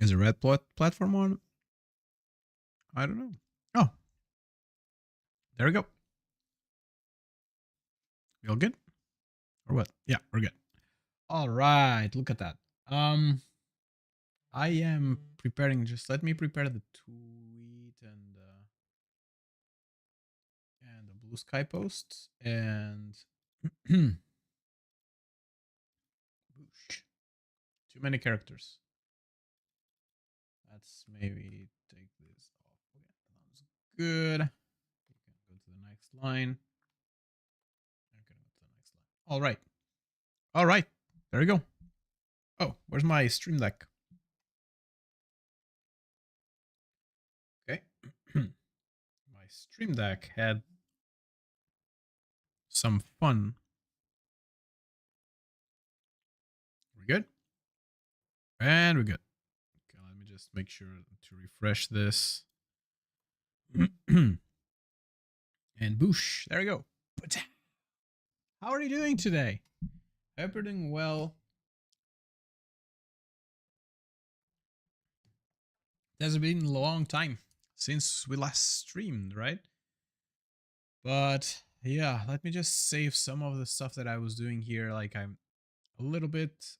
Is a red platform on? I don't know. Oh, there we go. We all good? Or what? Yeah, we're good. All right, look at that. I am preparing. Just let me prepare the tweet and the blue sky post and boosh. Too many characters. Let's maybe take this off. Okay, sounds good. We can go to the next line. Okay, go to the next line. All right. All right. There we go. Oh, where's my stream deck? Okay. My stream deck had some fun. We're good? And we're good. Okay, let me just make sure to refresh this. And boosh. There we go. How are you doing today? I hope you're doing well. It has been a long time since we last streamed, right? But yeah, let me just save some of the stuff that I was doing here. Like I'm a little bit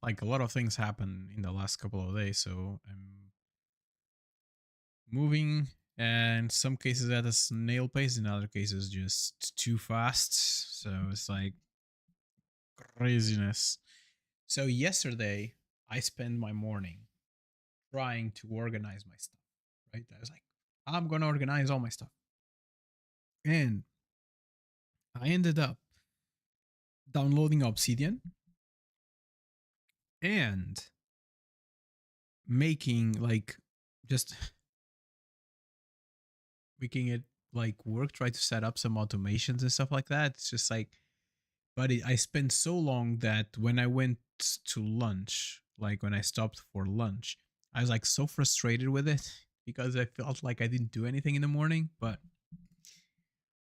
like a lot of things happen in the last couple of days, so I'm moving and some cases at a snail pace, in other cases just too fast. So it's like craziness. So yesterday I spent my morning trying to organize my stuff, right? I was like, I'm gonna organize all my stuff. And I ended up downloading Obsidian and making like just making it like work, try to set up some automations and stuff like that. It's just like, but I spent so long that when I went to lunch, like when I stopped for lunch, I was like so frustrated with it because I felt like I didn't do anything in the morning, but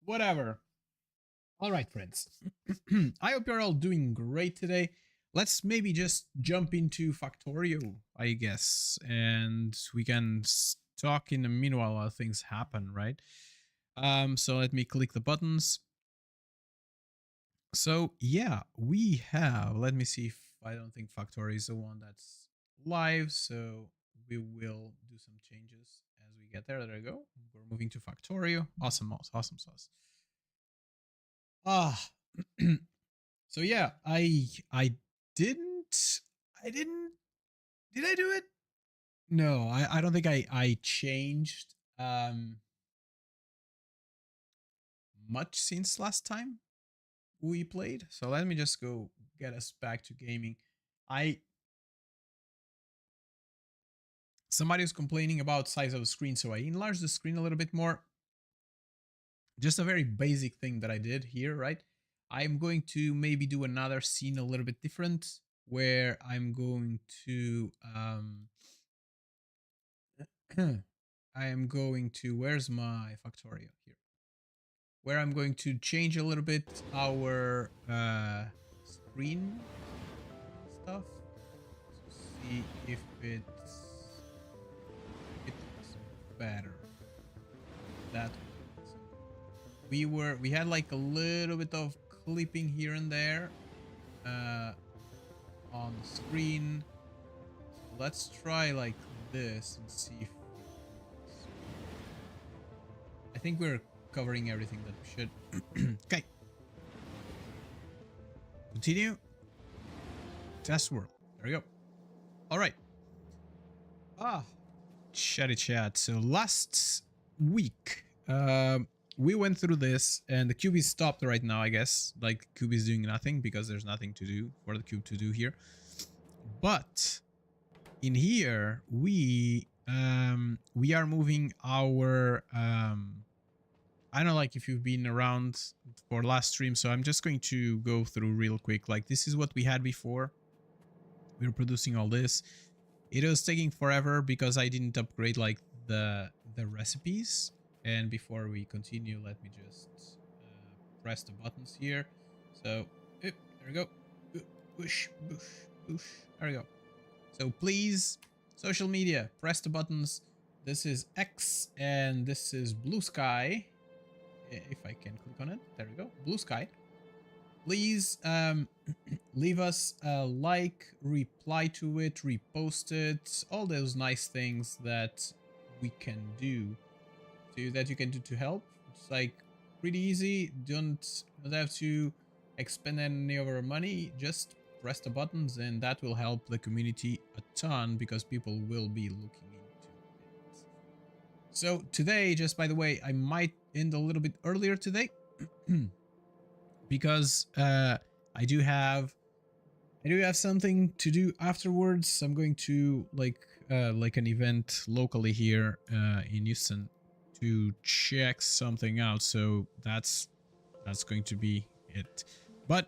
whatever. All right, friends. I hope you're all doing great today. Let's maybe just jump into Factorio, I guess, and we can talk in the meanwhile while things happen, right? So let me click the buttons. So yeah, we have, let me see if I don't think Factorio is the one that's live. So we will do some changes as we get there. There we go. We're moving to Factorio. Awesome, awesome sauce. Ah, so yeah, didn't, I didn't, did I do it? No, I don't think I changed much since last time we played. So let me just go get us back to gaming. Somebody was complaining about size of the screen, so I enlarged the screen a little bit more. Just a very basic thing that I did here, right? I'm going to maybe do another scene a little bit different where I'm going to I am going to, where's my Factorio here? Where I'm going to change a little bit our screen stuff to see if it looks better. That we had like a little bit of clipping here and there on the screen. So let's try like this and see if I think we're covering everything that we should. Okay. Continue. Test world. There we go. All right. Chatty chat. So last week, we went through this and the cube is stopped right now, I guess. Like the cube is doing nothing because there's nothing to do for the cube to do here. But in here, we are moving our I don't know, like if you've been around for last stream, so I'm just going to go through real quick. Like this is what we had before. We were producing all this. It was taking forever because I didn't upgrade like the recipes. And before we continue, let me just press the buttons here. So there we go. Push, push, push. There we go. So please, social media, press the buttons. This is X and this is Blue Sky. If I can click on it, there we go. Blue Sky. Please leave us a like, reply to it, repost it, all those nice things that we can do that you can do to help. It's like pretty easy. Don't have to expend any of our money. Just press the buttons and that will help the community a ton because people will be looking into it. So today, just by the way, I might end a little bit earlier today because I do have something to do afterwards. I'm going to like an event locally here in Houston to check something out. So that's going to be it. But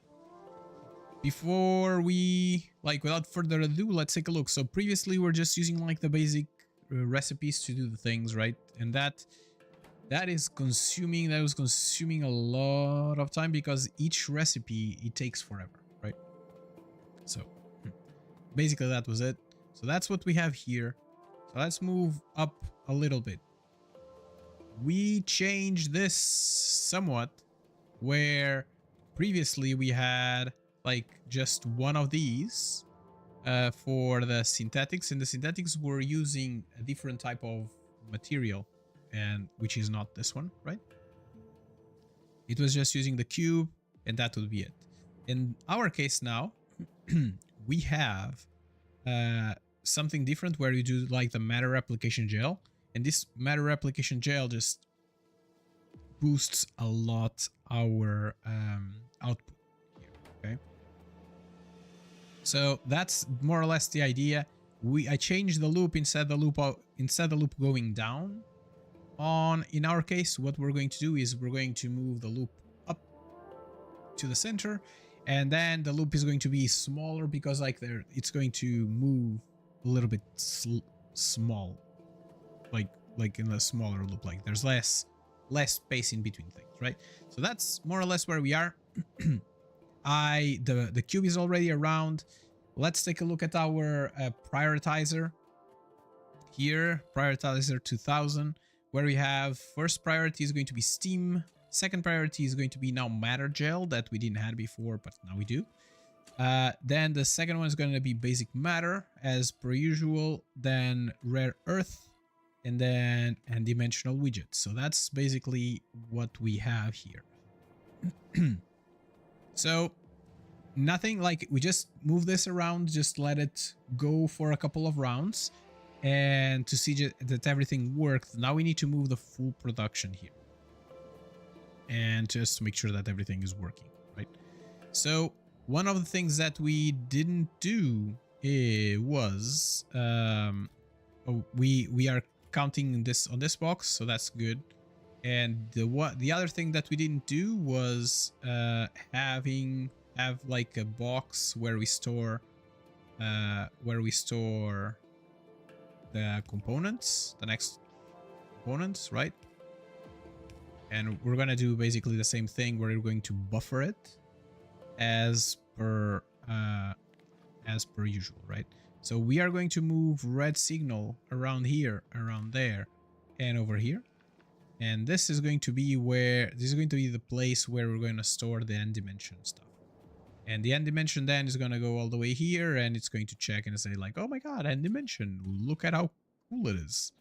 before we, like, without further ado, let's take a look. So previously we're just using like the basic recipes to do the things, right? And that was consuming a lot of time because each recipe, it takes forever, right? So basically that was it. So that's what we have here. So let's move up a little bit. We changed this somewhat, where previously we had like just one of these for the synthetics, and the synthetics were using a different type of material, and which is not this one, right? It was just using the cube and that would be it. In our case now, we have something different where you do like the matter replication gel, and this matter replication gel just boosts a lot our output here, okay? So that's more or less the idea. I changed the loop instead the loop going down. In our case, what we're going to do is we're going to move the loop up to the center, and then the loop is going to be smaller because like it's going to move a little bit small, like in a smaller loop, like there's less space in between things, right? So that's more or less where we are. The cube is already around. Let's take a look at our prioritizer here, prioritizer 2000, where we have first priority is going to be steam, second priority is going to be now matter gel that we didn't have before, but now we do. Then the second one is going to be basic matter as per usual, then rare earth, and then n-dimensional widgets. So that's basically what we have here. So nothing, like we just move this around, just let it go for a couple of rounds and to see that everything worked. Now we need to move the full production here and just to make sure that everything is working, right? So one of the things that we didn't do was we are counting this on this box, so that's good. And the other thing that we didn't do was have like a box where we store the components, the next components, right? And we're gonna do basically the same thing where we're going to buffer it as per usual, right? So we are going to move red signal around here, around there, and over here. And this is going to be the place where we're going to store the end dimension stuff. And the end dimension then is going to go all the way here, and it's going to check and say like, oh my god, end dimension, look at how cool it is.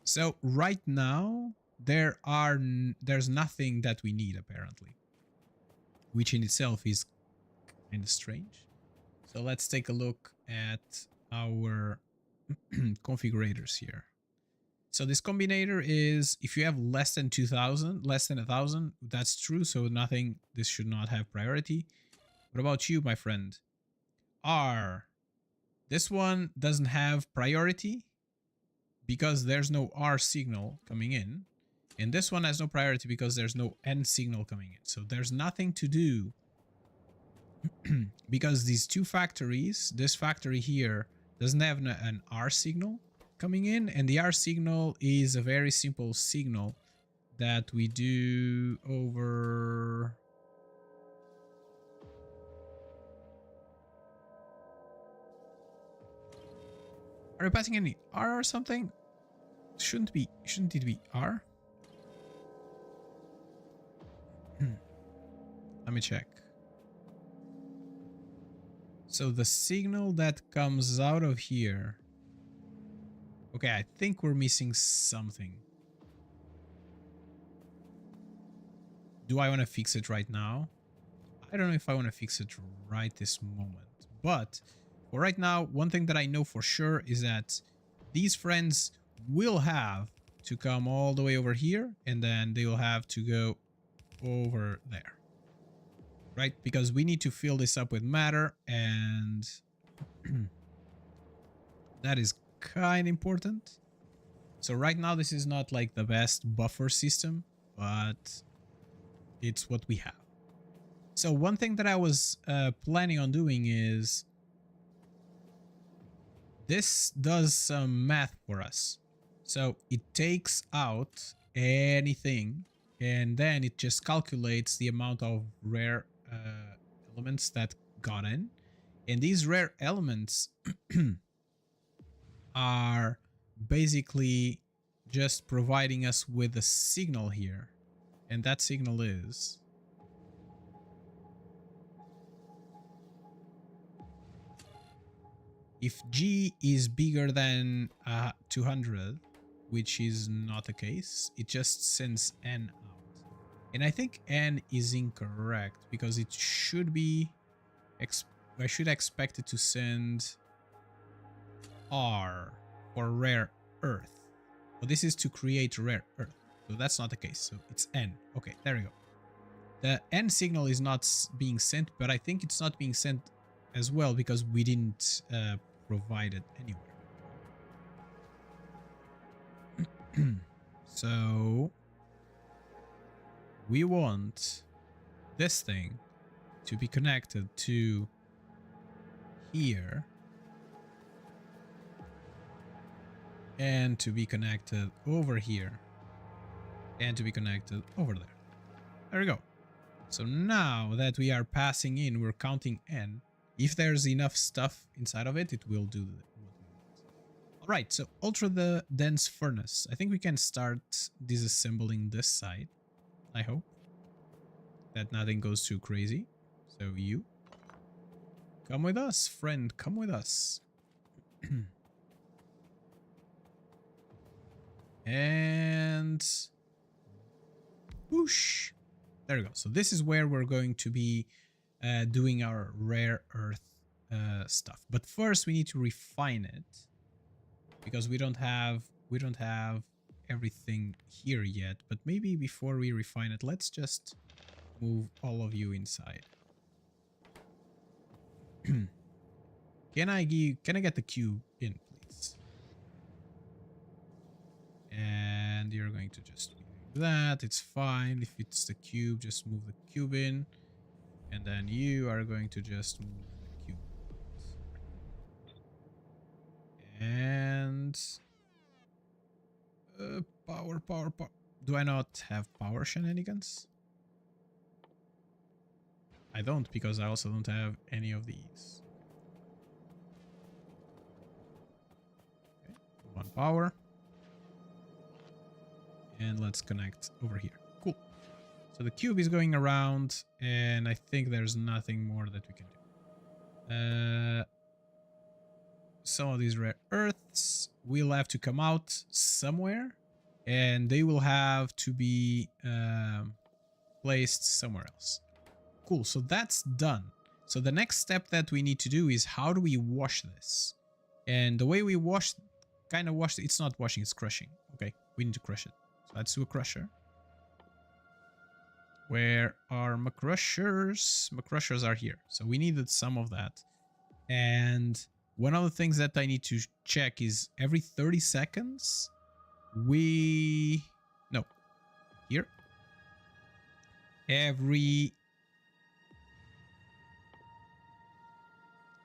So right now there's nothing that we need apparently, which in itself is kind of strange. So let's take a look at our configurators here. So this combinator is, if you have less than 1,000, that's true. So this should not have priority. What about you, my friend? R. This one doesn't have priority because there's no R signal coming in. And this one has no priority because there's no N signal coming in. So there's nothing to do because these two factories, this factory here doesn't have an R signal coming in, and the R signal is a very simple signal that we do over Are you passing any R or something? Shouldn't it be R? Let me check. So the signal that comes out of here. Okay, I think we're missing something. Do I want to fix it right now? I don't know if I want to fix it right this moment. But for right now, one thing that I know for sure is that these friends will have to come all the way over here, and then they will have to go over there. Right? Because we need to fill this up with matter, and that is kind of important. So right now, this is not like the best buffer system, but it's what we have. So one thing that I was planning on doing is this does some math for us. So it takes out anything, and then it just calculates the amount of rare elements that got in. And these rare elements are basically just providing us with a signal here. And that signal is... if G is bigger than 200, which is not the case, it just sends N out. And I think N is incorrect because it should be... I should expect it to send R for rare earth. But this is to create rare earth. So that's not the case. So it's N. Okay, there we go. The N signal is not being sent, but I think it's not being sent as well because we didn't provide it anywhere. So we want this thing to be connected to here and to be connected over here and to be connected over there. There we go. So now that we are passing in, we're counting N. If there's enough stuff inside of it, it will do what we want. Alright, so ultra the dense furnace. I think we can start disassembling this side. I hope that nothing goes too crazy. So you come with us, friend, come with us. And whoosh. There we go. So this is where we're going to be doing our rare earth stuff. But first we need to refine it because we don't have everything here yet. But maybe before we refine it, let's just move all of you inside. Can I get the cube in, please? And you're going to just do that. It's fine. If it's the cube, just move the cube in. And then you are going to just move the cube. And power. Do I not have power shenanigans? I don't, because I also don't have any of these. Okay, 1 power. And let's connect over here. Cool. So the cube is going around, and I think there's nothing more that we can do. Some of these rare earths will have to come out somewhere, and they will have to be placed somewhere else. Cool, so that's done. So the next step that we need to do is how do we wash this? And the way we wash, it's not washing, it's crushing. Okay, we need to crush it. So let's do a crusher. Where are my crushers? My crushers are here. So we needed some of that. And one of the things that I need to check is every 30 seconds,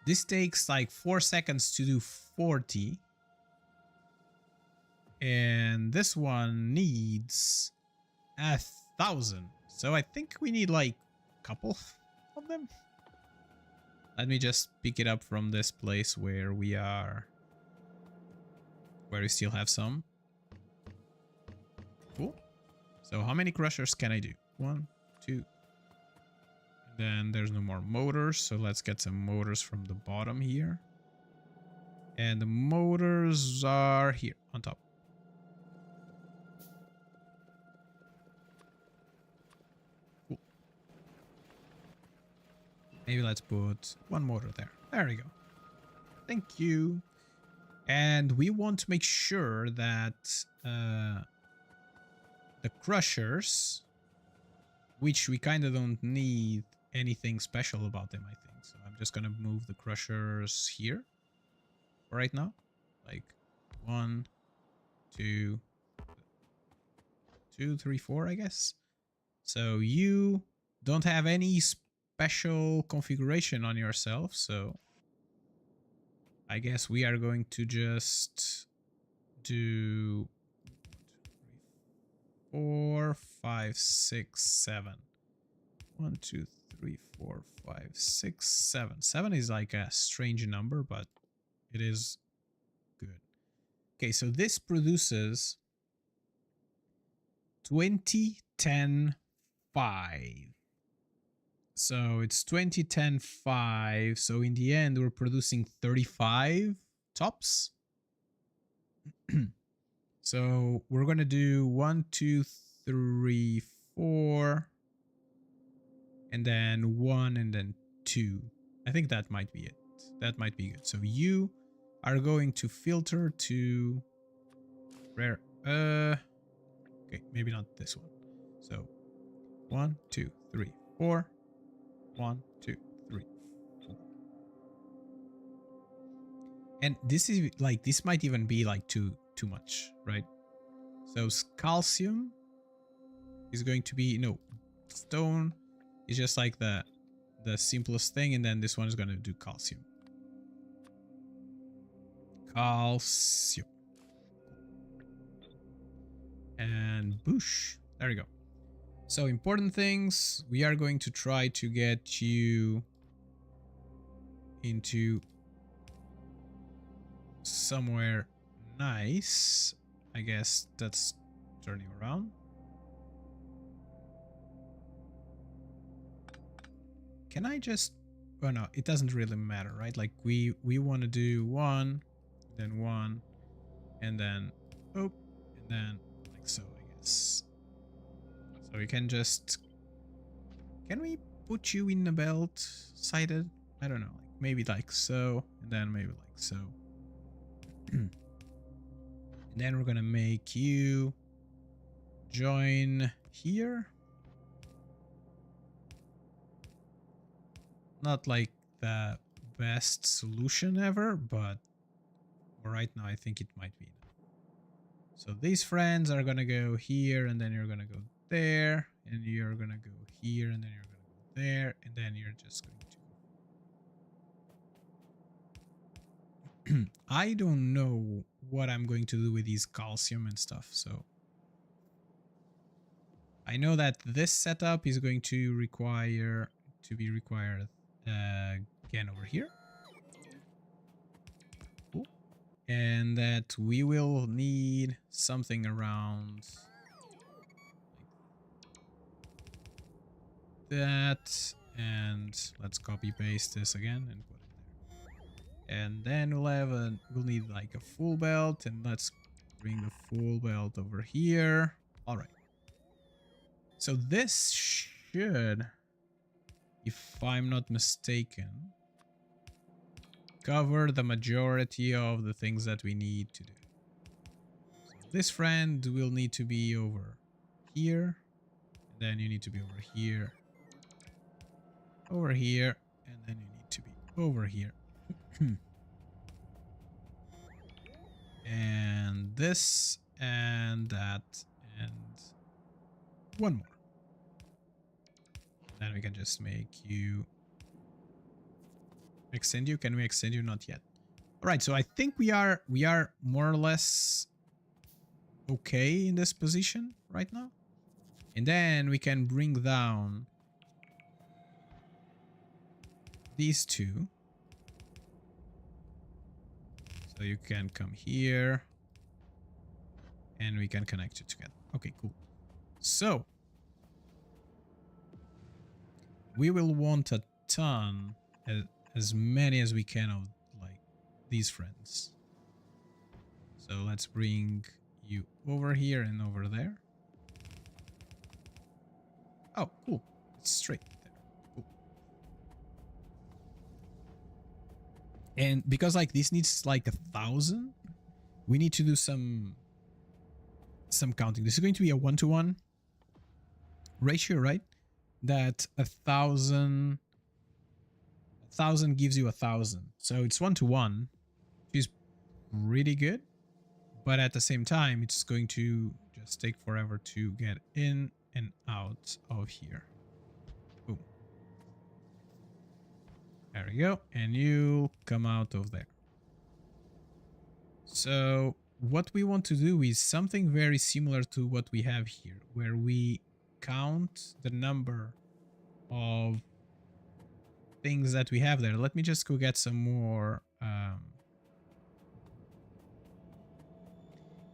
this takes like 4 seconds to do 40. And this one needs 1,000. So I think we need like a couple of them. Let me just pick it up from this place where we are where we still have some. Cool. So how many crushers can I do? 1, 2. Then there's no more motors, so let's get some motors from the bottom here. And the motors are here on top. Cool. Maybe let's put one motor there. There we go. Thank you. And we want to make sure that the crushers, which we kind of don't need anything special about them, I think. So I'm just going to move the crushers here right now. Like 1, 2, 2, 3, 4, I guess. So you don't have any special configuration on yourself, so I guess we are going to just do 4, 5, 6, 7. 1, 2, 3, 4, 5, 6, 7. 7 is like a strange number, but it is good. Okay, so this produces 20, 10, 5. So it's 20, 10, 5. So in the end, we're producing 35 tops. So we're going to do 1, 2, 3, 4. And then 1 and then 2. I think that might be it. That might be good. So you are going to filter to rare. Okay, maybe not this one. So 1, 2, 3, 4. 1, 2, 3, 4. And this is like, this might even be like too much, right? So calcium is going to be, no, stone is just like the simplest thing, and then this one is going to do calcium. Calcium. And boosh. There we go. So important things, we are going to try to get you into somewhere nice. I guess that's turning around. Can I just, oh no, it doesn't really matter, right? Like we want to do 1, then 1, and then, oh, and then like so, I guess. So we can just, can we put you in the belt sided? I don't know, like maybe like so, and then maybe like so. And then we're gonna make you join here. Not like the best solution ever, but for right now I think it might be enough. So these friends are gonna go here, and then you're gonna go there, and you're gonna go here, and then you're gonna go there, and then you're just going to I don't know what I'm going to do with these calcium and stuff, so I know that this setup is going to be required again over here. Cool. And that we will need something around that, and let's copy paste this again and put it there. And then we'll need like a full belt, and let's bring the full belt over here. All right. So this should, if I'm not mistaken, cover the majority of the things that we need to do. So this friend will need to be over here, and then you need to be over here, and then you need to be over here. And this and that and one more. Then we can just make you extend you. Can we extend you? Not yet. All right, so I think we are more or less okay in this position right now. And then we can bring down these two. So you can come here, and we can connect it together. Okay, cool. So we will want a ton, as many as we can of like these friends. So let's bring you over here and over there. Oh, cool. It's straight there. Cool. And because like this needs like 1,000, we need to do some counting. This is going to be a 1-to-1 ratio, right? That 1,000 gives you 1,000. So it's 1-to-1, which is really good. But at the same time, it's going to just take forever to get in and out of here. Boom. There we go. And you come out of there. So what we want to do is something very similar to what we have here, where we count the number of things that we have there. Let me just go get some more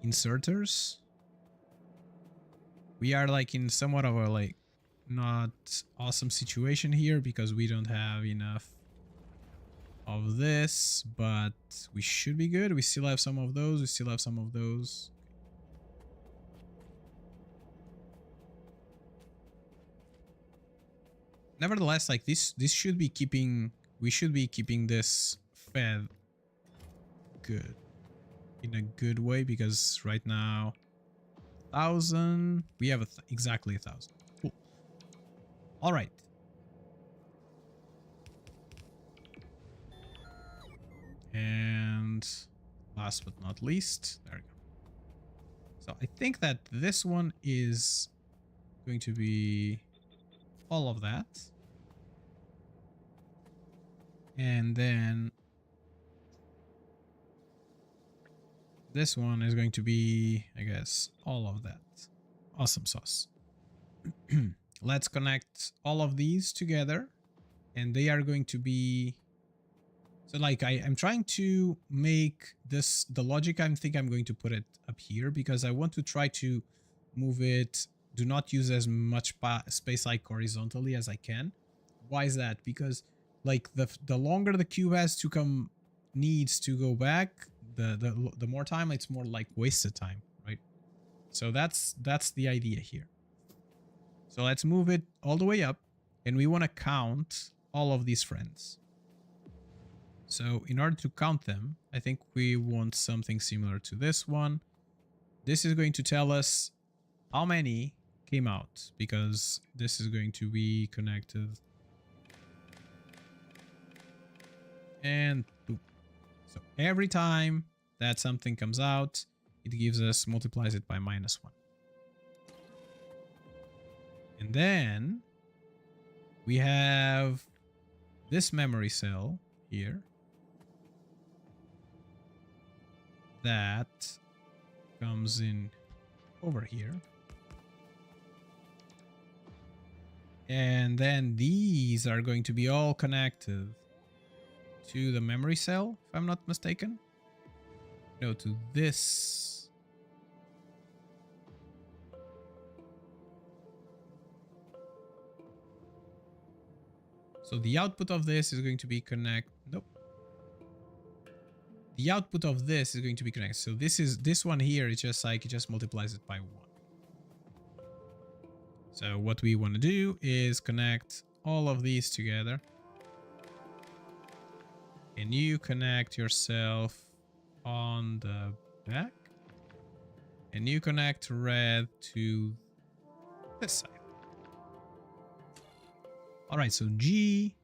inserters. We are like in somewhat of a like not awesome situation here because we don't have enough of this, but we should be good. We still have some of those. We still have some of those. Nevertheless, like this should be keeping, we should be keeping this fed good, in a good way, because right now 1,000, we have exactly 1,000. Cool. All right. And last but not least, there we go. So I think that this one is going to be all of that. And then this one is going to be, I guess, all of that. Awesome sauce. Let's connect all of these together, and they are going to be, so like I'm trying to make this, the logic, I think I'm going to put it up here because I want to try to move it, do not use as much space like horizontally as I can. Why is that? Because like the longer the cube has to come, needs to go back, the more time, it's more like wasted time, right? So that's the idea here. So let's move it all the way up, and we want to count all of these friends. So in order to count them, I think we want something similar to this one. This is going to tell us how many came out, because this is going to be connected. And boom. So every time that something comes out, it gives us, multiplies it by -1. And then we have this memory cell here that comes in over here. And then these are going to be all connected to the memory cell, if I'm not mistaken. No, to this. So the output of this is going to be nope. The output of this is going to be connected. So this one here is just like, it just multiplies it by 1. So what we want to do is connect all of these together. And you connect yourself on the back. And you connect red to this side. All right, so G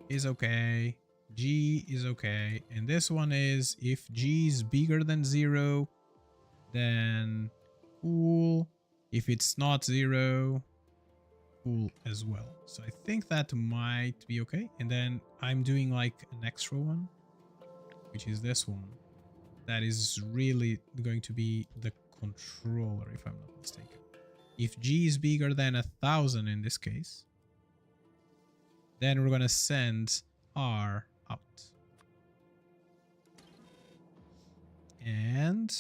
is okay. G is okay. And this one is, if G is bigger than 0, then cool. If it's not 0, cool as well. So I think that might be okay. And then I'm doing like an extra one, which is this one. That is really going to be the controller, if I'm not mistaken. If G is bigger than 1,000 in this case, then we're going to send R out. And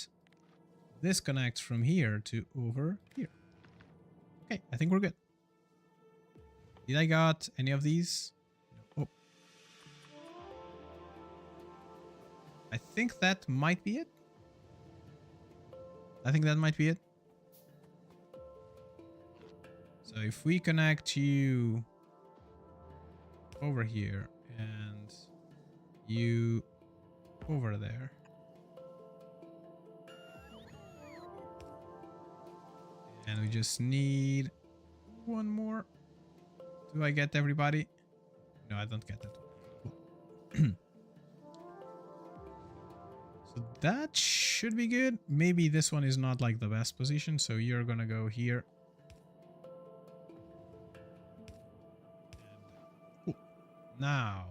this connects from here to over here. Okay, I think we're good. Did I got any of these? No. Oh. I think that might be it. I think that might be it. So if we connect you over here and you over there. And we just need one more. Do I get everybody? No, I don't get that one. Cool. So that should be good. Maybe this one is not like the best position, so you're gonna go here. Cool. Now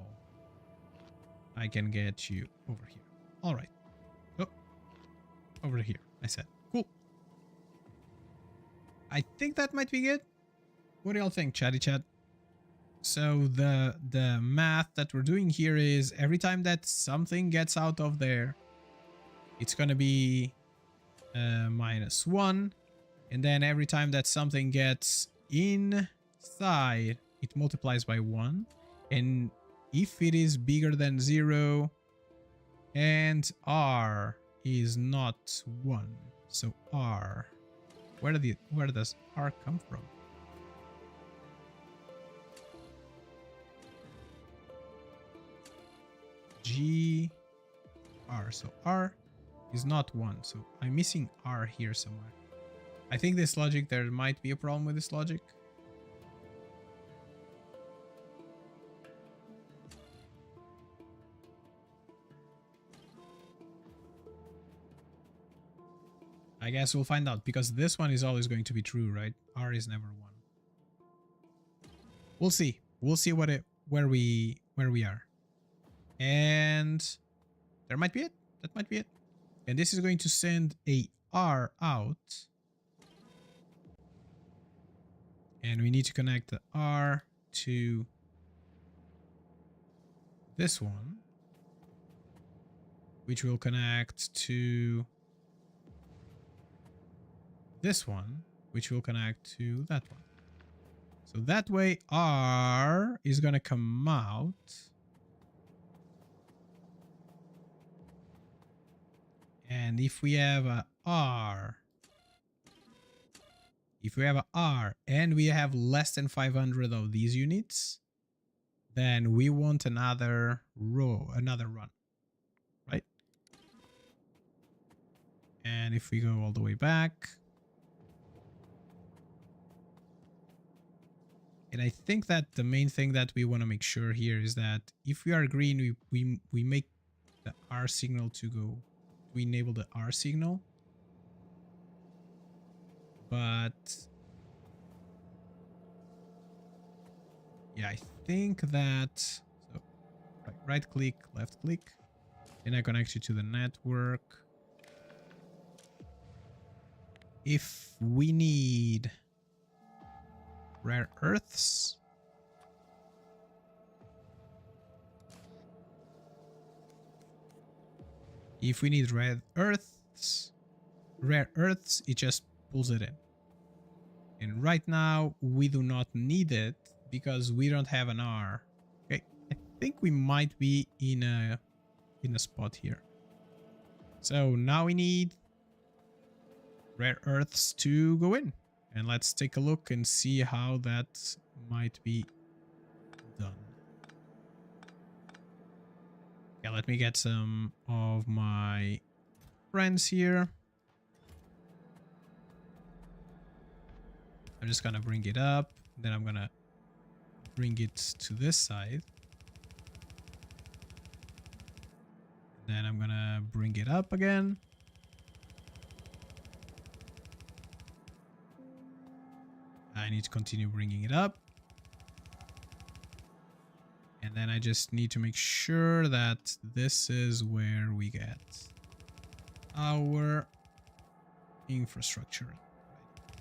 I can get you over here. All right. Oh, over here. I said. Cool. I think that might be good. What do y'all think, chatty chat? So the math that we're doing here is every time that something gets out of there, it's gonna be -1, and then every time that something gets inside, it multiplies by 1, and if it is bigger than 0 and r is not 1, so r, where does r come from? G r, so r is not 1, so I'm missing r here somewhere. I think this logic, there might be a problem with this logic. I guess we'll find out, because this one is always going to be true, right? R is never 1. We'll see. We'll see where we are. And there might be it. That might be it. And this is going to send a R out. And we need to connect the R to this one, which will connect to this one, which will connect to that one. So that way R is going to come out. And if we have a R, and we have less than 500 of these units, then we want another row, another run, right? And if we go all the way back, and I think that the main thing that we want to make sure here is that if we are green, we make the R signal to go. We enable the R signal, but yeah, I think that, so right click, left click, and I connect you to the network. If we need rare earths, rare earths, it just pulls it in. And right now we do not need it because we don't have an R. Okay, I think we might be in a spot here. So now we need rare earths to go in. And let's take a look and see how that might be done. Yeah, let me get some of my friends here. I'm just gonna bring it up. Then I'm gonna bring it to this side. Then I'm gonna bring it up again. I need to continue bringing it up. And then I just need to make sure that this is where we get our infrastructure.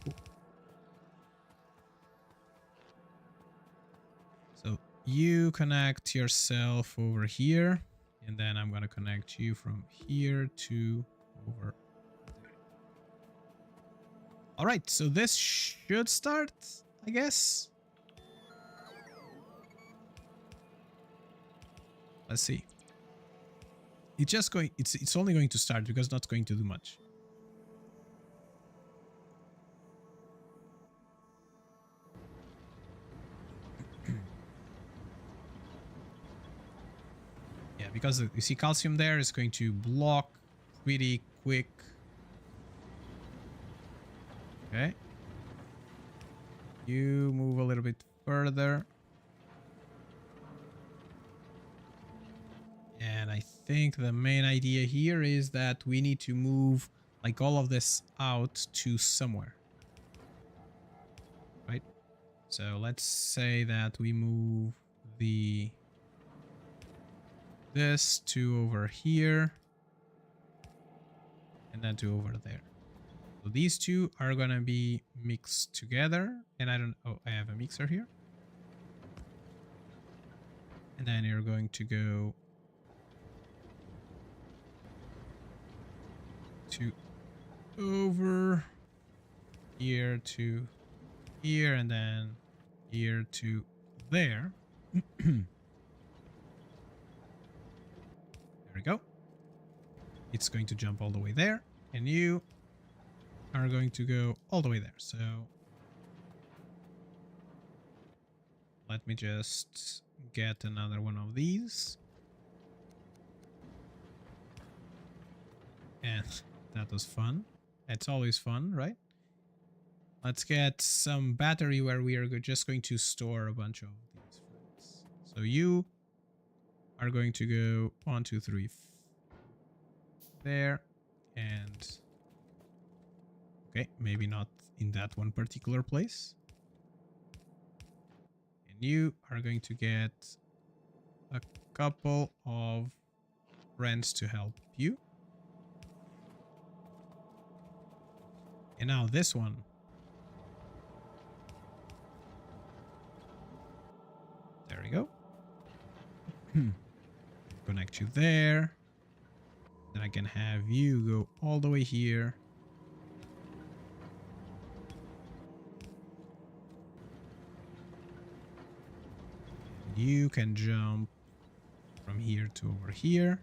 Cool. So you connect yourself over here, and then I'm going to connect you from here to over there. All right, so this should start, I guess. Let's see. It's just going. It's only going to start because it's not going to do much. Yeah, because you see calcium there is going to block pretty quick. Okay. You move a little bit further. And I think the main idea here is that we need to move like all of this out to somewhere. Right? So let's say that we move this to over here and then to over there. So these two are gonna be mixed together, and I have a mixer here. And then you're going to go to over here to here, and then here to there. There we go. It's going to jump all the way there, and you are going to go all the way there. So let me just get another one of these. And that was fun. It's always fun, right? Let's get some battery where we are just going to store a bunch of these friends. So you are going to go 1, 2, 3 there, and okay, maybe not in that one particular place. And you are going to get a couple of friends to help you. And now this one. There we go. Connect you there. Then I can have you go all the way here. You can jump from here to over here.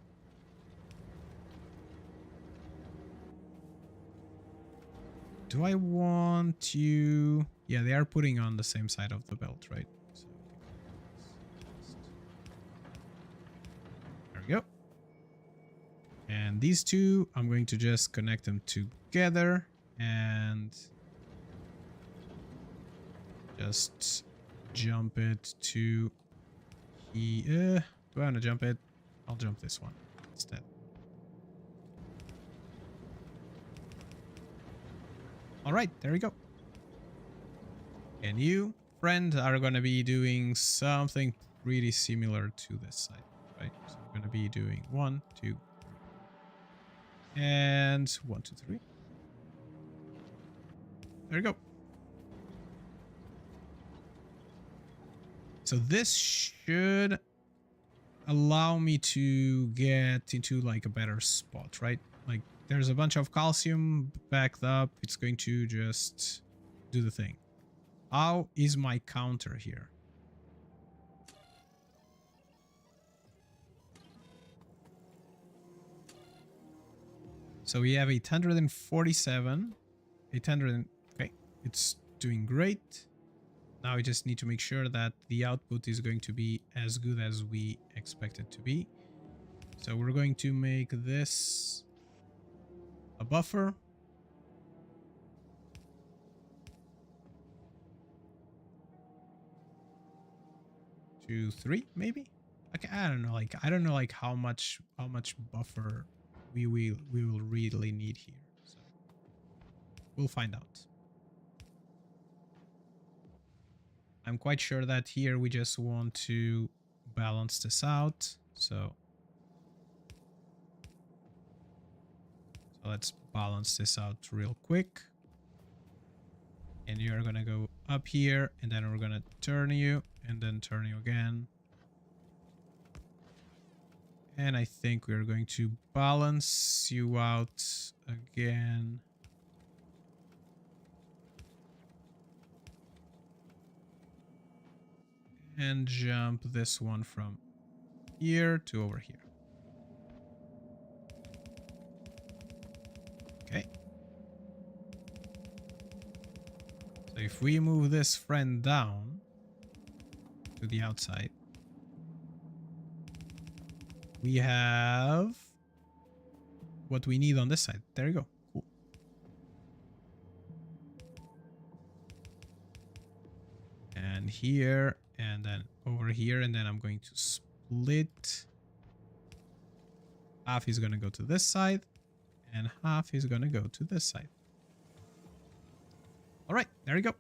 Do I want you? Yeah, they are putting on the same side of the belt, right? So, there we go. And these two, I'm going to just connect them together and just jump it to here. Do I want to jump it? I'll jump this one instead. All right, there we go. And you, friend, are going to be doing something pretty similar to this side, right? So we're going to be doing 1, 2, 3. And 1, 2, 3. There you go. So this should allow me to get into like a better spot, right? Like there's a bunch of calcium backed up. It's going to just do the thing. How is my counter here? So we have 847. 800. Okay, it's doing great. Now we just need to make sure that the output is going to be as good as we expect it to be. So we're going to make this a buffer. Two, 3, maybe. Okay, I don't know. I don't know how much buffer we will really need here. So we'll find out. I'm quite sure that here we just want to balance this out. So let's balance this out real quick. And you're going to go up here, and then we're going to turn you, and then turn you again. And I think we're going to balance you out again. and jump this one from here to over here. Okay. So if we move this friend down to the outside, we have what we need on this side. There you go. Cool. And here, and then over here, and then I'm going to split. Half is going to go to this side, and half is going to go to this side. All right, there you go.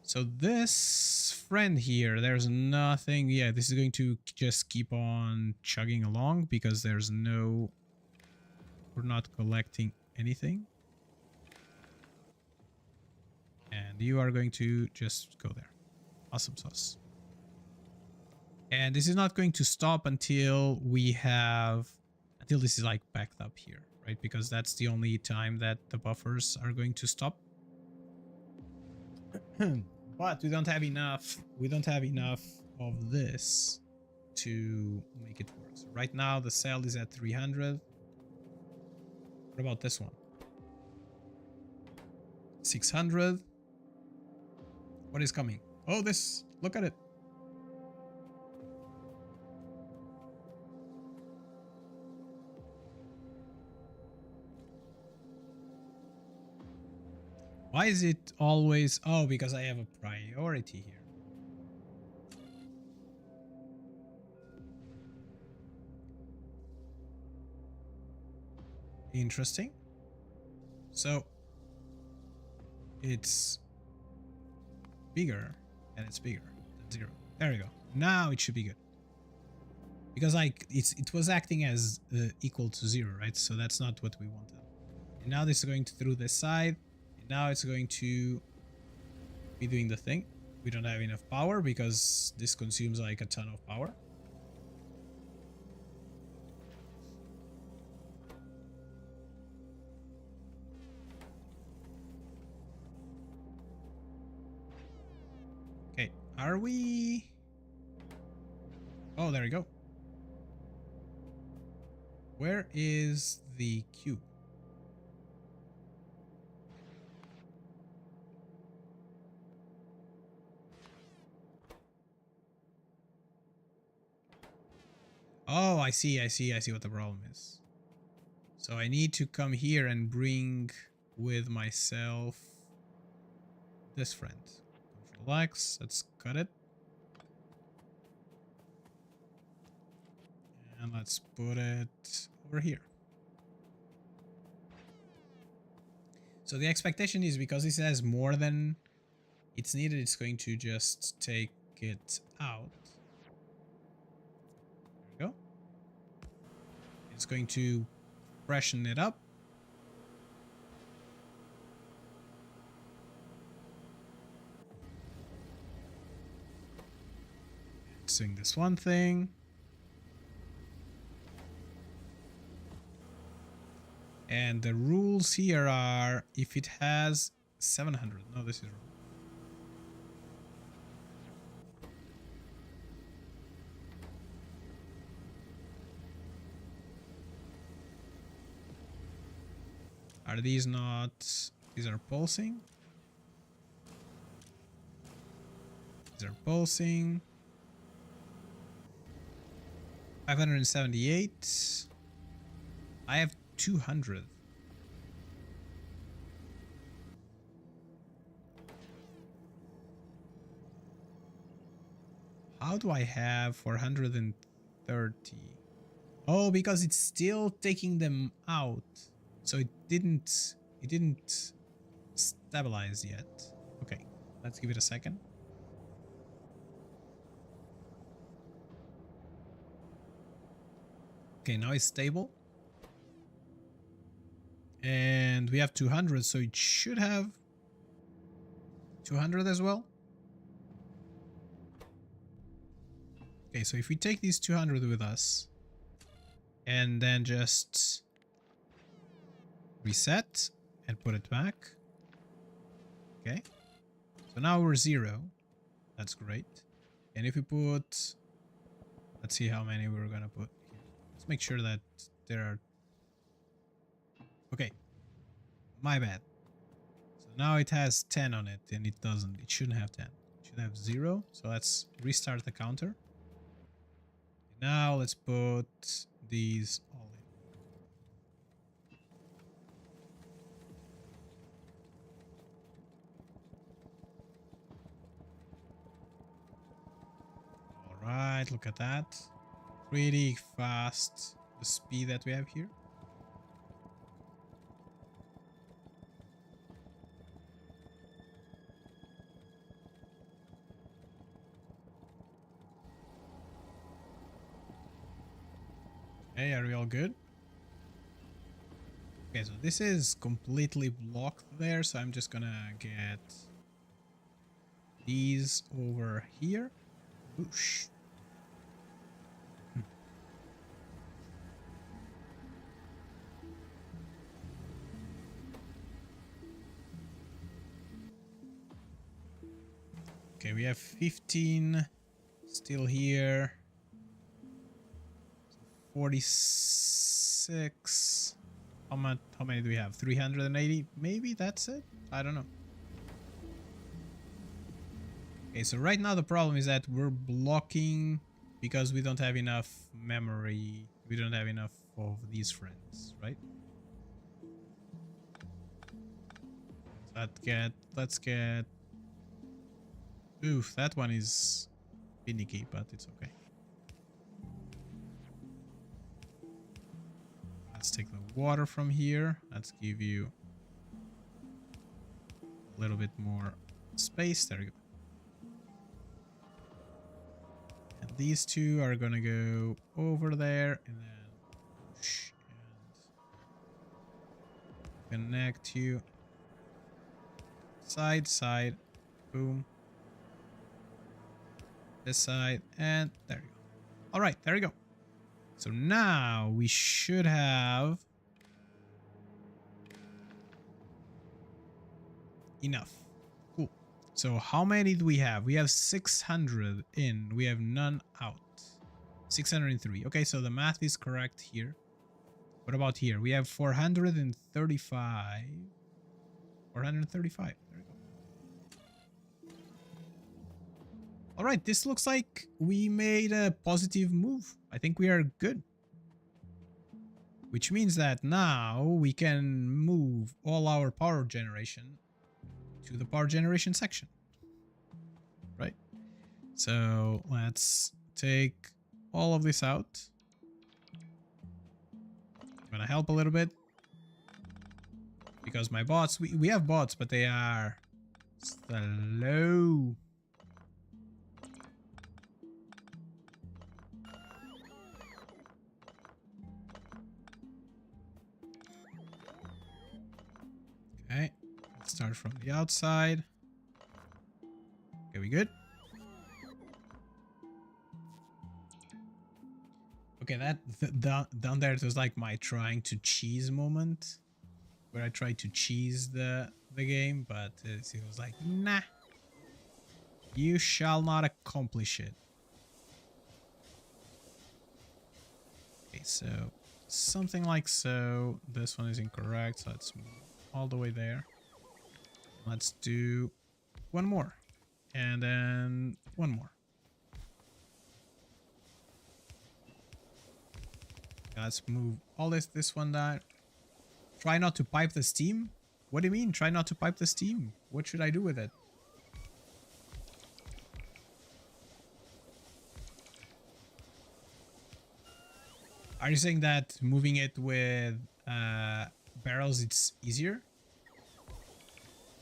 So this friend here, there's nothing. Yeah, this is going to just keep on chugging along because there's no... We're not collecting anything. And you are going to just go there. Awesome sauce. And this is not going to stop until we have... Until this is like backed up here, right? Because that's the only time that the buffers are going to stop. But we don't have enough. We don't have enough of this to make it work. So right now the cell is at 300. What about this one? 600. What is coming? Oh, this. Look at it. Why is it always... Oh, because I have a priority here. Interesting. So it's bigger and it's bigger than 0. There we go. Now it should be good. Because like it was acting as equal to 0, right? So that's not what we wanted. And now this is going through this side. Now it's going to be doing the thing. We don't have enough power because this consumes like a ton of power. Okay, are we... Oh, there we go. Where is the cube? Oh, I see what the problem is. So I need to come here and bring with myself this friend. Control X, let's cut it. And let's put it over here. So the expectation is because this has more than it's needed, it's going to just take it out. It's going to freshen it up. It's doing this one thing. And the rules here are if it has 700. No, this is wrong. Are these not... These are pulsing? These are pulsing. 578. I have 200. How do I have 430? Oh, because it's still taking them out. So it didn't stabilize yet. Okay, let's give it a second. Okay, now it's stable. And we have 200, so it should have 200 as well. Okay, so if we take these 200 with us and then just reset and put it back, Okay. So now we're 0. That's great. And if we put... Let's see how many we're gonna put here. Let's make sure that there are... Okay. My bad. So now it has 10 on it, and it doesn't. It shouldn't have 10. It should have 0. So let's restart the counter. Now let's put these all in. Alright, look at that. Pretty fast, the speed that we have here. Okay, are we all good? Okay, so this is completely blocked there, so I'm just gonna get these over here. Whoosh. Okay, we have 15 still here. 46. How many do we have? 380? Maybe that's it? I don't know. Okay, so right now the problem is that we're blocking because we don't have enough memory. We don't have enough of these friends, right? Let's get... Oof, that one is finicky, but it's okay. Let's take the water from here. Let's give you a little bit more space. There we go. And these two are gonna go over there and then push and connect you. Side, side, boom. This side, and there you go. All right, there you go. So now we should have enough. Cool. So how many do we have? We have 600 in. We have none out. 603. Okay, so the math is correct here. What about here? We have 435. 435. There we go. All right, this looks like we made a positive move. I think we are good. Which means that now we can move all our power generation to the power generation section. Right? So let's take all of this out. I'm gonna help a little bit. Because my bots, we have bots, but they are slow. Okay, let's start from the outside. Okay, we good? Okay, that down there, it was like my trying to cheese moment, where I tried to cheese the game, but it was like, nah, you shall not accomplish it. Okay, so something like so. This one is incorrect, so let's move all the way there. Let's do one more, and then one more. Okay, let's move all this one down. Try not to pipe the steam? What do you mean, try not to pipe the steam? What should I do with it? Are you saying that moving it with barrels it's easier?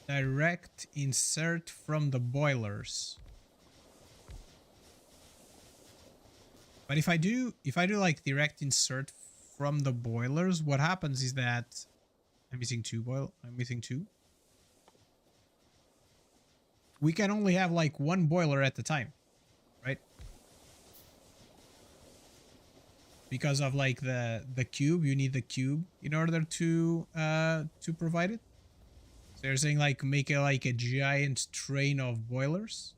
Direct insert from the boilers. But if I do like direct insert from the boilers, what happens is that I'm missing two. We can only have like one boiler at a time, right? Because of like the cube, you need the cube in order to provide it. So you're saying like make it like a giant train of boilers?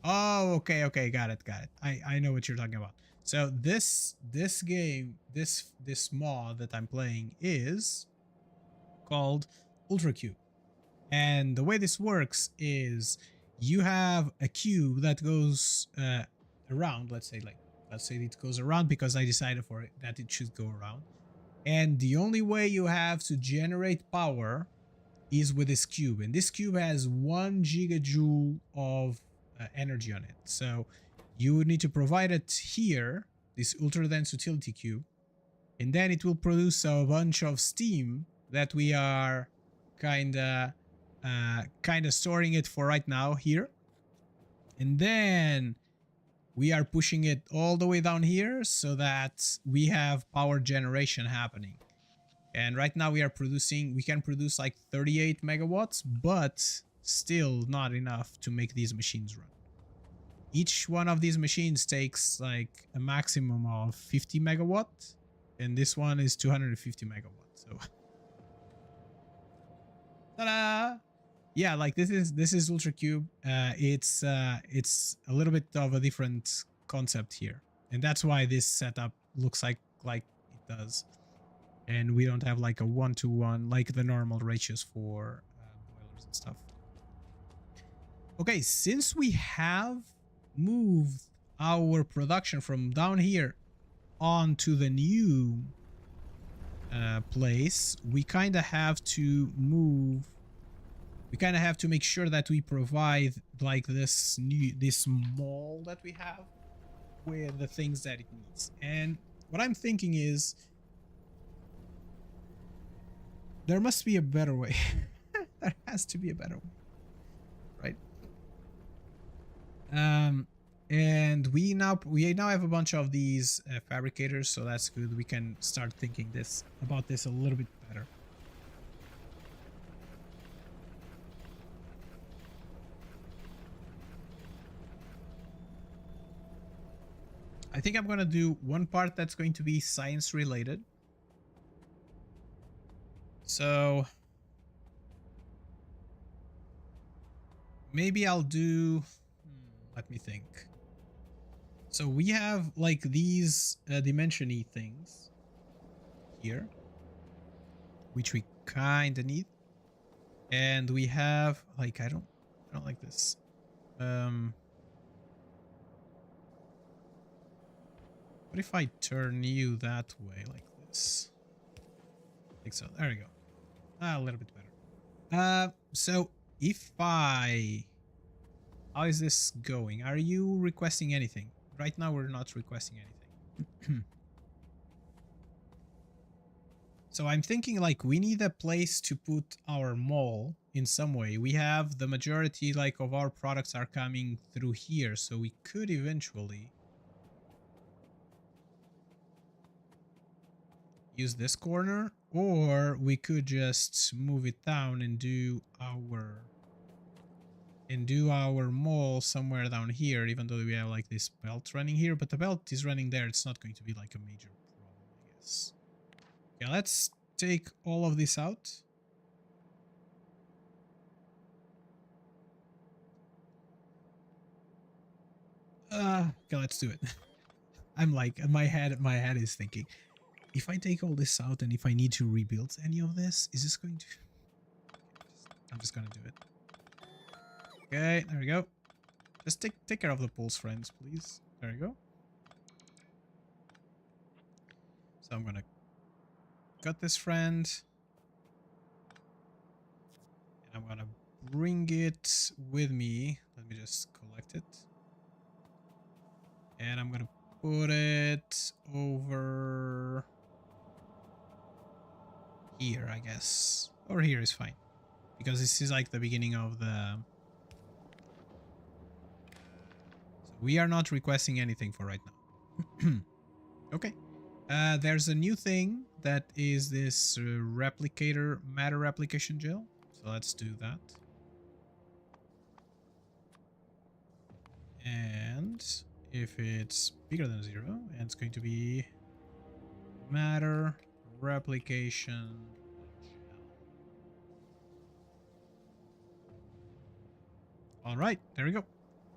Oh, okay, okay, got it, got it. I know what you're talking about. So this game, this mod that I'm playing is called ULTRACUBE. And the way this works is you have a cube that goes around, let's say it goes around because I decided for it that it should go around. And the only way you have to generate power is with this cube, and this cube has 1 gigajoule of energy on it. So you would need to provide it here, this ultra dense utility cube, and then it will produce a bunch of steam that we are kinda storing it for right now here, and then we are pushing it all the way down here so that we have power generation happening. And right now we can produce like 38 megawatts, but still not enough to make these machines run. Each one of these machines takes like a maximum of 50 megawatt, and this one is 250 megawatt. So ta-da! Yeah, like this is ULTRACUBE. It's a little bit of a different concept here, and that's why this setup looks like it does. And we don't have like a 1-to-1 like the normal ratios for boilers and stuff. Okay, since we have moved our production from down here onto the new place, we kind of have to make sure that we provide like this mall that we have with the things that it needs. And what I'm thinking is there must be a better way. There has to be a better way, right? And we now have a bunch of these fabricators, so that's good. We can start thinking about this a little bit better. I think I'm gonna do one part that's going to be science related. So maybe I'll do, let me think. So we have like these dimension-y things here, which we kind of need. And we have like, I don't like this. What if I turn you that way like this? Like so. There we go. A little bit better. So if how is this going? Are you requesting anything? Right now we're not requesting anything. So I'm thinking like we need a place to put our mall in some way. We have the majority like of our products are coming through here, so we could eventually use this corner, or we could just move it down and do our mall somewhere down here, even though we have like this belt running here, but the belt is running there. It's not going to be like a major problem, I guess. Okay, let's take all of this out. Okay, let's do it. I'm like, my head is thinking, if I take all this out and if I need to rebuild any of this, is this going to... I'm just gonna do it. Okay, there we go. Just take care of the pulse, friends, please. There we go. So I'm gonna cut this friend. And I'm gonna bring it with me. Let me just collect it. And I'm gonna put it over here, I guess. Or here is fine. Because this is like the beginning of the... So we are not requesting anything for right now. Okay. There's a new thing that is this replicator matter replication gel. So let's do that. And if it's bigger than 0, and it's going to be matter replication gel. All right, there we go.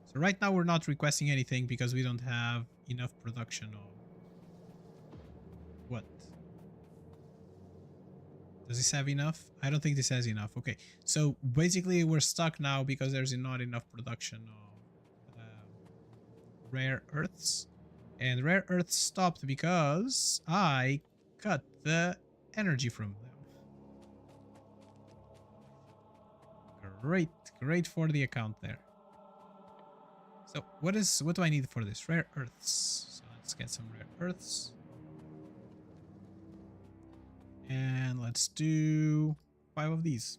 So right now we're not requesting anything because we don't have enough production of what? Does this have enough? I don't think this has enough. Okay, so basically we're stuck now because there's not enough production of rare earths. And rare earths stopped because I cut the energy from them. Great, great for the account there. So what do I need for this? Rare earths. So let's get some rare earths. And let's do 5 of these.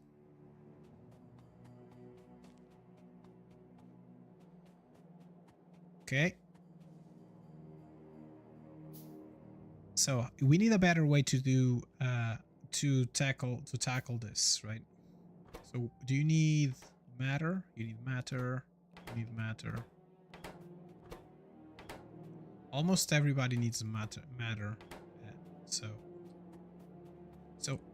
Okay. So we need a better way to do to tackle this, right? So do you need matter? You need matter. You need matter. Almost everybody needs matter. So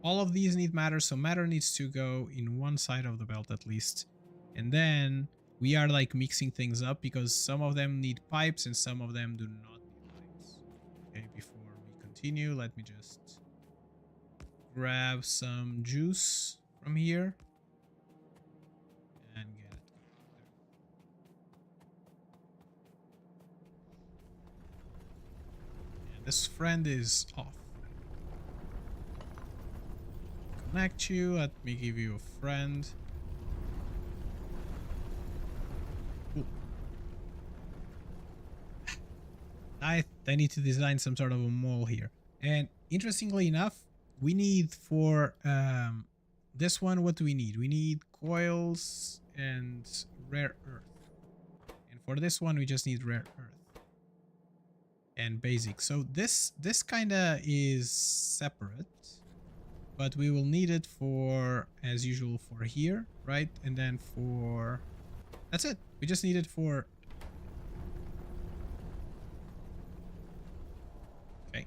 all of these need matter. So matter needs to go in one side of the belt at least. And then we are like mixing things up because some of them need pipes and some of them do not need pipes. Okay, before we continue, let me just grab some juice from here and get it going. And this friend is off. Connect you. Let me give you a friend. Ooh. I need to design some sort of a mall here. And interestingly enough, we need for this one, what do we need? We need coils and rare earth. And for this one, we just need rare earth and basic. So this kind of is separate, but we will need it for, as usual, for here, right? And then for, that's it. We just need it for, okay.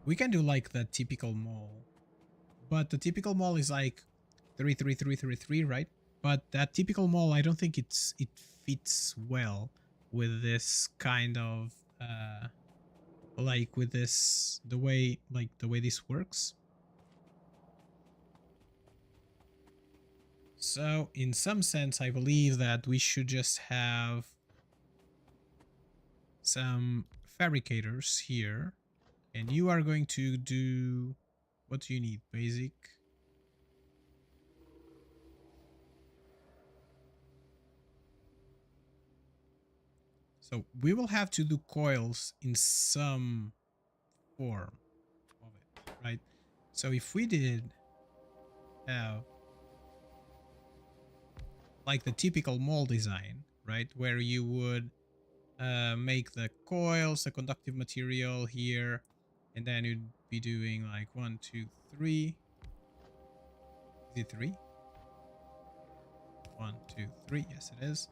We can do like the typical mall, but the typical mall is like 33333, right? But that typical mall, I don't think it fits well with this kind of like with this the way this works. So in some sense, I believe that we should just have some fabricators here, and you are going to do, what do you need? Basic. So we will have to do coils in some form of it, right? So if we did have like the typical mold design, right, where you would make the coils, the conductive material here, and then you'd be doing like 1, 2, 3. Is it 3? 1, 2, 3. Yes, it is.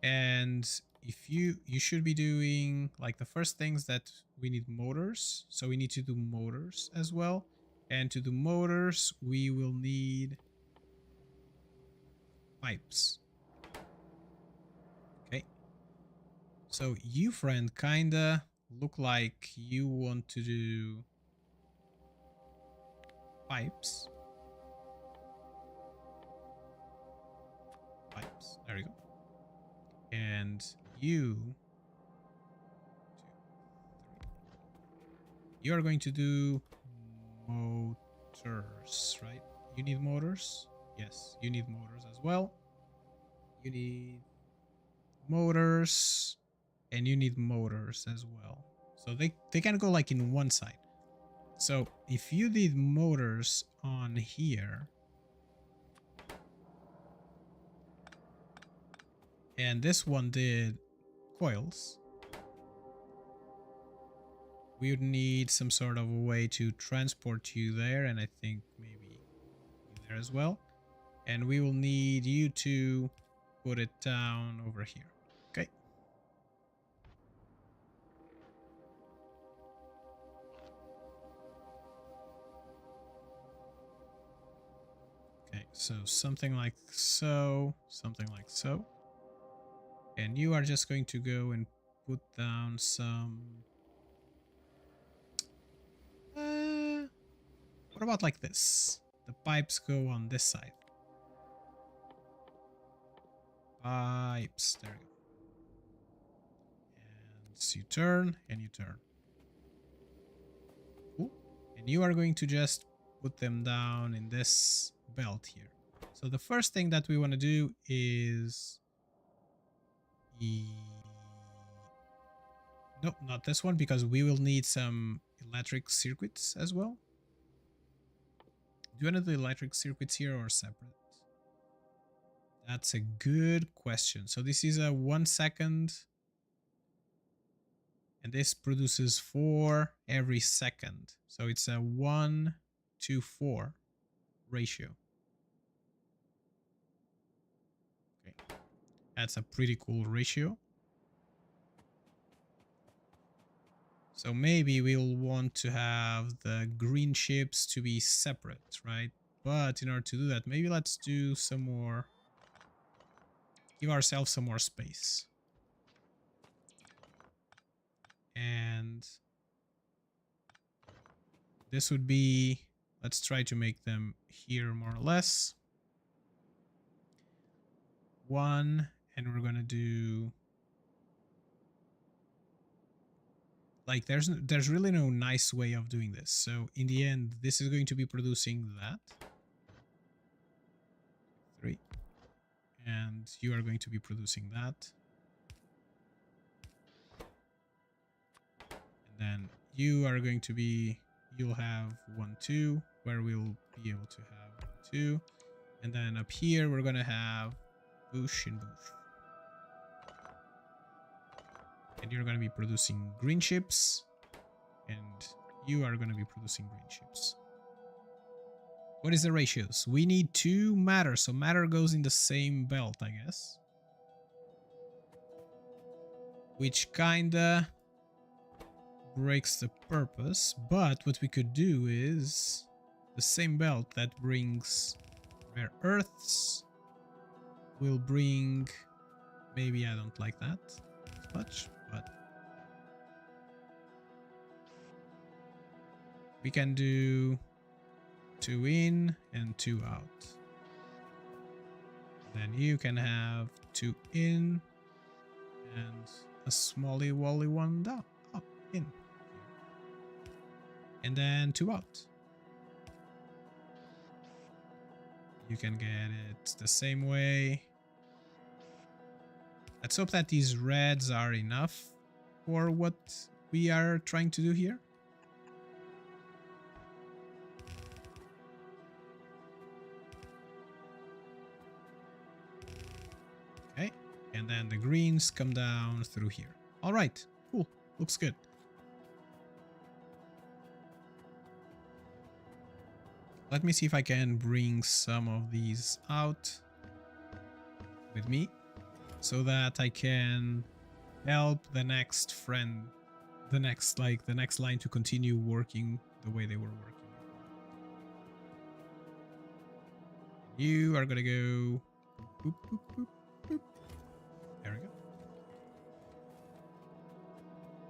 And if you should be doing like the first things that we need motors, so we need to do motors as well. And to do motors, we will need pipes. Okay. So you, friend, kinda look like you want to do pipes. Pipes. There we go. And you are going to do motors, right? You need motors? Yes, you need motors as well. You need motors, and you need motors as well. So they can go like in one side. So if you did motors on here, and this one did coils, we would need some sort of a way to transport you there, and I think maybe you there as well. And we will need you to put it down over here. Okay. Okay, so something like so, something like so. And you are just going to go and put down some... what about like this? The pipes go on this side. Pipes, there you go. And so you turn and you turn. Cool. And you are going to just put them down in this belt here. So the first thing that we want to do is... Nope, not this one, because we will need some electric circuits as well. Do you want the electric circuits here or separate? That's a good question. So this is a 1 second. And this produces 4 every second. So it's a 1 to 4 ratio. Okay. That's a pretty cool ratio. So maybe we'll want to have the green chips to be separate, right? But in order to do that, maybe let's do some more... Give ourselves some more space. And this would be... Let's try to make them here more or less. 1, and we're gonna do... Like, there's really no nice way of doing this. So in the end, this is going to be producing that. 3. And you are going to be producing that. And then you are going to be... You'll have 1, 2, where we'll be able to have 1, 2. And then up here, we're going to have bush and bush. And you're going to be producing green chips, and you are going to be producing green chips. What is the ratios? We need 2 matter, so matter goes in the same belt, I guess. Which kinda breaks the purpose, but what we could do is the same belt that brings rare earths will bring... Maybe I don't like that as much. But we can do 2 in and 2 out. Then you can have 2 in and a smally wally one down, up, in. And then 2 out. You can get it the same way. Let's hope that these reds are enough for what we are trying to do here. Okay, and then the greens come down through here. All right, cool, looks good. Let me see if I can bring some of these out with me, so that I can help the next friend, the next line to continue working the way they were working. You are gonna go boop, boop, boop, boop. There we go.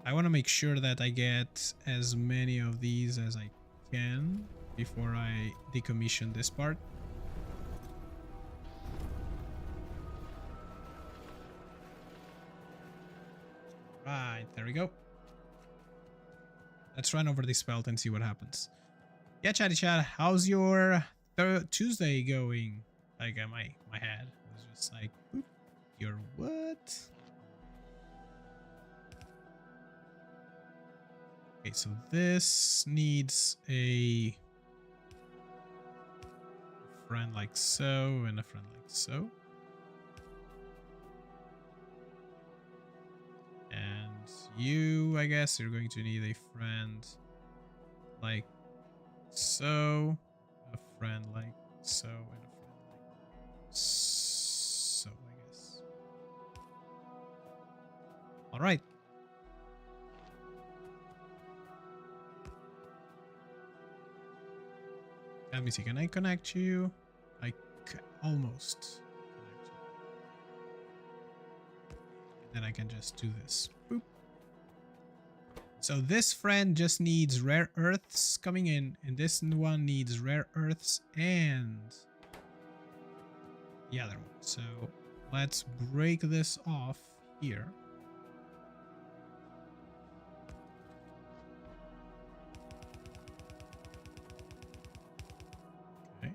I want to make sure that I get as many of these as I can before I decommission this part. Right, there we go. Let's run over this belt and see what happens. Yeah, chatty chat, how's your Tuesday going? Like, my head was just like, boop, your what? Okay, so this needs a friend like so and a friend like so. And you, I guess, you're going to need a friend like so, a friend like so, and a friend like so, I guess. All right. Let me see, can I connect you? I can almost connect you. Then I can just do this. Boop. So this friend just needs rare earths coming in, and this one needs rare earths and the other one. So let's break this off here. Okay.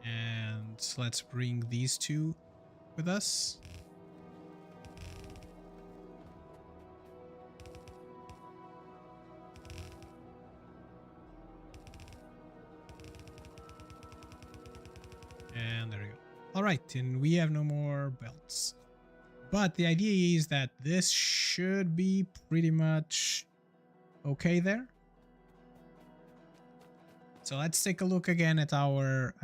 And let's bring these two with us. And there we go. All right, and we have no more belts. But the idea is that this should be pretty much okay there. So let's take a look again at our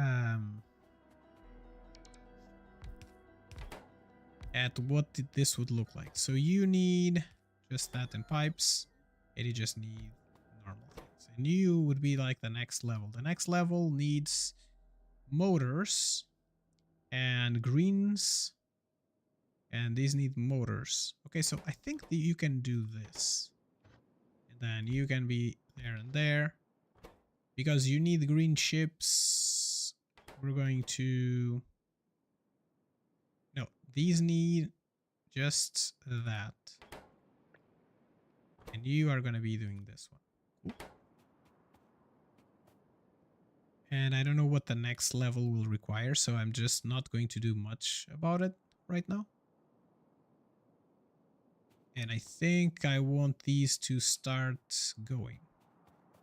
at what this would look like. So you need just that and pipes, and you just need normal things. And you would be like the next level. The next level needs motors and greens, and these need motors. Okay, so I think that you can do this, and then you can be there and there because you need green chips. We're going to, no, these need just that, and you are going to be doing this one. Cool. And I don't know what the next level will require, so I'm just not going to do much about it right now. And I think I want these to start going,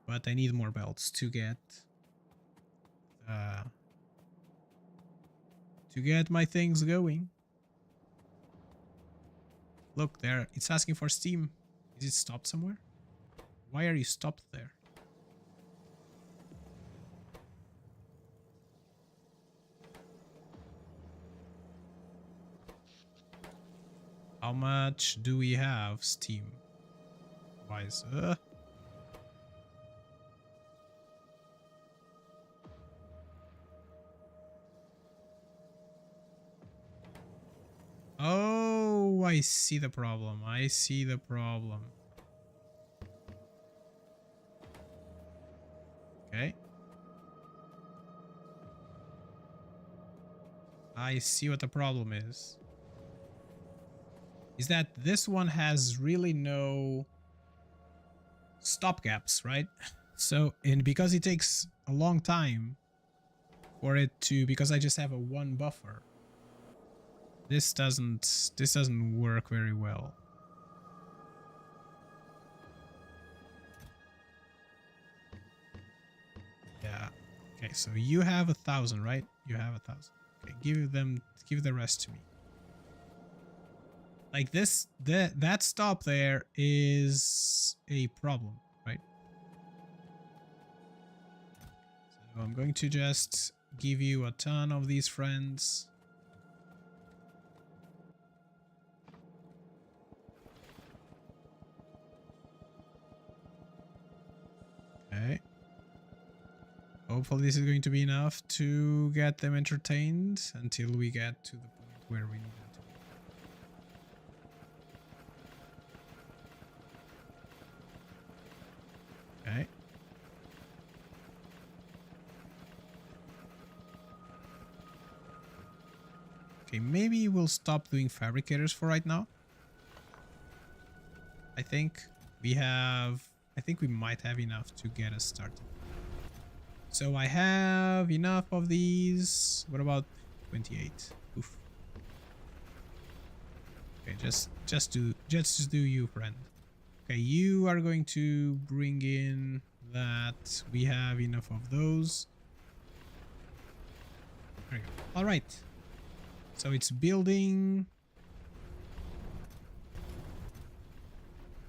but I need more belts to get my things going. Look there, it's asking for steam. Is it stopped somewhere? Why are you stopped there? How much do we have steam wise? Oh, I see the problem. I see the problem. Okay. I see what the problem is. Is that this one has really no stop gaps, right? So, and because it takes a long time for it to, because I just have a one buffer, this doesn't work very well. Yeah. Okay, so you have 1,000, right? You have 1,000. Okay, give the rest to me. Like this, that stop there is a problem, right? So I'm going to just give you a ton of these friends. Okay. Hopefully this is going to be enough to get them entertained until we get to the point where we need them to be. Okay. Okay, maybe we'll stop doing fabricators for right now. I think we might have enough to get us started. So I have enough of these. What about 28? Oof. Okay, just do you, friend. Okay, you are going to bring in that. We have enough of those. There we go. All right. So it's building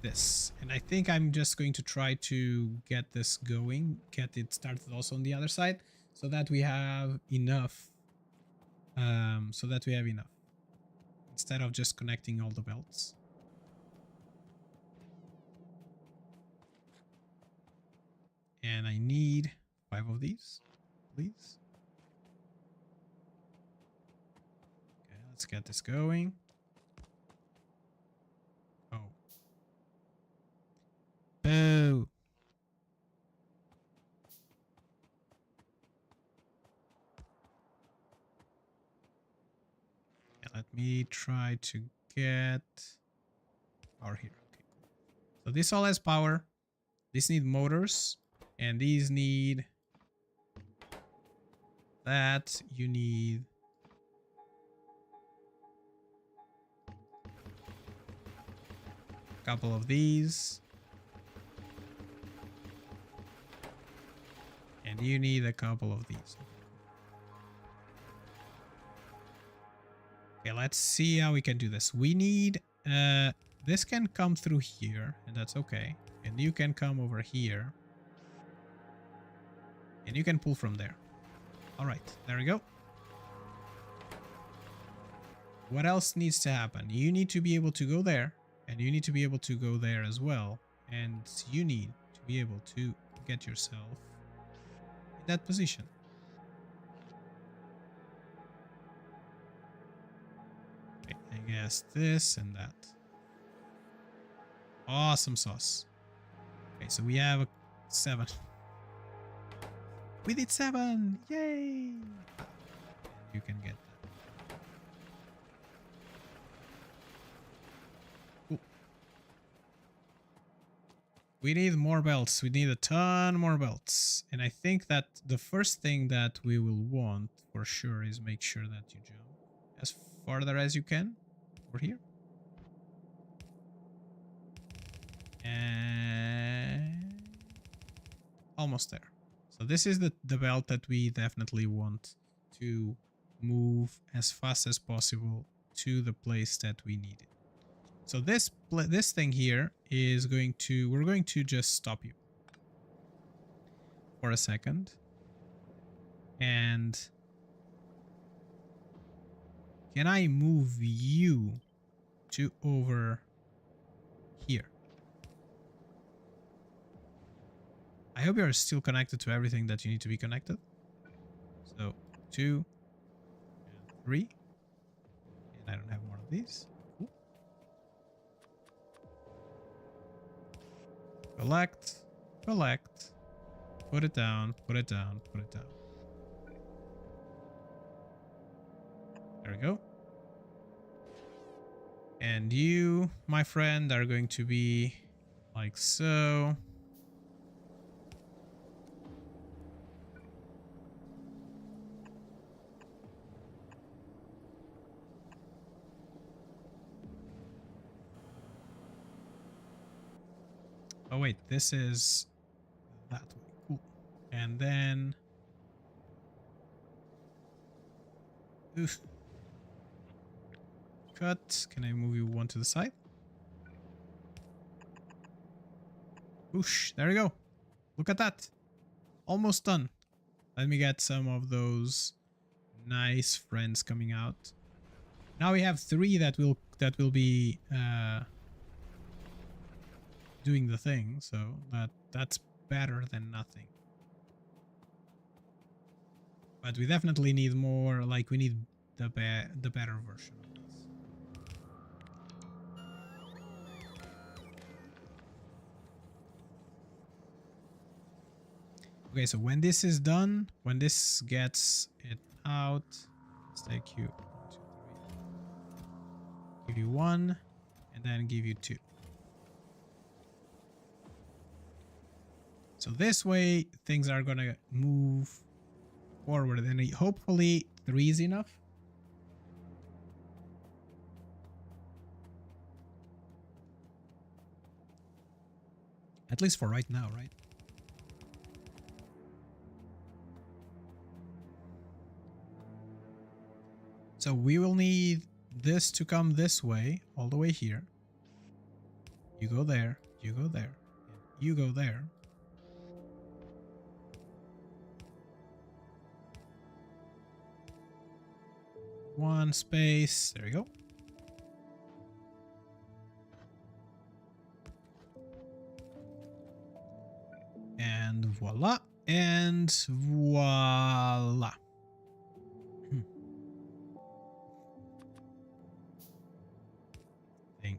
this, and I think I'm just going to try to get this going, get it started also on the other side, so that we have enough. Instead of just connecting all the belts. And I need 5 of these, please. Okay, Let's get this going. Oh. Boo. Yeah, let me try to get power here. Okay, cool. So this all has power. These need motors. And these need that. You need a couple of these. And you need a couple of these. Okay, let's see how we can do this. We need, this can come through here, and that's okay. And you can come over here. And you can pull from there. All right, there we go. What else needs to happen? You need to be able to go there, and you need to be able to go there as well. And you need to be able to get yourself in that position. Okay, I guess this and that. Awesome sauce. Okay, so we have a 7. We did 7! Yay! You can get that. Cool. We need more belts. We need a ton more belts. And I think that the first thing that we will want for sure is make sure that you jump as farther as you can over here. And almost there. So this is the belt that we definitely want to move as fast as possible to the place that we need it. So this thing here is going to, we're going to just stop you for a second. And can I move you to over here? I hope you are still connected to everything that you need to be connected. So 2 and 3. And I don't have more of these. Cool. Collect, collect, put it down, put it down, put it down. There we go. And you, my friend, are going to be like so. Oh wait, this is that way. Cool. And then oof. Cut. Can I move you one to the side? Whoosh. There we go. Look at that. Almost done. Let me get some of those nice friends coming out. Now we have 3 that will be doing the thing, so that's better than nothing. But we definitely need more, like we need the better version of this. Okay, so when this is done, when this gets it out, let's take you 1, 2, 3. Give you 1 and then give you 2. So this way things are gonna move forward, and hopefully 3 is enough. At least for right now, right? So we will need this to come this way, all the way here. You go there, you go there, and you go there. One space. There we go. And voila. And voila.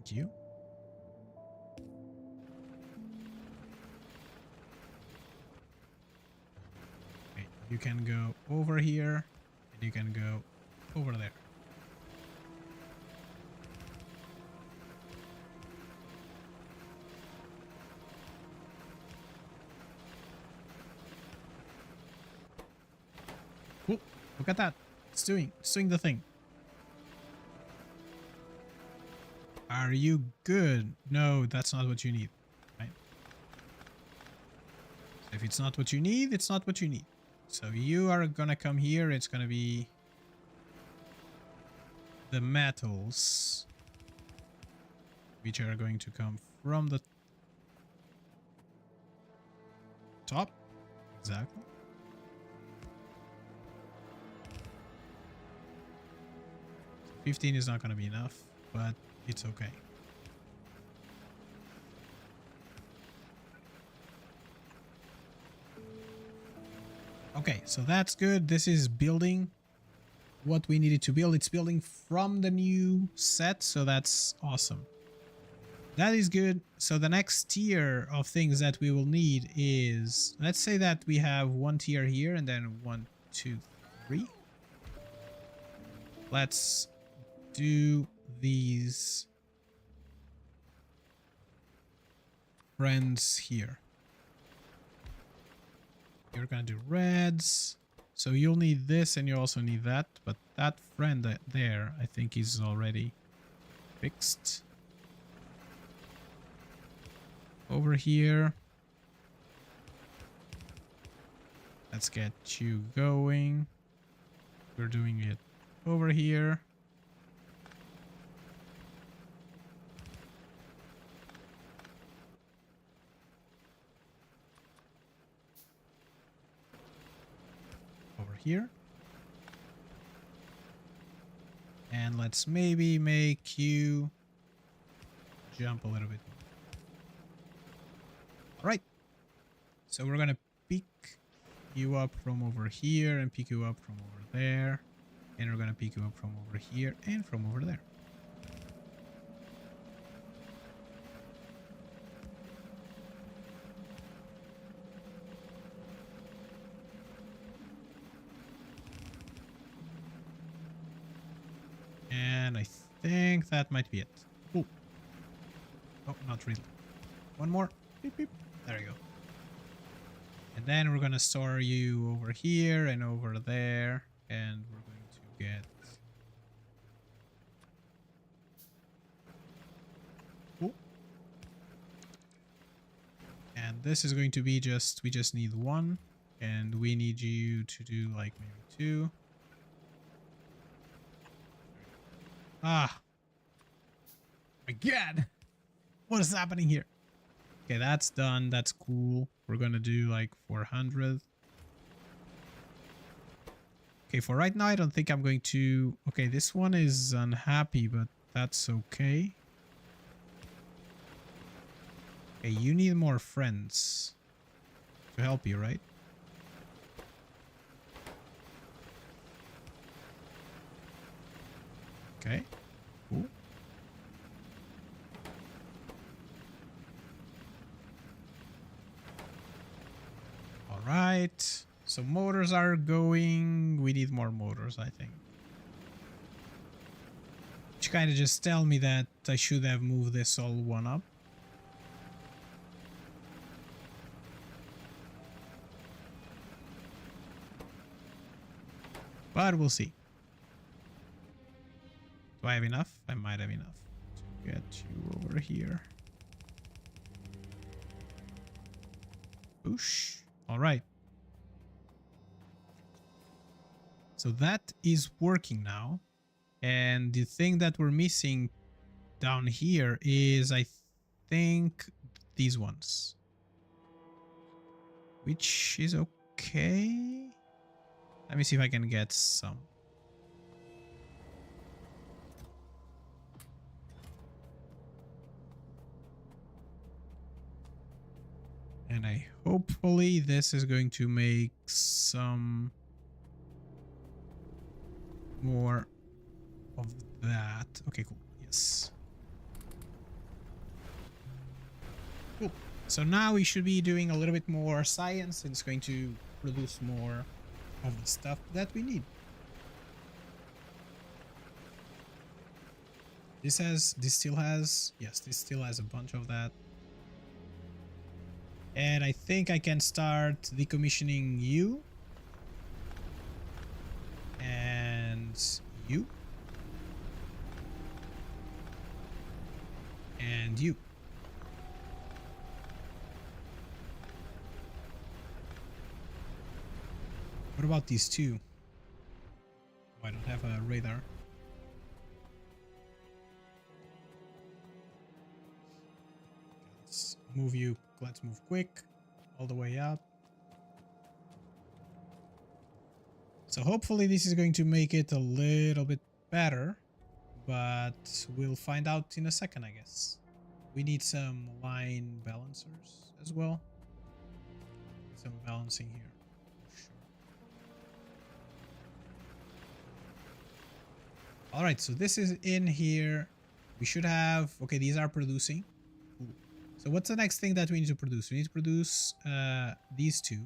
Thank you. Okay, you can go over here, and you can go over there. Ooh, look at that. It's doing the thing. Are you good? No, that's not what you need. Right? So if it's not what you need, it's not what you need. So you are gonna come here. It's gonna be the metals, which are going to come from the top. Exactly. So 15 is not going to be enough, but it's okay. Okay, so that's good. This is building what we needed to build. It's building from the new set, so that's awesome. That is good. So the next tier of things that we will need is, let's say that we have one tier here and then 1, 2, 3. Let's do these friends here. You're gonna do reds. So you'll need this and you also need that, but that friend there I think is already fixed. Over here, let's get you going. We're doing it over here. Over here. And let's maybe make you jump a little bit more. Right, so we're gonna pick you up from over here and pick you up from over there, and we're gonna pick you up from over here and from over there. And I think that might be it. Ooh. Oh, not really. One more. Beep, beep. There you go. And then we're gonna store you over here and over there, and we're going to get. Ooh. And this is going to be we just need one, and we need you to do like maybe 2. Ah. My God. What is happening here? Okay, that's done. That's cool. We're gonna do like 400. Okay, for right now, I don't think I'm going to... Okay, this one is unhappy, but that's okay. Okay, you need more friends to help you, right? Okay, cool. Right, so motors are going. We need more motors, I think. Which kind of just tell me that I should have moved this all one up. But we'll see. Do I have enough? I might have enough to get you over here. Boosh. All right. So that is working now. And the thing that we're missing down here is, I think, these ones. Which is okay. Let me see if I can get some. And hopefully this is going to make some more of that. Okay, cool. Yes. Cool. So now we should be doing a little bit more science, and it's going to produce more of the stuff that we need. This still has, yes, this still has a bunch of that. And I think I can start decommissioning you. And you. And you. What about these two? Oh, I don't have a radar. Let's move you. Let's move quick all the way up. So hopefully this is going to make it a little bit better, but we'll find out in a second, I guess. We need some line balancers as well. Some balancing here. All right, so this is in here. We should have, okay, these are producing. Cool. So what's the next thing that we need to produce? We need to produce these two.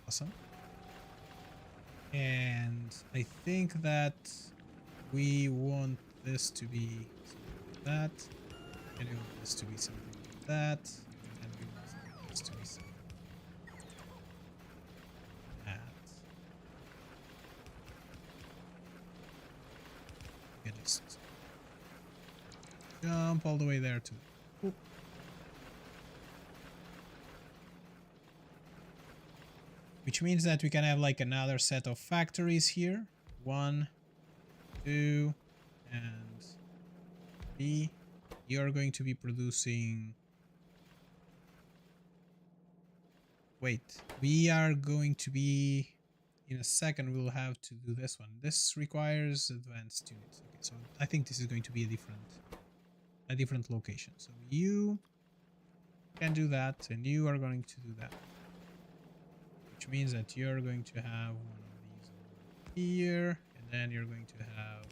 Awesome. And I think that we want this to be something like that. And we want this to be something like that. And we want this to be something like that. Okay, just jump all the way there too. Cool. Which means that we can have like another set of factories here. 1, 2, and 3. You're going to be producing... Wait, we are going to be... In a second, we'll have to do this one. This requires advanced units. Okay, so I think this is going to be a different location. So you can do that, and you are going to do that. Which means that you're going to have one of these over here, and then you're going to have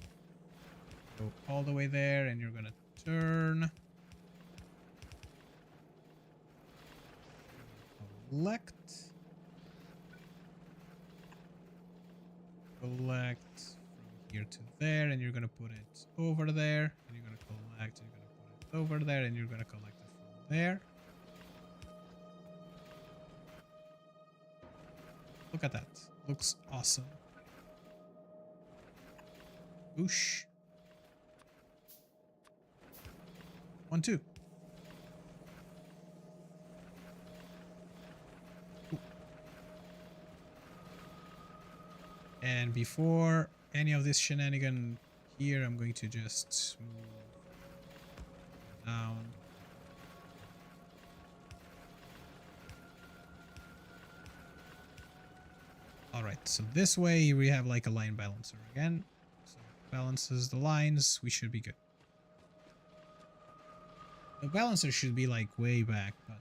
go all the way there, and you're going to turn, collect from here to there, and you're going to put it over there, and you're going to collect, and you're going to put it over there, and you're going to collect it from there. Look at that. Looks awesome. Whoosh. 1, 2. Ooh. And before any of this shenanigan here, I'm going to just move down. Alright, so this way we have like a line balancer again. So it balances the lines, we should be good. The balancer should be like way back, but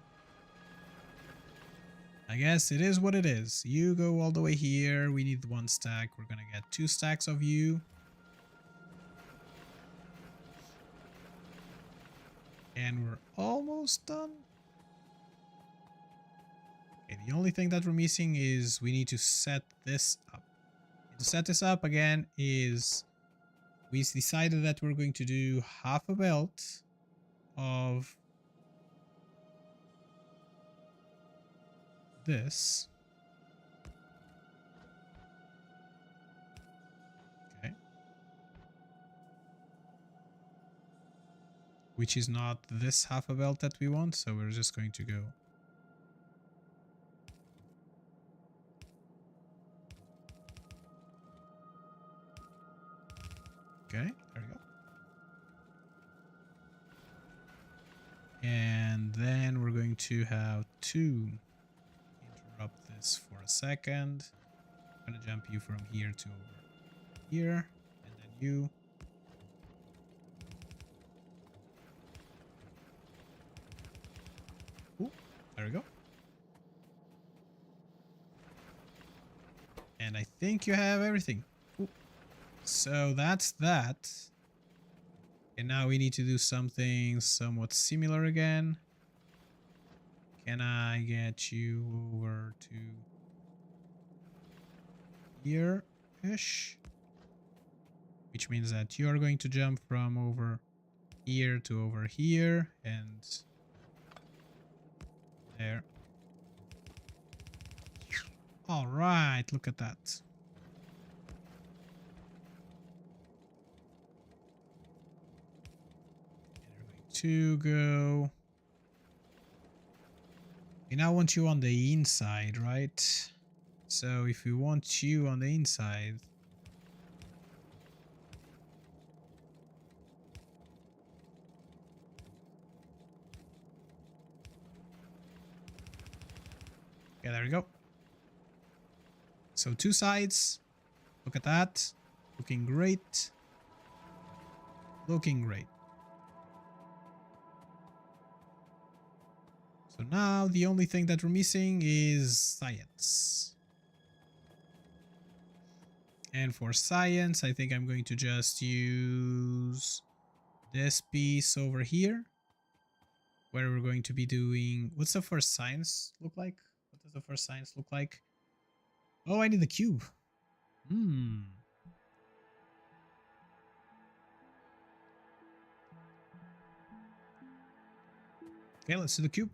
I guess it is what it is. You go all the way here, we need 1 stack, we're gonna get 2 stacks of you. And we're almost done. Okay, the only thing that we're missing is we need to set this up. To set this up again is we decided that we're going to do half a belt of this. Okay. Which is not this half a belt that we want, so we're just going to go. Okay, there we go. And then we're going to have to interrupt this for a second. I'm gonna jump you from here to over here, and then you. Ooh, there we go. And I think you have everything. Ooh. So that's that. And now we need to do something somewhat similar again. Can I get you over to here-ish? Which means that you are going to jump from over here to over here and there. All right, look at that. To go. We now want you on the inside, right? So if we want you on the inside, yeah, there we go. So 2 sides. Look at that. Looking great. Looking great. So now the only thing that we're missing is science. And for science, I think I'm going to just use this piece over here, where we're going to be doing... What's the first science look like? What does the first science look like? Oh, I need the cube. Okay, let's do the cube.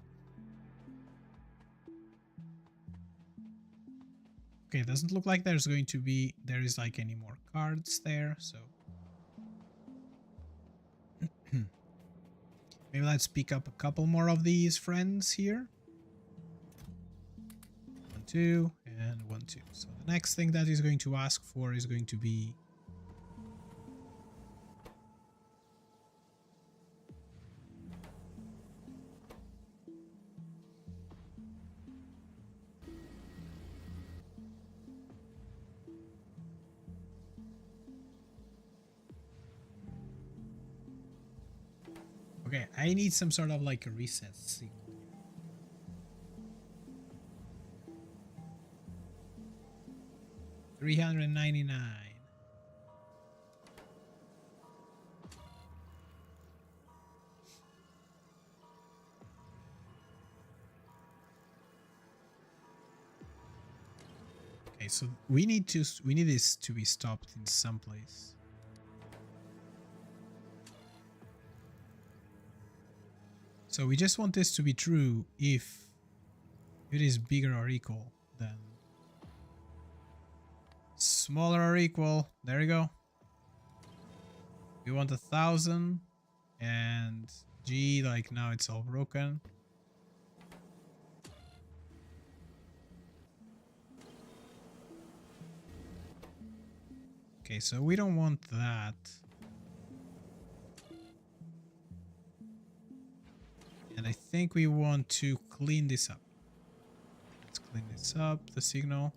Okay, it doesn't look like there is like any more cards there, so maybe let's pick up a couple more of these friends here. 1, 2, and 1, 2. So the next thing that he's going to ask for is going to be okay, I need some sort of like a reset signal. 399. Okay, so we need this to be stopped in some place. So we just want this to be true if it is bigger or equal than smaller or equal. There you go. We want 1,000 and G, like now it's all broken. Okay, so we don't want that. And I think we want to clean this up. Let's clean this up, the signal.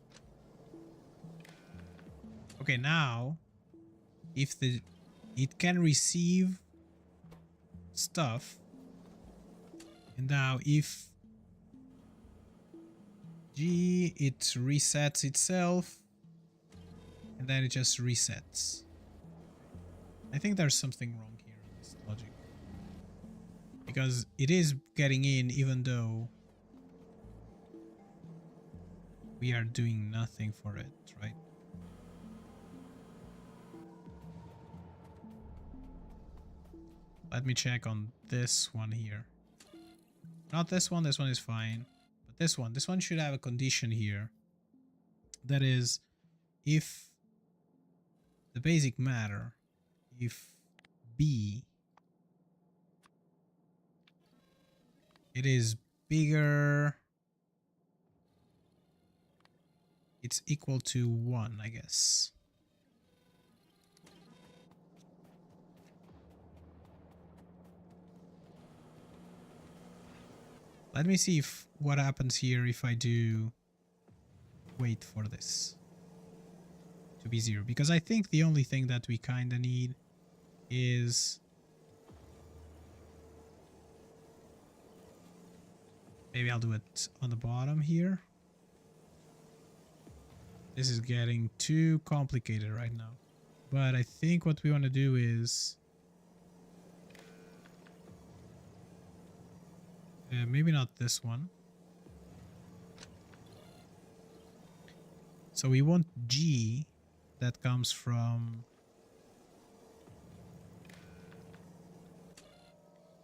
Okay, now if it can receive stuff, and now if G, it resets itself, and then it just resets. I think there's something wrong here in this logic, because it is getting in even though we are doing nothing for it, right? Let me check on this one here. Not this one is fine. But this one should have a condition here. That is, if the basic matter, if B, it is bigger, it's equal to 1, I guess. Let me see if what happens here if I do wait for this to be 0, because I think the only thing that we kind of need is maybe I'll do it on the bottom here. This is getting too complicated right now, but I think what we want to do is Maybe not this one. So we want G that comes from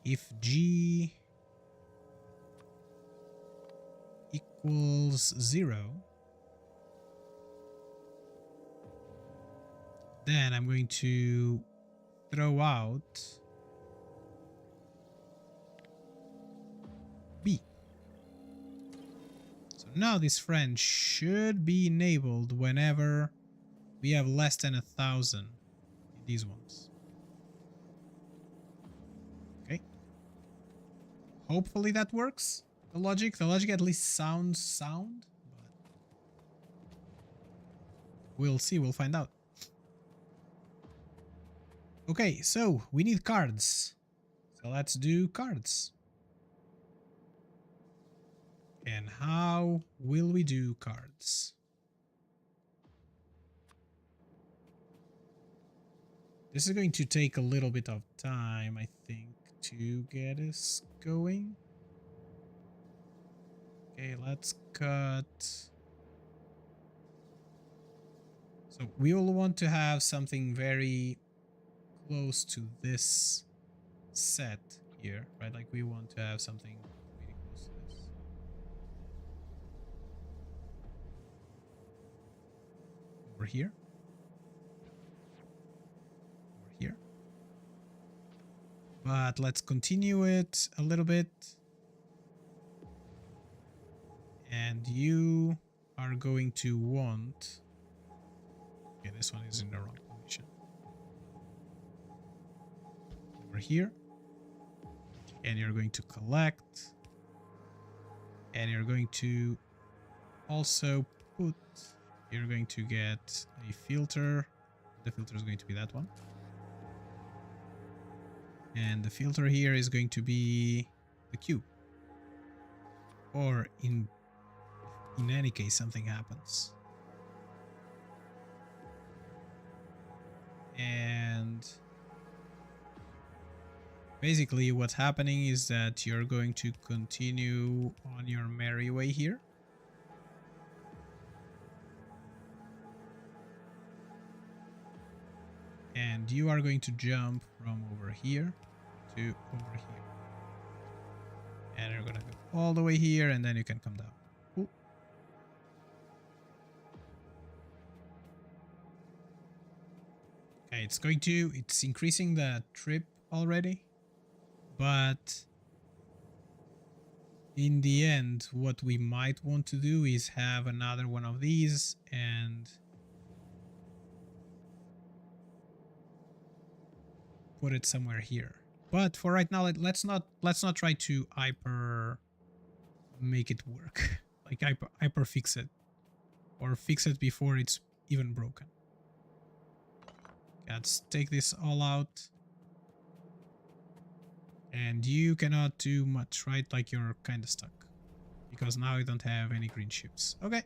if G equals 0, then I'm going to throw out B. So now this friend should be enabled whenever we have less than 1,000 in these ones. Okay. Hopefully that works. The logic at least sounds sound, but we'll see, we'll find out. Okay, so we need cards. So let's do cards. And how will we do cards? This is going to take a little bit of time, I think, to get us going. Okay, let's cut. So we will want to have something very close to this set here, right? Like we want to have something really close to this. Over here. Over here. But let's continue it a little bit. And you are going to want... Okay, this one is in the wrong position. Over here. And you're going to collect. And you're going to also put... You're going to get a filter. The filter is going to be that one. And the filter here is going to be the cube. Or in any case, something happens. And basically what's happening is that you're going to continue on your merry way here. And you are going to jump from over here to over here. And you're going to go all the way here and then you can come down. Cool. Okay, it's increasing the trip already. But in the end, what we might want to do is have another one of these and put it somewhere here. But for right now, let's not try to hyper make it work. Like hyper fix it. Or fix it before it's even broken. Let's take this all out. And you cannot do much, right? Like you're kind of stuck. Because now you don't have any green ships. Okay.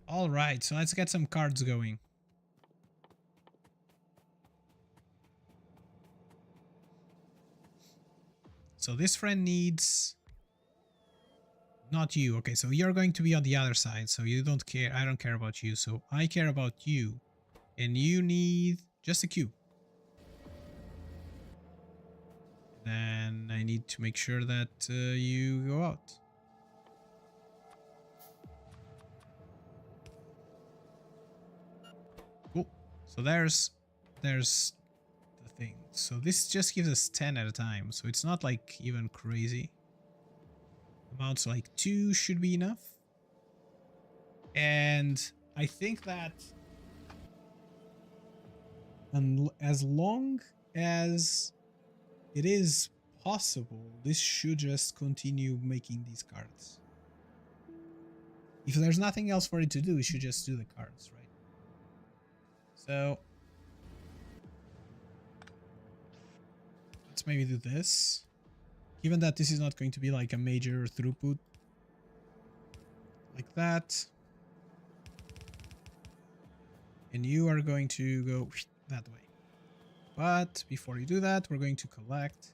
Alright, so let's get some cards going. So this friend needs... Not you. Okay, so you're going to be on the other side, so you don't care. I don't care about you, so I care about you. And you need just a cube. Then I need to make sure that you go out. Cool. So there's the thing. So this just gives us 10 at a time, so it's not like even crazy. Amounts like 2 should be enough. And I think that as long as it is possible, this should just continue making these cards. If there's nothing else for it to do, it should just do the cards, right? So let's maybe do this. Given that this is not going to be like a major throughput like that. And you are going to go that way. But before you do that, we're going to collect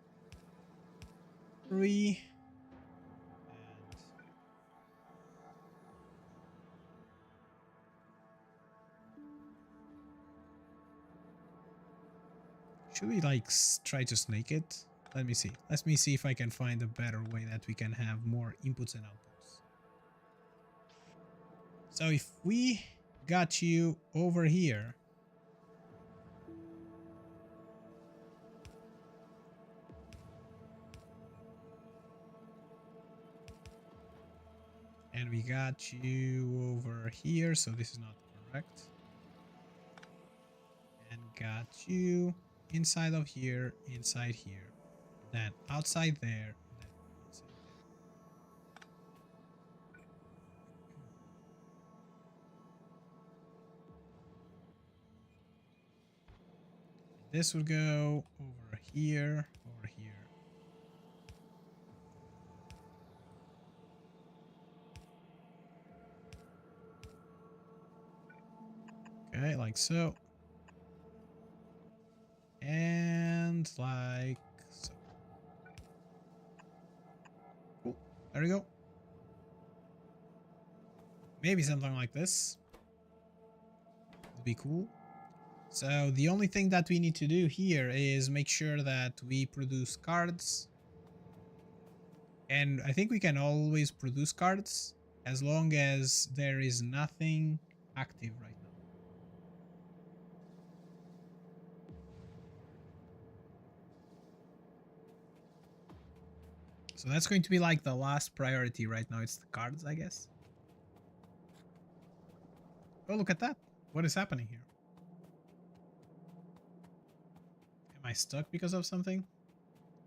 3. And should we like try to snake it? Let me see. Let me see if I can find a better way that we can have more inputs and outputs. So if we got you over here, and we got you over here, so this is not correct, and got you inside of here, inside here, then outside there, then outside there. This would go over here, over here. Okay, like so. And like so. Cool. There we go. Maybe something like this would be cool. So the only thing that we need to do here is make sure that we produce cards. And I think we can always produce cards as long as there is nothing active right now. So that's going to be like the last priority right now. It's the cards, I guess. Oh, look at that. What is happening here? Am I stuck because of something?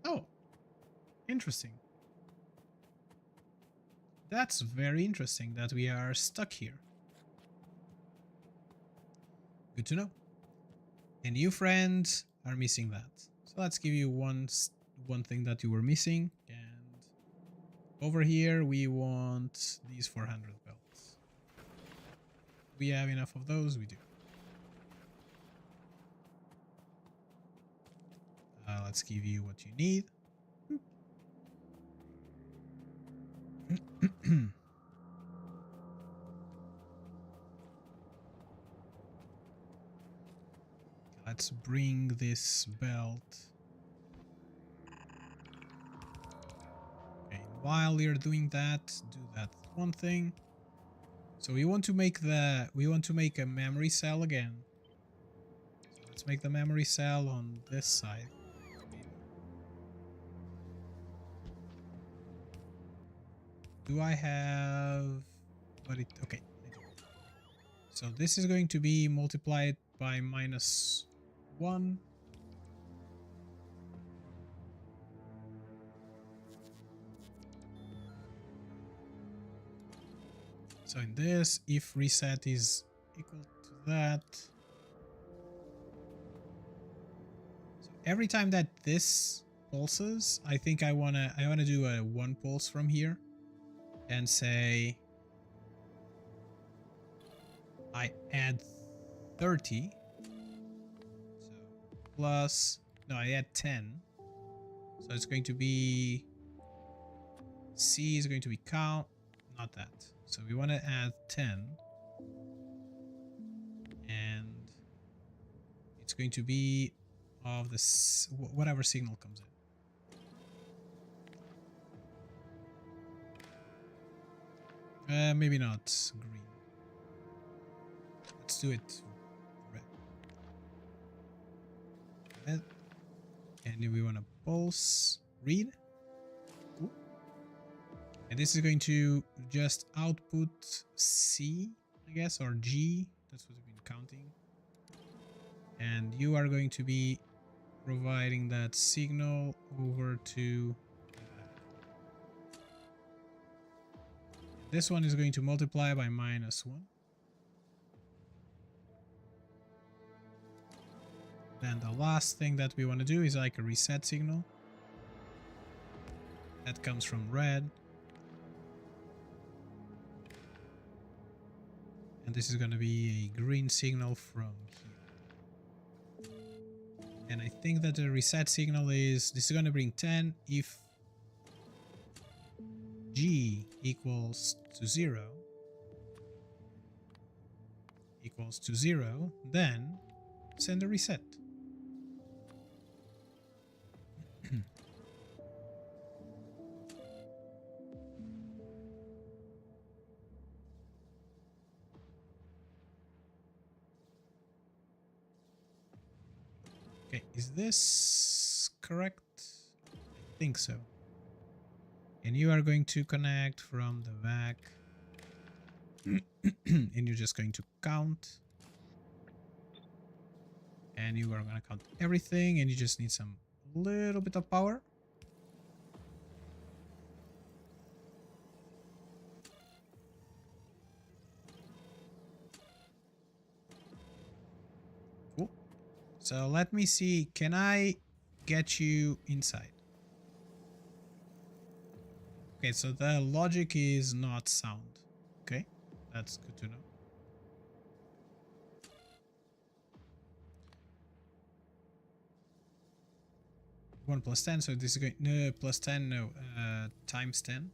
Oh, interesting. That's very interesting that we are stuck here. Good to know. And you, friends, are missing that. So let's give you one thing that you were missing. And over here, we want these 400 belts. We have enough of those? We do. Let's give you what you need. Let's bring this belt. Okay, while you're doing that, do that one thing. So we want to make a memory cell again. So let's make the memory cell on this side. Do I have okay, I do. So this is going to be multiplied by -1. So in this, if reset is equal to that, so every time that this pulses, I think I wanna do a 1 pulse from here and say I add 30. So plus, no, I add 10. So it's going to be C is going to be count, not that. So we want to add 10. And it's going to be of this whatever signal comes in. Maybe not green. Let's do it red. Red. And then we want to pulse read. Cool. And this is going to just output C, I guess, or G. That's what we've been counting. And you are going to be providing that signal over to this one is going to multiply by -1. Then the last thing that we want to do is like a reset signal. That comes from red. And this is going to be a green signal from here. And I think that the reset signal is, this is going to bring 10 if G equals to 0, then send a reset. Okay, is this correct? I think so. And you are going to connect from the back. And you're just going to count. And you are going to count everything, and you just need some little bit of power. Cool. So let me see, can I get you inside? Okay, so the logic is not sound. Okay, that's good to know. One plus 10, so this is going, no, plus 10, no, times 10.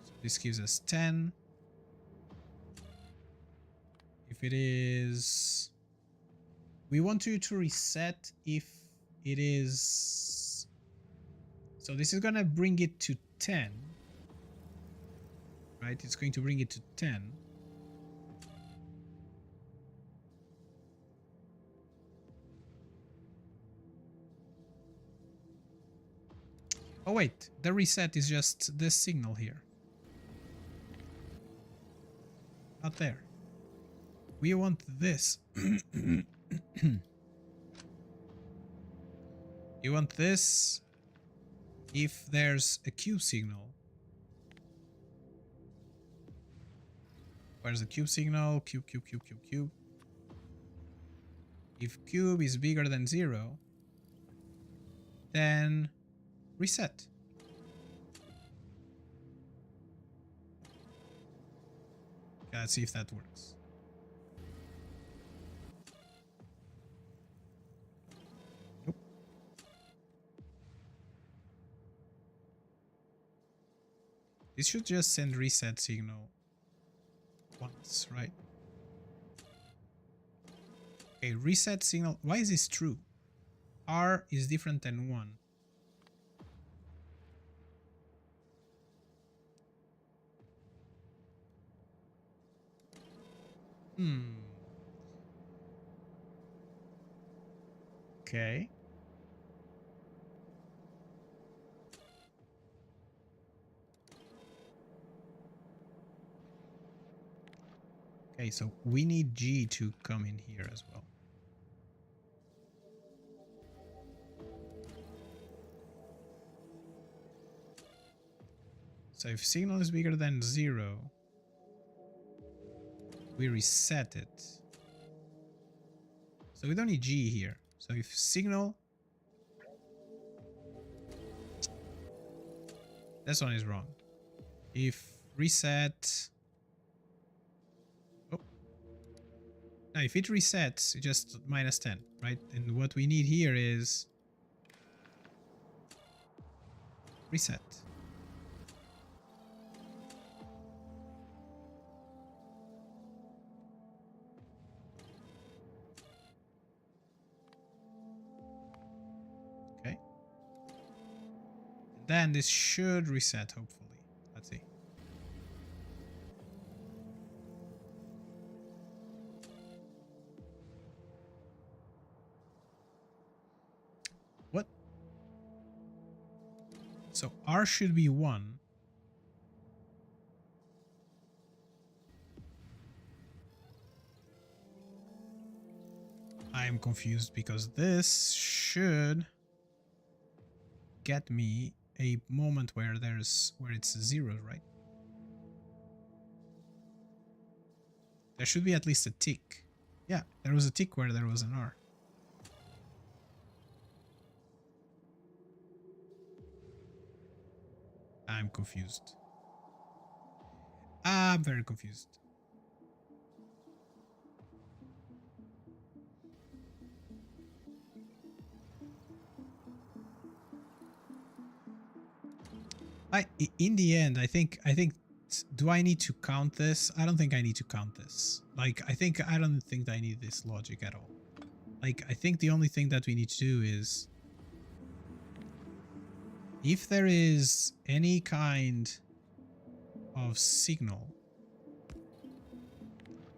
So this gives us 10. If it is, we want you to reset if it is, so this is gonna bring it to 10, right? It's going to bring it to 10. Oh wait, the reset is just this signal here. Not there. We want this. You want this if there's a cube signal. Where's the cube signal? Cube, cube, cube, cube, cube. If cube is bigger than 0, then reset. Okay, let's see if that works. Nope. This should just send reset signal once, right? Okay, reset signal. Why is this true? R is different than 1. Okay. Okay, so we need G to come in here as well. So if signal is bigger than 0, we reset it. So we don't need G here. So if signal, this one is wrong. If reset, oh, now if it resets, just minus 10, right? And what we need here is reset. Okay. And then this should reset, hopefully. Let's see. What? So R should be 1. I am confused because this should get me a moment where it's 0, right? There should be at least a tick. Yeah, there was a tick where there was an R. I'm confused. I'm very confused. In the end, I think do I need to count this? I don't think I need to count this. Like, I don't think I need this logic at all. Like, I think the only thing that we need to do is, if there is any kind of signal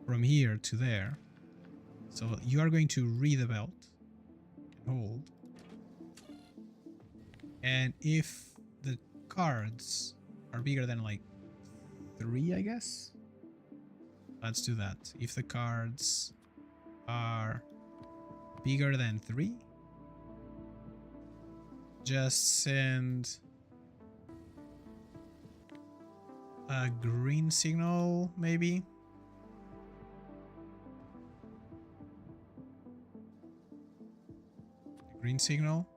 from here to there, so you are going to read the belt and hold, and if the cards are bigger than like 3, I guess, let's do that. If the cards are bigger than 3, just send a green signal, maybe. A green signal.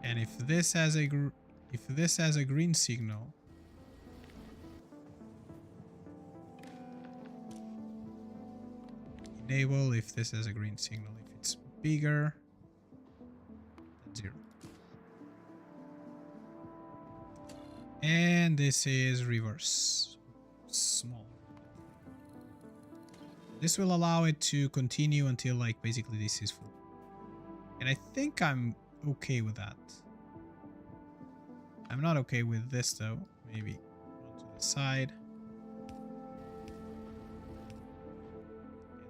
And if this has a green signal, enable if this has a green signal. If it's bigger than 0. And this is reverse. Small. This will allow it to continue until like basically this is full. And I think I'm okay with that. I'm not okay with this though. Maybe onto the side.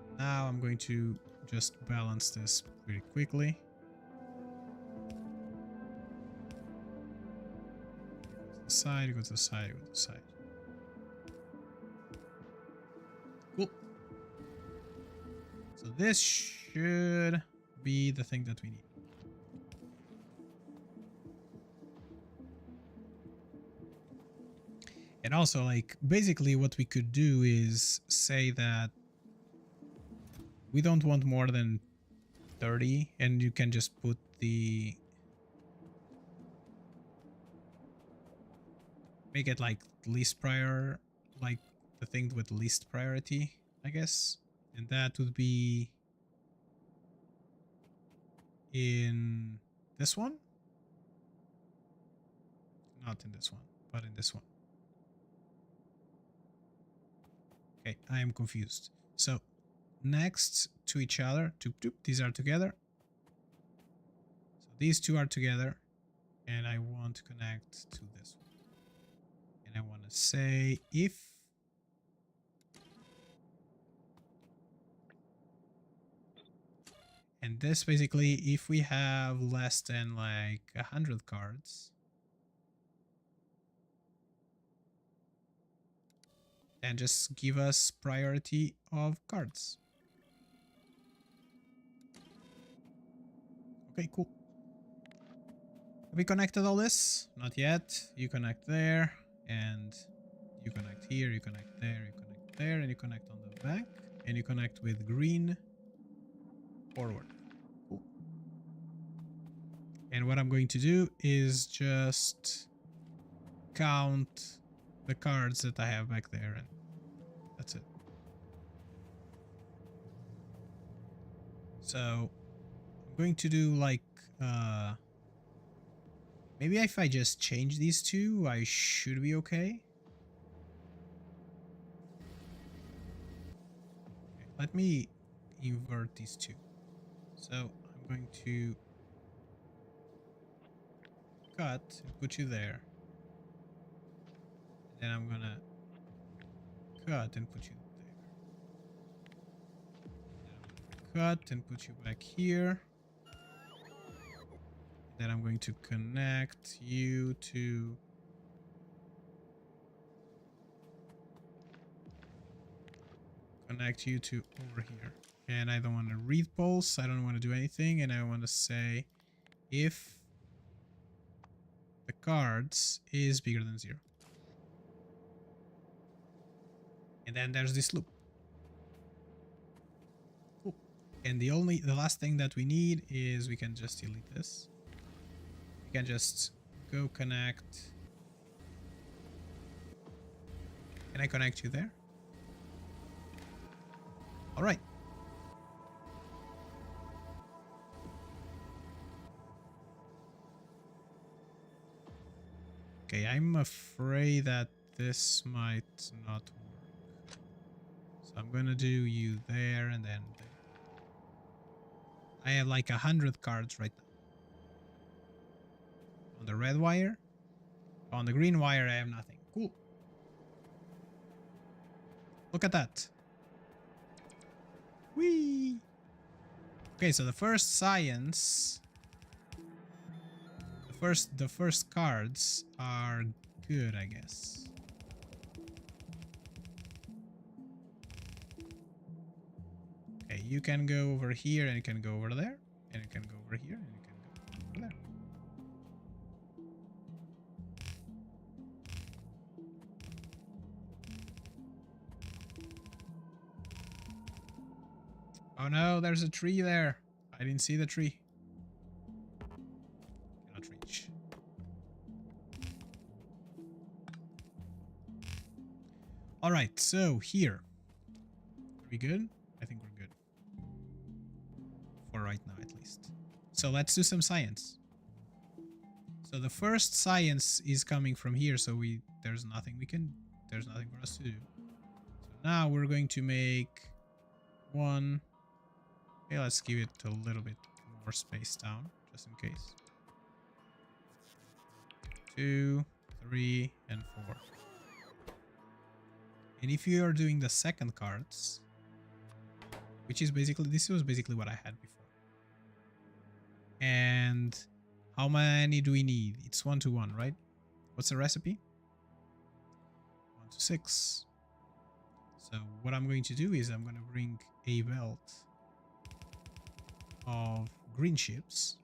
And now I'm going to just balance this pretty quickly. Side, go to the side, go to the side. Cool. So this should be the thing that we need. And also, like, basically what we could do is say that we don't want more than 30, and you can just put the... make it like least prior, like the thing with least priority, I guess. And that would be in this one? Not in this one, but in this one. Okay, I am confused. So next to each other, doop, doop, these are together. So these two are together, and I want to connect to this one. And I want to say if and this basically if we have less than like 100 cards, then just give us priority of cards. Okay, cool. Have we connected all this? Not yet. You connect there. And you connect here, you connect there, you connect there, and you connect on the back, and you connect with green forward. Cool. And what I'm going to do is just count the cards that I have back there, and that's it. So I'm going to do like maybe if I just change these two, I should be okay. Okay, let me invert these two. So I'm going to cut and put you there. And then I'm gonna cut and put you there. Cut and put you back here. Then I'm going to connect you to over here. And I don't want to read pulse, I don't want to do anything, and I want to say if the cards is bigger than 0. And then there's this loop. Cool. And the last thing that we need is we can just delete this. We can just go connect. Can I connect you there? All right. Okay, I'm afraid that this might not work. So I'm gonna do you there and then there. I have like 100 cards right now. On the red wire. On the green wire, I have nothing. Cool. Look at that. Whee! Okay, so the first science... The first cards are good, I guess. Okay, you can go over here and you can go over there. And you can go over here and you can go over there. Oh no, there's a tree there. I didn't see the tree. Cannot reach. Alright, so here. Are we good? I think we're good. For right now, at least. So let's do some science. So the first science is coming from here, so there's nothing for us to do. So now we're going to make one. Okay, let's give it a little bit more space down, just in case. 2, 3, and 4. And if you are doing the second cards, which is basically, this was basically what I had before. And how many do we need? It's 1 to 1, right? What's the recipe? 1 to 6. So what I'm going to do is I'm going to bring a belt of green chips.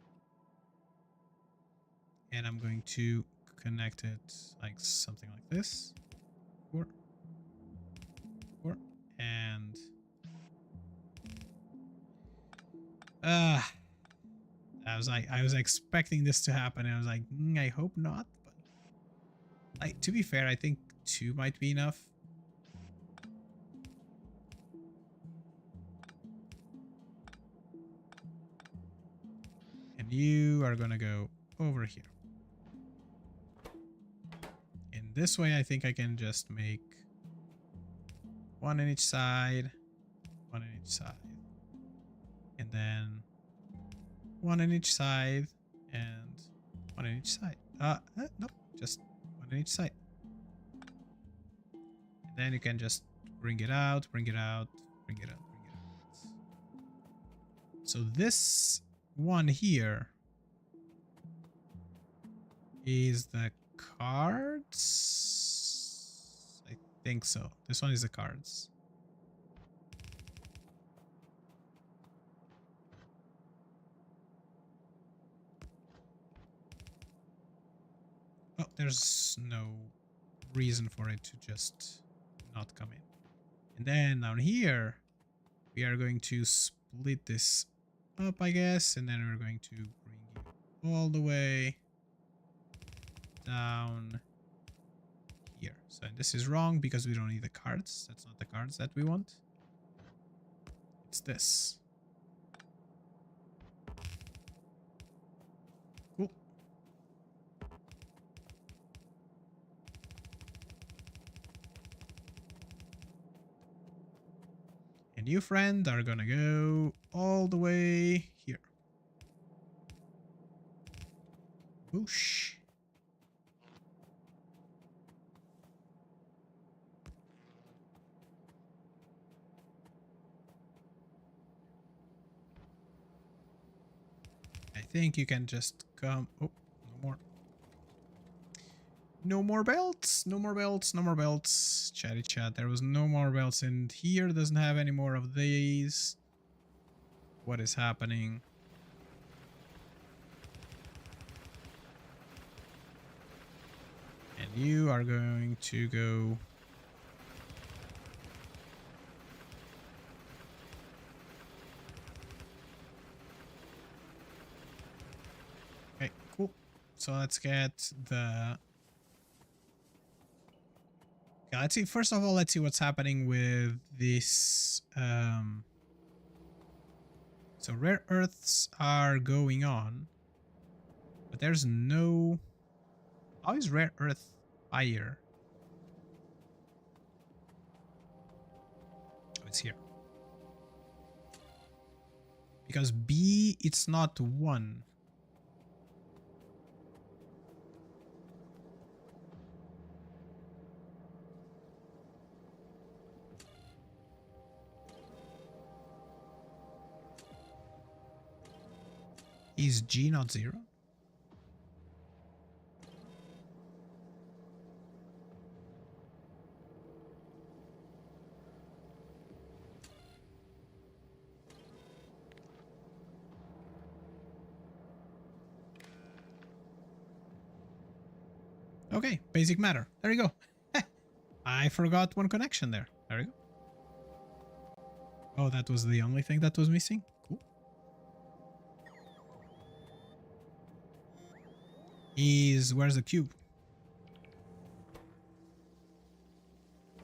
And I'm going to connect it like something like this. 4. And I was expecting this to happen, and I was like, I hope not. But like, to be fair, I think 2 might be enough. And you are gonna go over here. In this way, I think I can just make 1 on each side, 1 on each side, and then 1 on each side, and 1 on each side. Nope, just 1 on each side. And then you can just bring it out, bring it out, bring it out, bring it out. So this one here is the cards. I think so. This one is the cards. Oh, there's no reason for it to just not come in. And then down here, we are going to split this up, I guess, and then we're going to bring you all the way down here. So this is wrong because we don't need the cards. That's not the cards that we want. It's this. Cool. And you, friend, are gonna go all the way here. Whoosh. I think you can just come. Oh, no more. No more belts. No more belts. No more belts. Chatty chat. There was no more belts, and here doesn't have any more of these. What is happening? And you are going to go. Okay, cool. So let's get the... Okay, let's see. First of all, let's see what's happening with this. So rare earths are going on, but there's no How is rare earth fire? Oh, it's here. Because B, it's not 1. Is G not 0? Okay, basic matter. There you go. I forgot one connection there. There you go. Oh, that was the only thing that was missing? Cool. Where's the cube?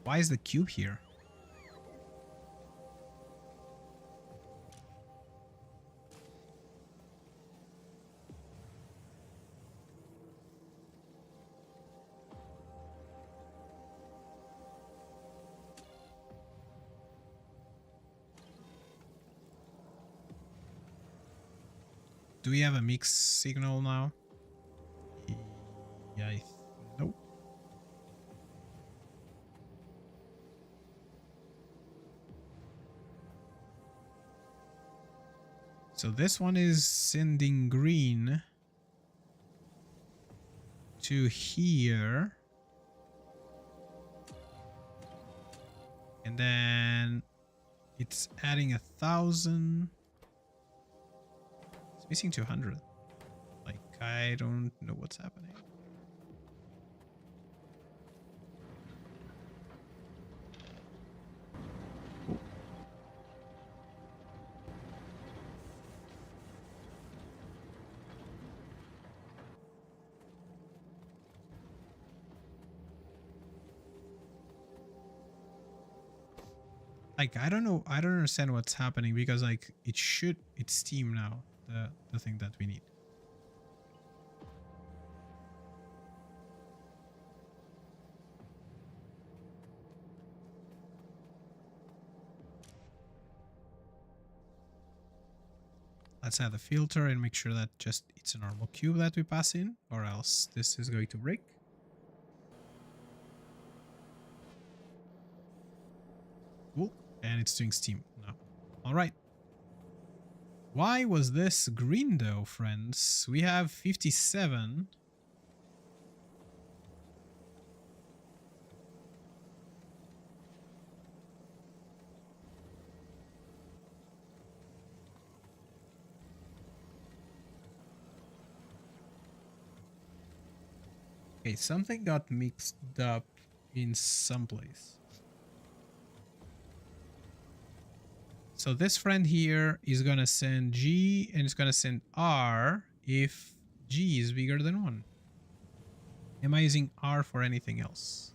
Why is the cube here? Do we have a mixed signal now? Yeah, nope. So this one is sending green to here. And then it's adding 1,000. It's missing 200. Like, I don't know what's happening. Oh. Like, I don't know. I don't understand what's happening because, like, it's Steam now, the thing that we need. Let's add the filter and make sure that just it's a normal cube that we pass in, or else this is going to break. Cool. And it's doing Steam now. All right. Why was this green though, friends? We have 57. Okay, something got mixed up in some place. So this friend here is gonna send G and it's gonna send R if G is bigger than 1. Am I using R for anything else?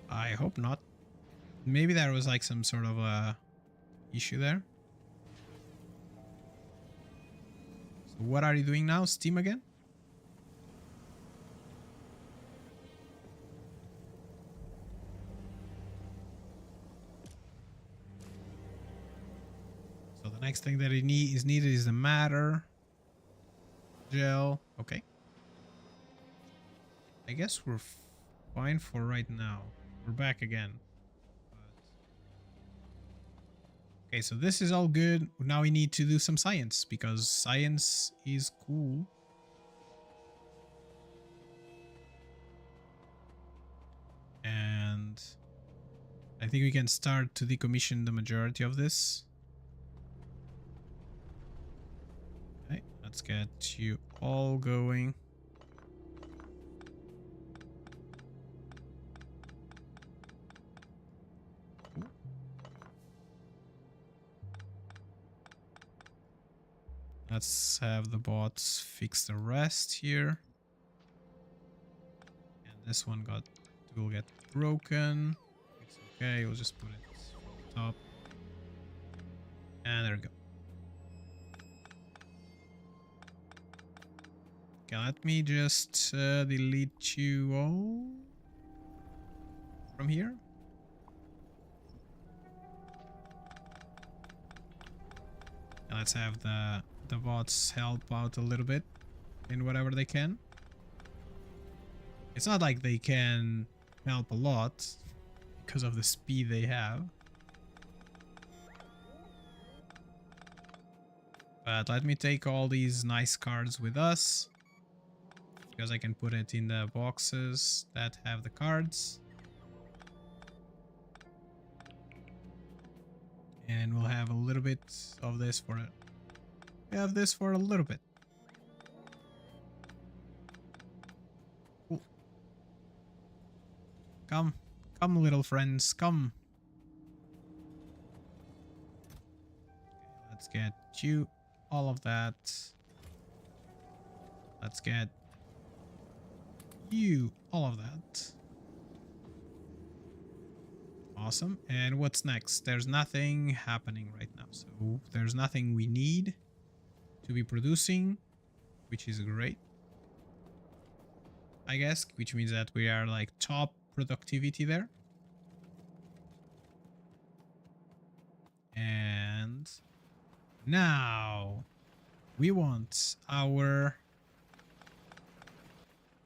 I hope not. Maybe there was like some sort of a issue there. So what are you doing now? Steam again? So the next thing that is needed is the matter. Gel. Okay. I guess we're fine for right now. We're back again. Okay, so this is all good. Now we need to do some science because science is cool. And I think we can start to decommission the majority of this. Okay, let's get you all going. Let's have the bots fix the rest here. And this one will get broken. It's okay, we'll just put it on top. And there we go. Okay, let me just delete you all from here. And let's have the bots help out a little bit in whatever they can. It's not like they can help a lot because of the speed they have. But let me take all these nice cards with us, because I can put it in the boxes that have the cards. And we'll have a little bit of this for it. We have this for a little bit. Cool. Come. Come, little friends. Come. Okay, let's get you all of that. Let's get you all of that. Awesome. And what's next? There's nothing happening right now. So there's nothing we need to be producing, which is great, I guess, which means that we are like top productivity there. And now we want our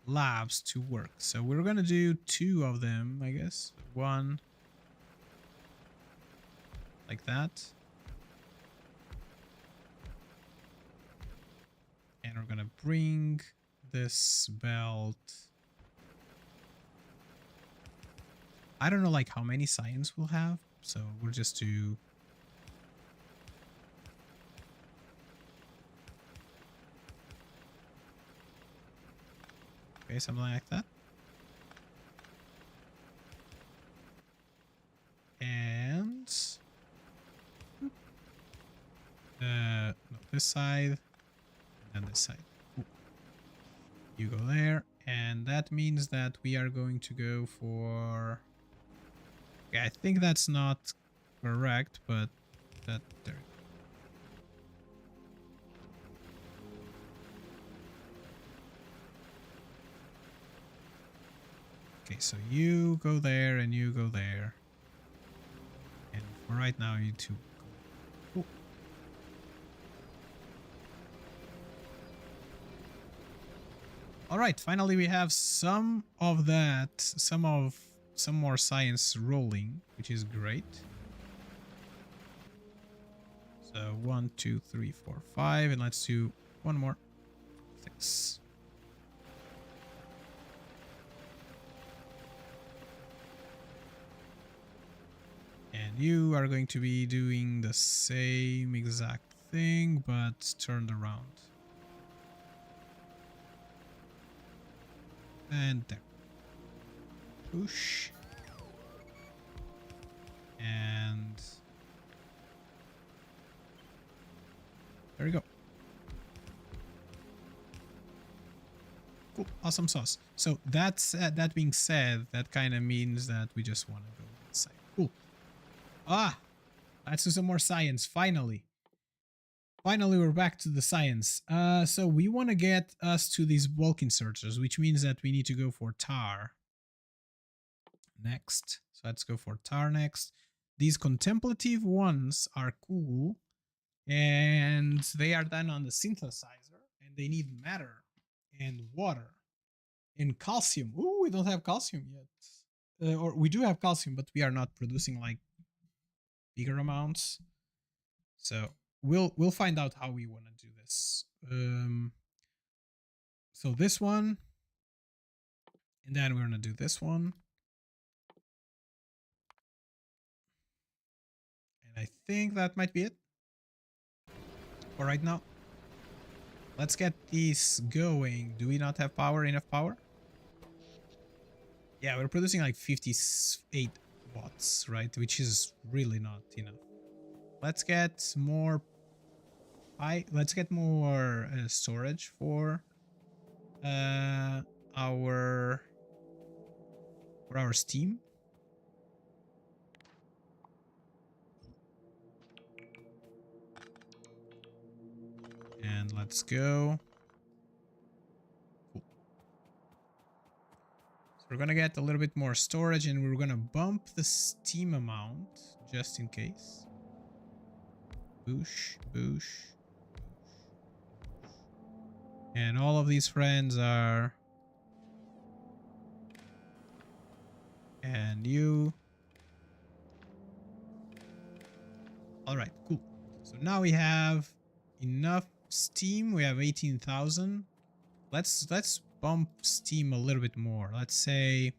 labs to work. So we're going to do 2 of them, I guess. 1 like that. And we're going to bring this belt. I don't know like how many science we'll have. So we'll just do... Okay, something like that. And no, this side and this side. Ooh. You go there, and that means that we are going to go for... Okay, I think that's not correct, but that there. Okay, so you go there and you go there. And for right now, you two go. Alright, finally we have some of that, some more science rolling, which is great. So 1, 2, 3, 4, 5, and let's do one more. 6. And you are going to be doing the same exact thing, but turned around. And there. Push. And there we go. Cool. Awesome sauce. So that's that being said, that kind of means that we just want to go inside. Cool. Ah, let's do some more science. Finally we're back to the science. So we want to get us to these bulk inserters, which means that we need to go for tar next. So let's go for tar next. These contemplative ones are cool, and they are done on the synthesizer, and they need matter and water and calcium. Ooh, we don't have calcium yet. Or we do have calcium, but we are not producing like bigger amounts. So we'll find out how we want to do this. So this one, and then we're gonna do this one. And I think that might be it for right now. Let's get these going. Do we not have power? Enough power? Yeah, we're producing like 58 watts, right? Which is really not enough. Let's get more. Let's get more storage for our steam. And let's go. We're gonna get a little bit more storage and we're gonna bump the steam amount just in case. Boosh, boosh. And all of these friends are... And you... Alright, cool. So now we have enough steam. We have 18,000. Let's bump steam a little bit more. Let's say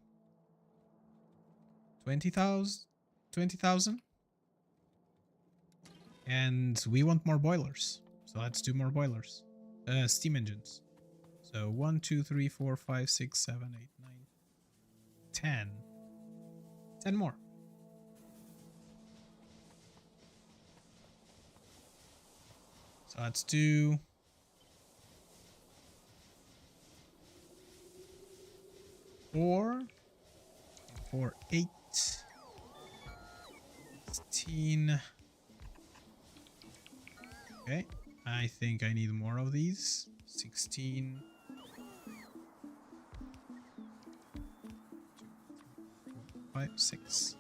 20,000. 20,000. And we want more boilers. So let's do more boilers. Steam engines. So 1, 2, 3, 4, 5, 6, 7, 8, 9, 10. 10 more. So let's do 4, 4, 8, 16. Okay, I think I need more of these. 16. 5, 6.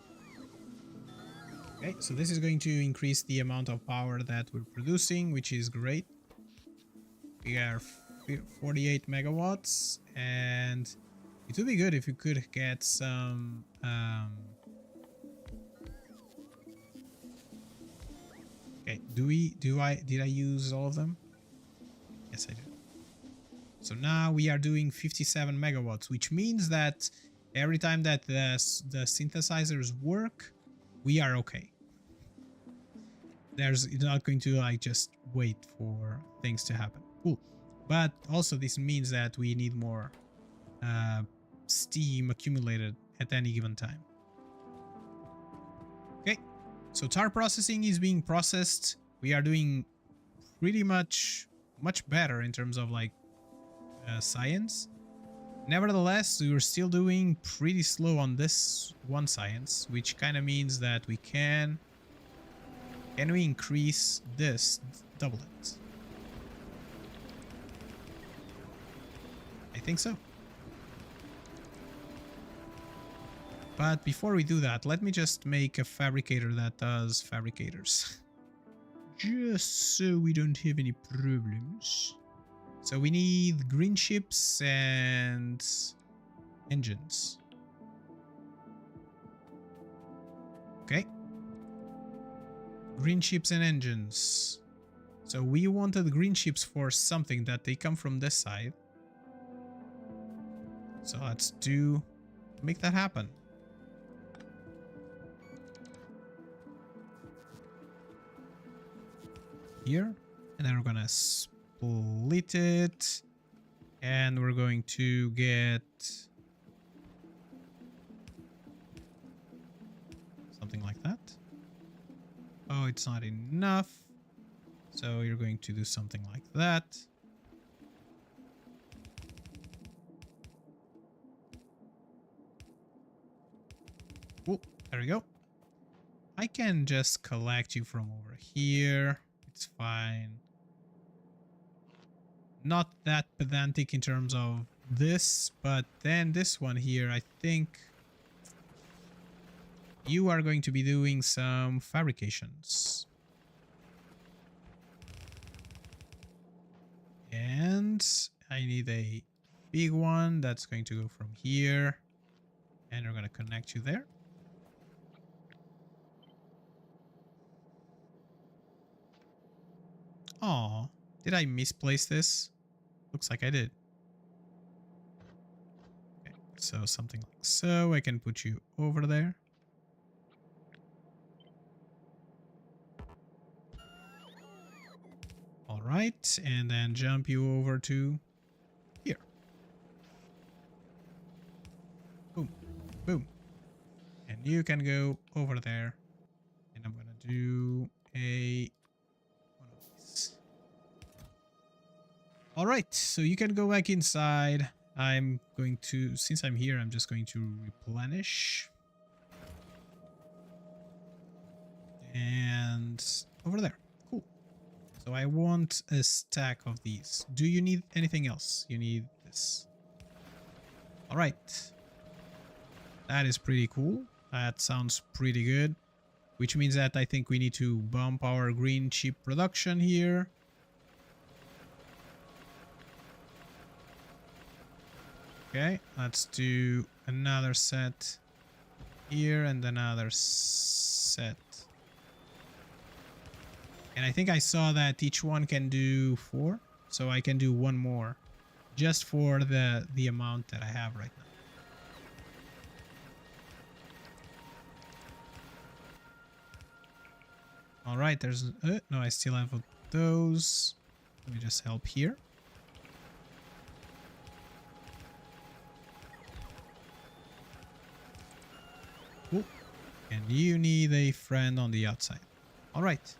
Okay, so this is going to increase the amount of power that we're producing, which is great. We are 48 megawatts, and it would be good if we could get some okay, did I use all of them? Yes, I did. So now we are doing 57 megawatts, which means that every time that the synthesizers work, we are okay. It's not going to like just wait for things to happen. Cool. But also this means that we need more steam accumulated at any given time. Okay, so tar processing is being processed. We are doing pretty much better in terms of like science. Nevertheless, we were still doing pretty slow on this one science, which kind of means that we can we increase this, double it? I think so. But before we do that, let me just make a fabricator that does fabricators. Just so we don't have any problems. So we need green ships and engines. Okay. Green ships and engines. So we wanted green ships for something that they come from this side. So let's make that happen. Here, and then we're gonna split it, and we're going to get something like that. Oh, it's not enough, so you're going to do something like that. Oh, there we go. I can just collect you from over here. It's fine. Not that pedantic in terms of this, but then this one here, I think you are going to be doing some fabrications. And I need a big one that's going to go from here. And we're going to connect you there. Oh, did I misplace this? Looks like I did. Okay, so something like so. I can put you over there. All right, and then jump you over to here. Boom, boom. And you can go over there. And I'm gonna do one of these. All right, so you can go back inside. I'm going to, since I'm here, I'm just going to replenish. And over there. Cool. So I want a stack of these. Do you need anything else? You need this. All right. That is pretty cool. That sounds pretty good. Which means that I think we need to bump our green chip production here. Okay, let's do another set here and another set. And I think I saw that each one can do 4, so I can do one more just for the amount that I have right now. All right, there's no, I still have those. Let me just help here. Ooh. And you need a friend on the outside. All right.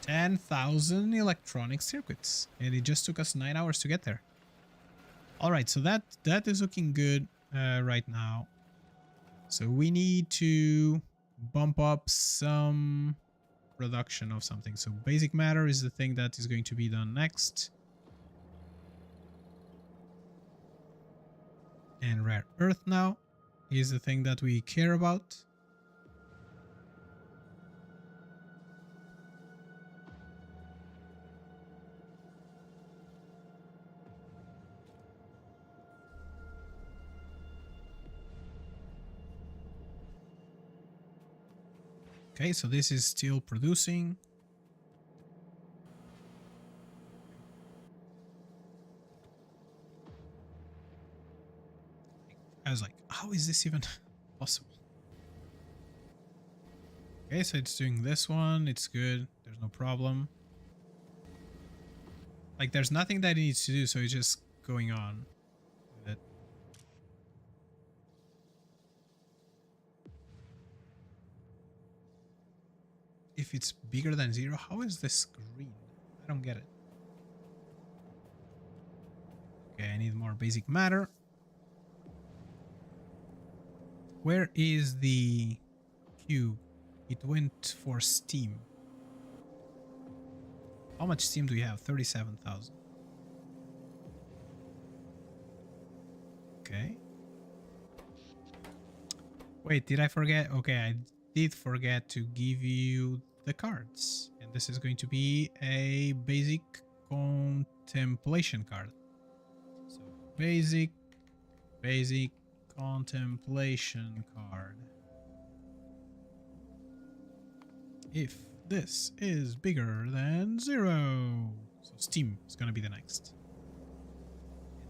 10,000 electronic circuits, and it just took us 9 hours to get there. All right, so that is looking good right now. So we need to bump up some production of something. So basic matter is the thing that is going to be done next. And rare earth now is the thing that we care about. Okay, so this is still producing. I was like, how is this even possible? Okay, so it's doing this one. It's good. There's no problem. Like, there's nothing that it needs to do, so it's just going on with it. If it's bigger than 0, how is this green? I don't get it. Okay, I need more basic matter. Where is the cube? It went for steam. How much steam do we have? 37,000. Okay. Wait, did I forget? Okay, I did forget to give you the cards. And this is going to be a basic contemplation card. So basic contemplation card. If this is bigger than 0. So steam is going to be the next.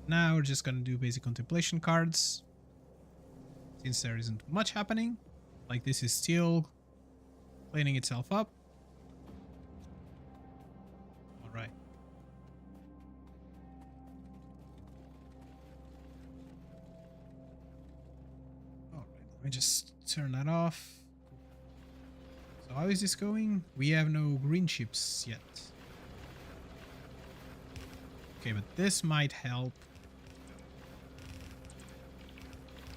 And now we're just going to do basic contemplation cards. Since there isn't much happening, like this is still cleaning itself up. All right. All right, let me just turn that off. So how is this going? We have no green chips yet. Okay, but this might help.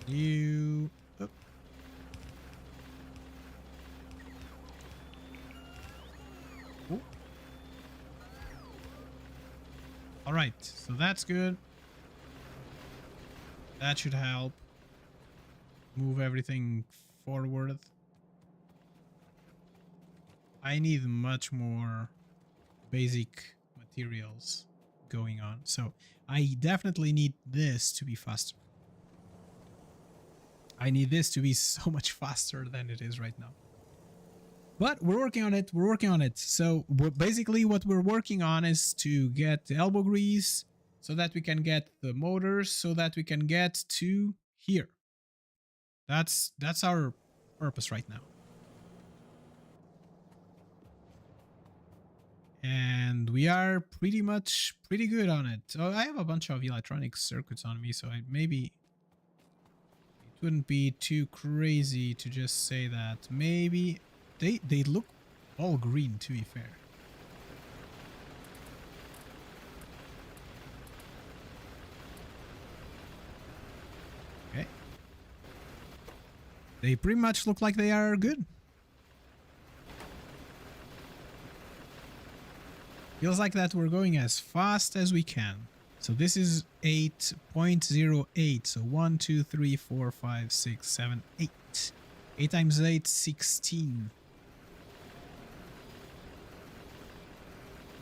You... Oh. Oh. All right, so that's good. That should help move everything forward. I need much more basic materials going on. So I definitely need this to be faster. I need this to be so much faster than it is right now. But we're working on it. We're working on it. So basically what we're working on is to get the elbow grease so that we can get the motors so that we can get to here. That's our purpose right now. And we are pretty good on it. So I have a bunch of electronic circuits on me, so maybe it wouldn't be too crazy to just say that. Maybe they look all green, to be fair. Okay. They pretty much look like they are good. Feels like that we're going as fast as we can. So this is 8.08. So 1, 2, 3, 4, 5, 6, 7, 8. 8 times 8, 16.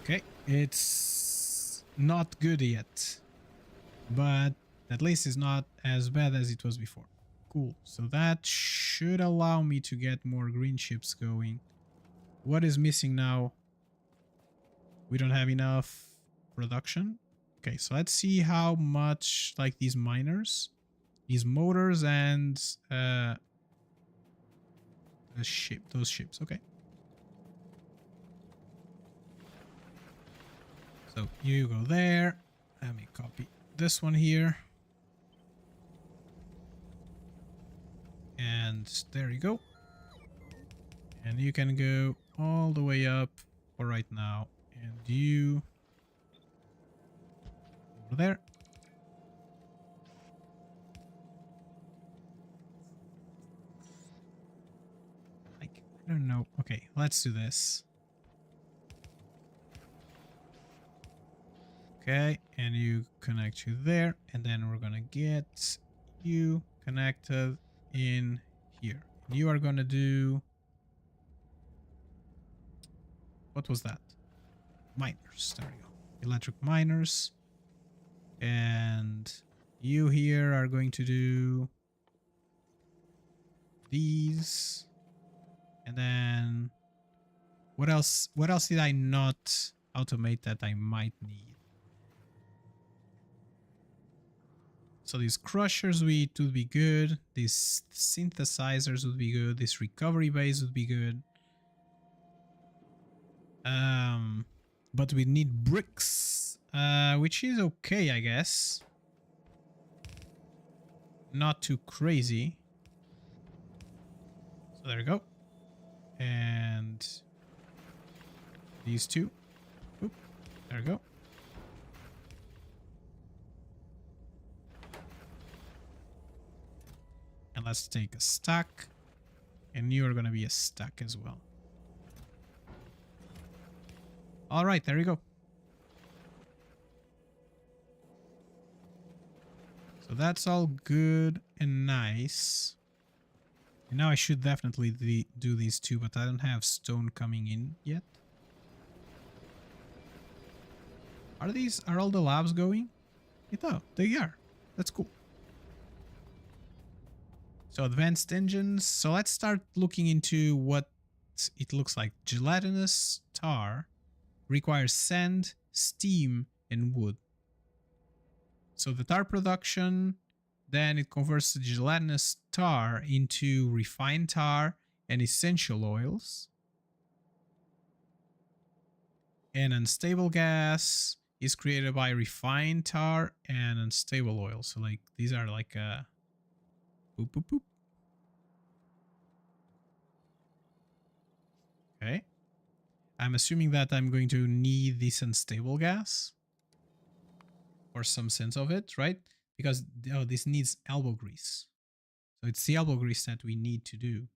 Okay, it's not good yet, but at least it's not as bad as it was before. Cool, so that should allow me to get more green chips going. What is missing now? We don't have enough production. Okay, so let's see how much, like, these miners, these motors, and those ships. Okay. So you go there. Let me copy this one here. And there you go. And you can go all the way up for right now. And you over there. Like, I don't know. Okay, let's do this. Okay, and you connect you there, and then we're gonna get you connected in here. You are gonna do, what was that? Miners. There we go. Electric miners. And you here are going to do these. And then what else did I not automate that I might need? So these crushers would be good. These synthesizers would be good. This recovery base would be good. But we need bricks, which is okay, I guess. Not too crazy. So there we go. And these two. Oop, there we go. And let's take a stack. And you're going to be a stack as well. All right, there you go. So that's all good and nice. And now I should definitely do these two, but I don't have stone coming in yet. Are all the labs going? Oh, they are. That's cool. So advanced engines. So let's start looking into what it looks like. Gelatinous tar requires sand, steam, and wood. So the tar production, then it converts the gelatinous tar into refined tar and essential oils. And unstable gas is created by refined tar and unstable oil. So like these are like a boop boop boop. Okay. I'm assuming that I'm going to need this unstable gas or some sense of it, right? Because this needs elbow grease. So it's the elbow grease that we need to do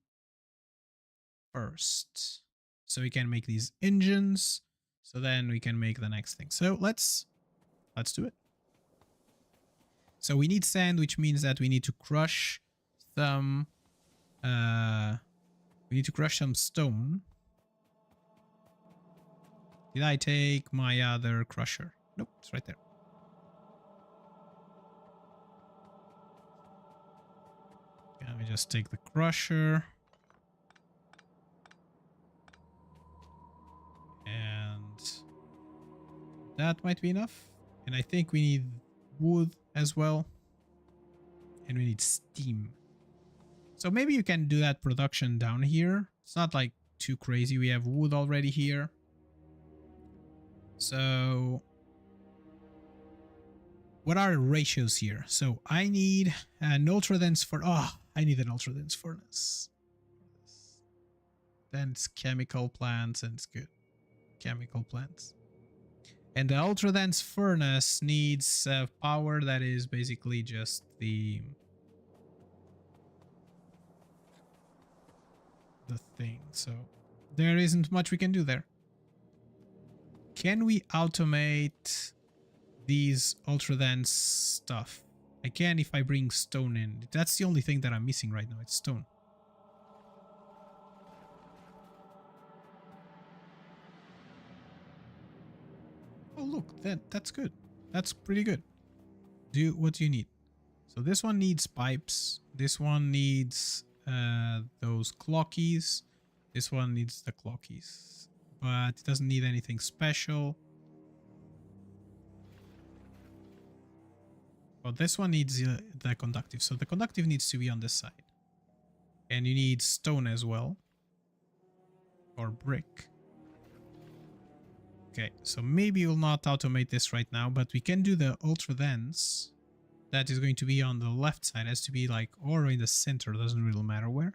first. So we can make these engines. So then we can make the next thing. So let's do it. So we need sand, which means that we need to crush some stone. Did I take my other crusher? Nope, it's right there. Let me just take the crusher. And that might be enough. And I think we need wood as well. And we need steam. So maybe you can do that production down here. It's not like too crazy. We have wood already here. So what are ratios here? So I need an ultra dense furnace. Oh, I need an ultra dense furnace. Then it's chemical plants and it's good. Chemical plants. And the ultra dense furnace needs power that is basically just the thing. So there isn't much we can do there. Can we automate these ultra dense stuff. I can if I bring stone in. That's the only thing that I'm missing right now. It's stone. Oh look, that's good. That's pretty good. What do you need? So this one needs pipes. This one needs those clockies. This one needs the clockies, but it doesn't need anything special. Well, this one needs the conductive. So the conductive needs to be on this side. And you need stone as well. Or brick. Okay, so maybe we'll not automate this right now, but we can do the ultra dense. That is going to be on the left side. It has to be like or in the center. Doesn't really matter where.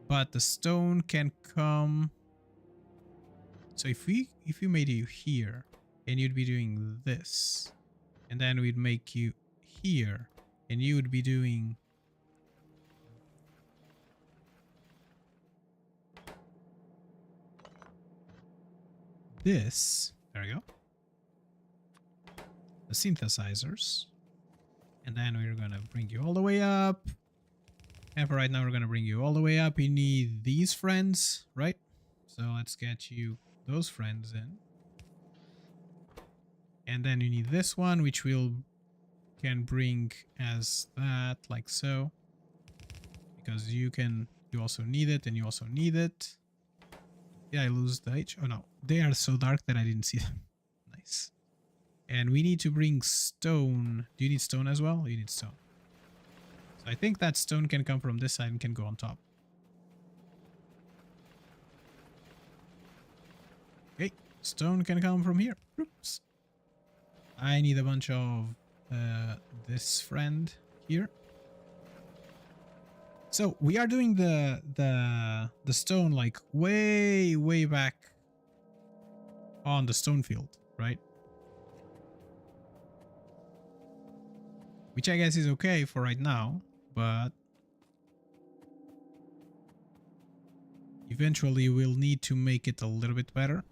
But the stone can come. So if we made you here, and you'd be doing this, and then we'd make you here, and you would be doing this. There we go. The synthesizers. And then we're gonna bring you all the way up. And for right now, we're gonna bring you all the way up. You need these friends, right? So let's get you those friends in. And then you need this one, which we'll can bring as that, like so. Because you also need it, and you also need it. Did I lose the H? Oh no, they are so dark that I didn't see them. Nice. And we need to bring stone. Do you need stone as well? You need stone. So I think that stone can come from this side and can go on top. Okay, stone can come from here. Oops. I need a bunch of this friend here. So we are doing the stone like way back on the stone field, right? Which I guess is okay for right now, but eventually we'll need to make it a little bit better.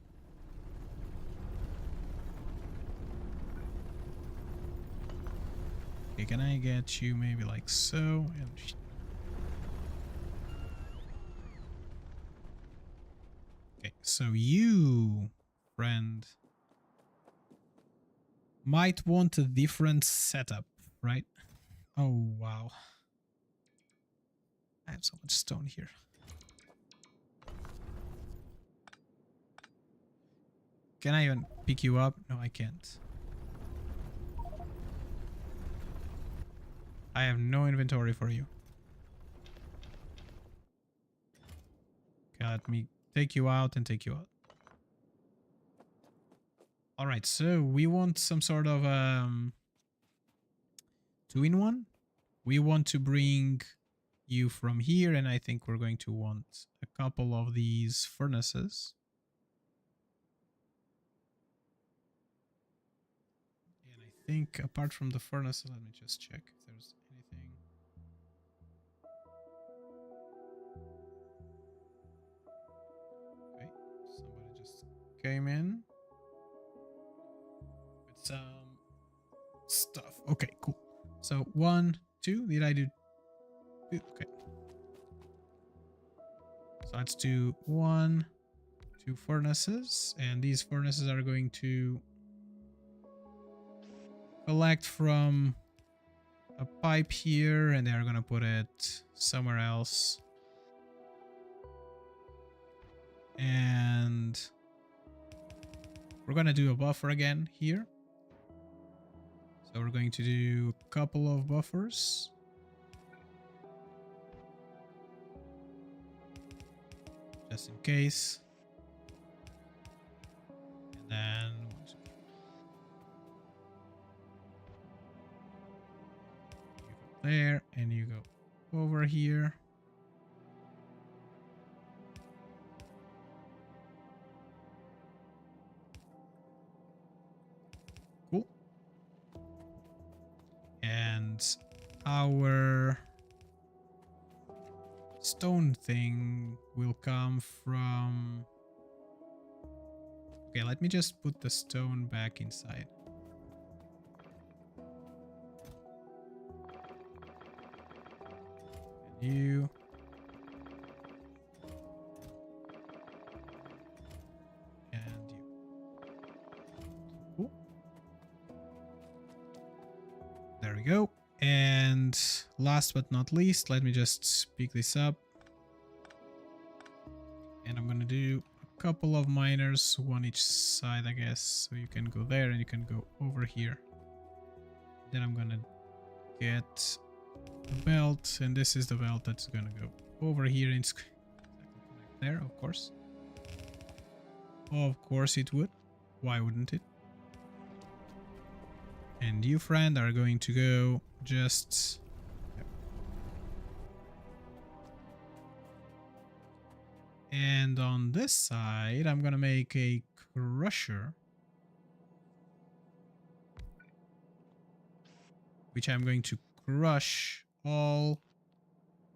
Okay, can I get you maybe like so? And okay, so you, friend, might want a different setup, right? Oh, wow. I have so much stone here. Can I even pick you up? No, I can't. I have no inventory for you. Okay, let me take you out and take you out. Alright, so we want some sort of 2-in-1. We want to bring you from here, and I think we're going to want a couple of these furnaces. And I think apart from the furnaces, let me just check if there's anything. Okay, somebody just came in with some stuff. Okay, cool. So 1, 2, did I do 2? Okay. So let's do 1, 2 furnaces, and these furnaces are going to collect from a pipe here, and they're gonna put it somewhere else. And we're gonna do a buffer again here. So we're going to do a couple of buffers. Just in case. And then you go there and you go over here. Cool. And our stone thing will come from... Okay, let me just put the stone back inside. You. And you. Cool. There we go. And last but not least, let me just pick this up. And I'm gonna do a couple of miners, one each side, I guess. So you can go there and you can go over here. Then I'm gonna get the belt, and this is the belt that's gonna go over here and connect there, of course. Of course it would. Why wouldn't it? And you, friend, are going to go just... And on this side, I'm gonna make a crusher, which I'm going to crush all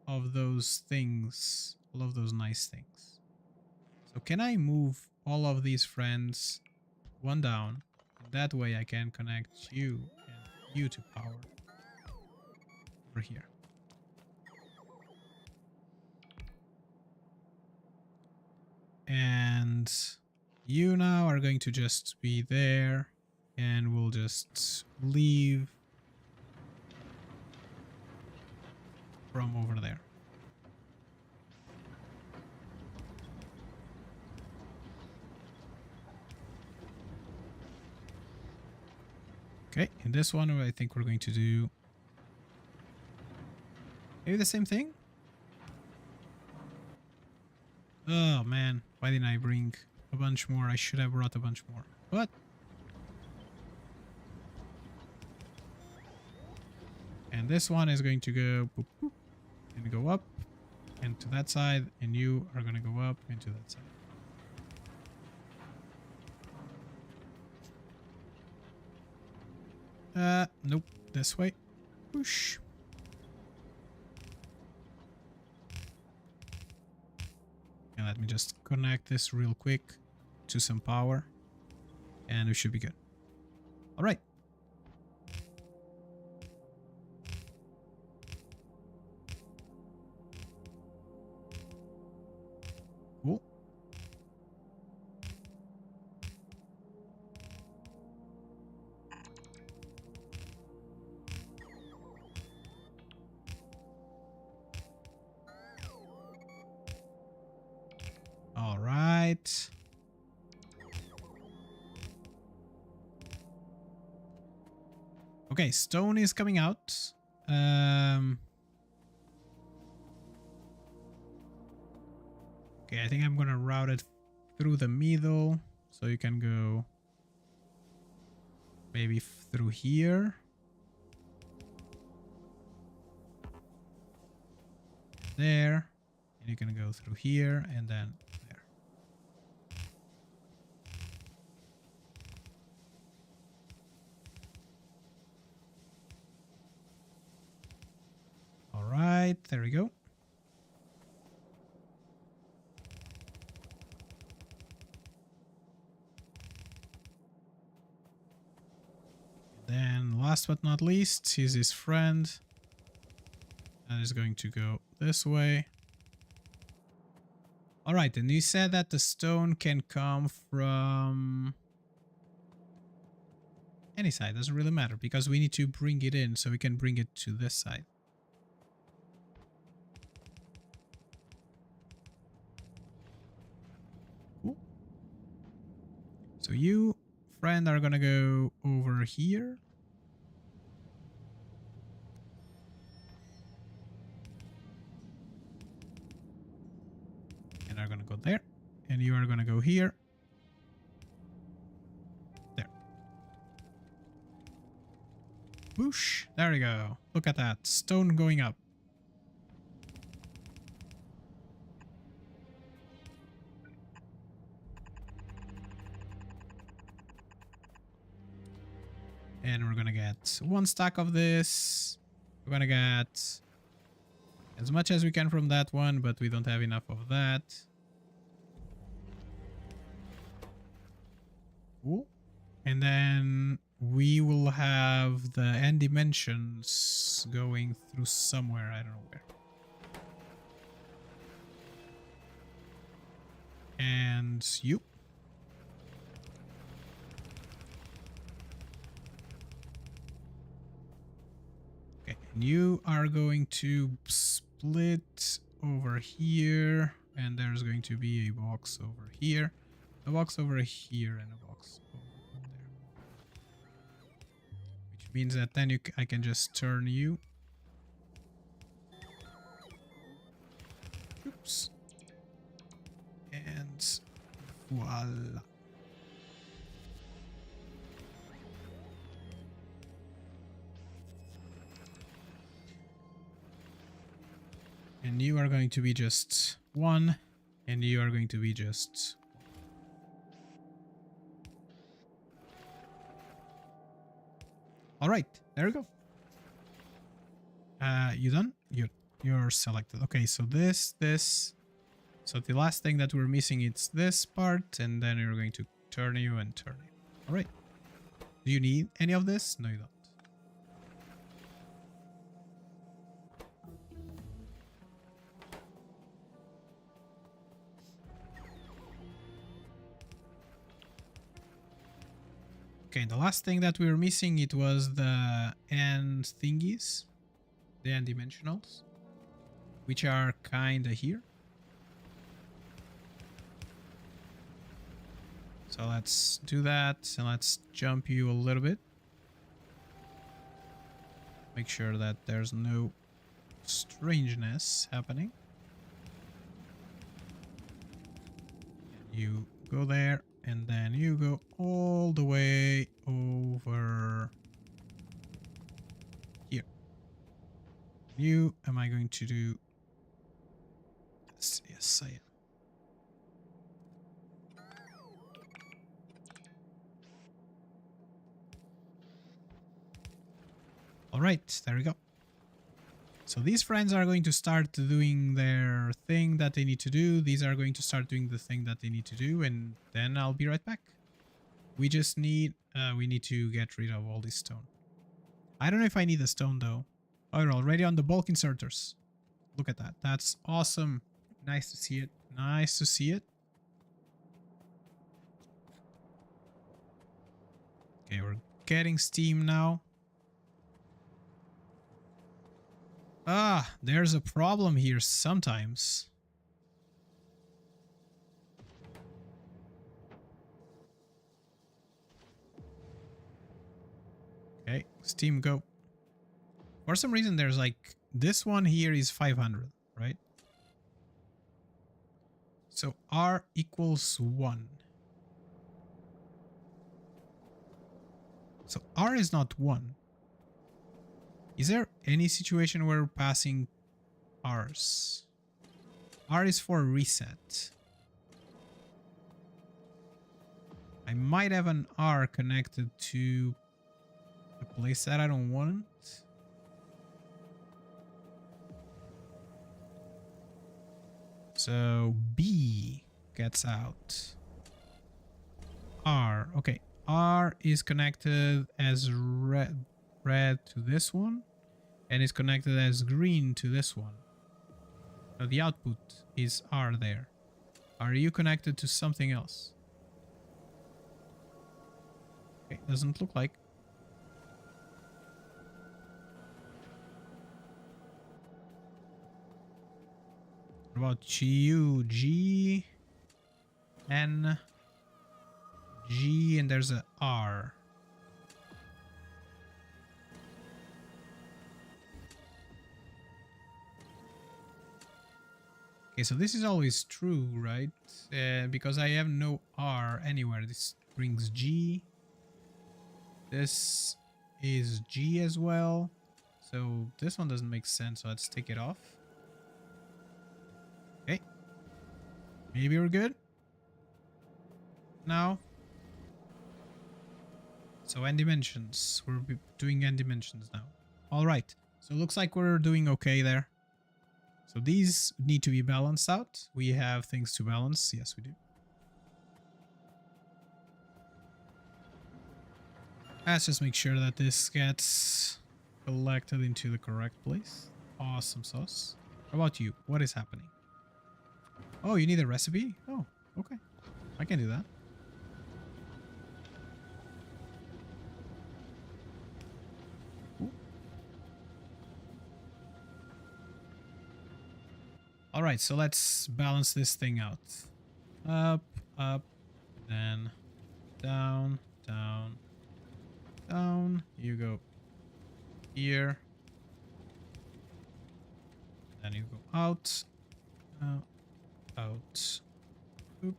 of those things, all of those nice things. So can I move all of these friends one down? That way I can connect you and you to power over here. And you now are going to just be there, and we'll just leave from over there. Okay, in this one I think we're going to do maybe the same thing. Oh man, why didn't I bring a bunch more? I should have brought a bunch more. But and this one is going to go boop, boop, and go up and to that side, and you are going to go up into that side. Nope, this way. Whoosh. And let me just connect this real quick to some power, and we should be good. All right. Cool. All right. Okay, stone is coming out. Okay, I think I'm gonna route it through the middle, so you can go maybe through here. There. And you can go through here and then there. All right, there we go. Then last but not least is his friend. That is going to go this way. All right, and you said that the stone can come from any side. Doesn't really matter because we need to bring it in, so we can bring it to this side. Cool. So you, friend, are gonna go over here. Are going to go there, and you are going to go here. There. Whoosh. There we go. Look at that. Stone going up. And we're going to get one stack of this. We're going to get as much as we can from that one, but we don't have enough of that. Cool. And then we will have the end dimensions going through somewhere. I don't know where. And you. Okay, and you are going to split over here, and there's going to be a box over here, a box over here, and a box over there. Which means that then I can just turn you. Oops. And voila. And you are going to be just 1, and you are going to be just 1. All right, there we go. You done? You're selected. Okay, so this. So the last thing that we're missing is this part, and then you're going to turn you and turn you. All right. Do you need any of this? No, you don't. Okay, the last thing that we were missing, it was the end thingies, the end dimensionals, which are kinda here. So let's do that, and let's jump you a little bit. Make sure that there's no strangeness happening. You go there, and then you go all the way over here. You, am I going to do this? Yes, I am. All right, there we go. So these friends are going to start doing their thing that they need to do. These are going to start doing the thing that they need to do, and then I'll be right back. We just need, we need to get rid of all this stone. I don't know if I need a stone though. Oh, we're already on the bulk inserters. Look at that. That's awesome. Nice to see it. Nice to see it. Okay, we're getting steam now. Ah, there's a problem here sometimes. Okay, steam go. For some reason there's like, this one here is 500, right? So R equals 1. So R is not 1. Is there any situation where we're passing R's? R is for reset. I might have an R connected to a place that I don't want. So B gets out. R, okay. R is connected as red to this one, and is connected as green to this one. So the output is R there. Are you connected to something else? Okay, doesn't look like. What about you? G, N, G, and there's a R. Okay, so this is always true, right? Because I have no R anywhere. This brings G. This is G as well. So this one doesn't make sense, so let's take it off. Okay. Maybe we're good now. So end dimensions. We're doing end dimensions now. All right. So it looks like we're doing okay there. So these need to be balanced out. We have things to balance. Yes, we do. Let's just make sure that this gets collected into the correct place. Awesome sauce. How about you? What is happening? Oh, you need a recipe? Oh, Okay, I can do that. Cool. All right, so let's balance this thing out. Up, up, then down, down, down. You go here. Then you go out, out. Oop.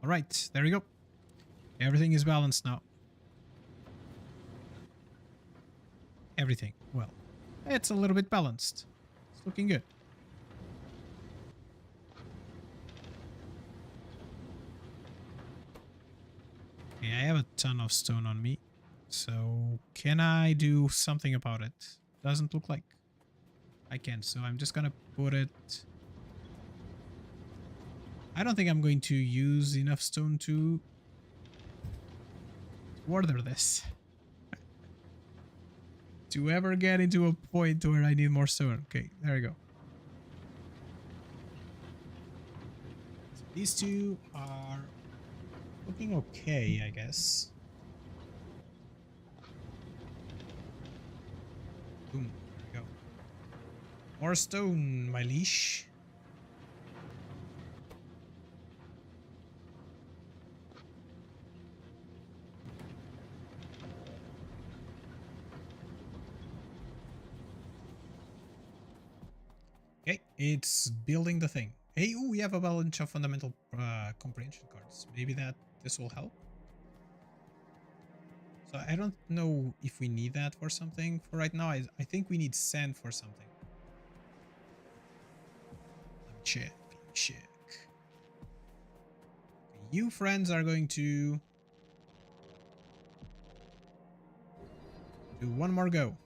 All right, there we go. Everything is balanced now. Everything. Well, it's a little bit balanced. It's looking good. Okay, I have a ton of stone on me. So can I do something about it? Doesn't look like I can. So I'm just gonna put it... I don't think I'm going to use enough stone to order this. To ever get into a point where I need more stone. Okay, there we go. So these two are looking okay, I guess. Boom, there we go. More stone, my leash. Okay, it's building the thing. Hey, ooh, we have a bunch of fundamental comprehension cards. Maybe this will help. So I don't know if we need that for something for right now. I think we need sand for something. Let me check. Let me check. Okay, you friends are going to do one more go.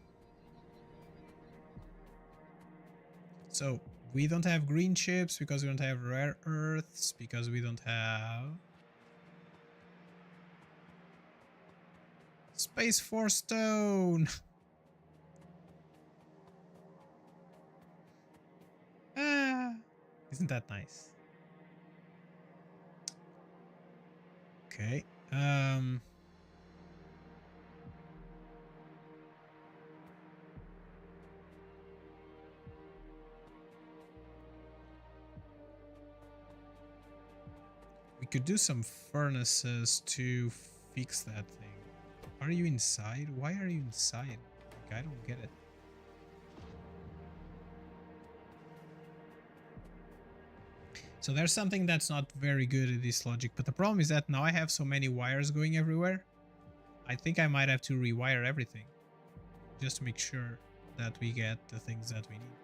So we don't have green chips because we don't have rare earths, because we don't have space for stone. Ah, isn't that nice? Okay. We could do some furnaces to fix that thing. Are you inside? Why are you inside? Like, I don't get it. So there's something that's not very good at this logic, but the problem is that now I have so many wires going everywhere. I think I might have to rewire everything just to make sure that we get the things that we need.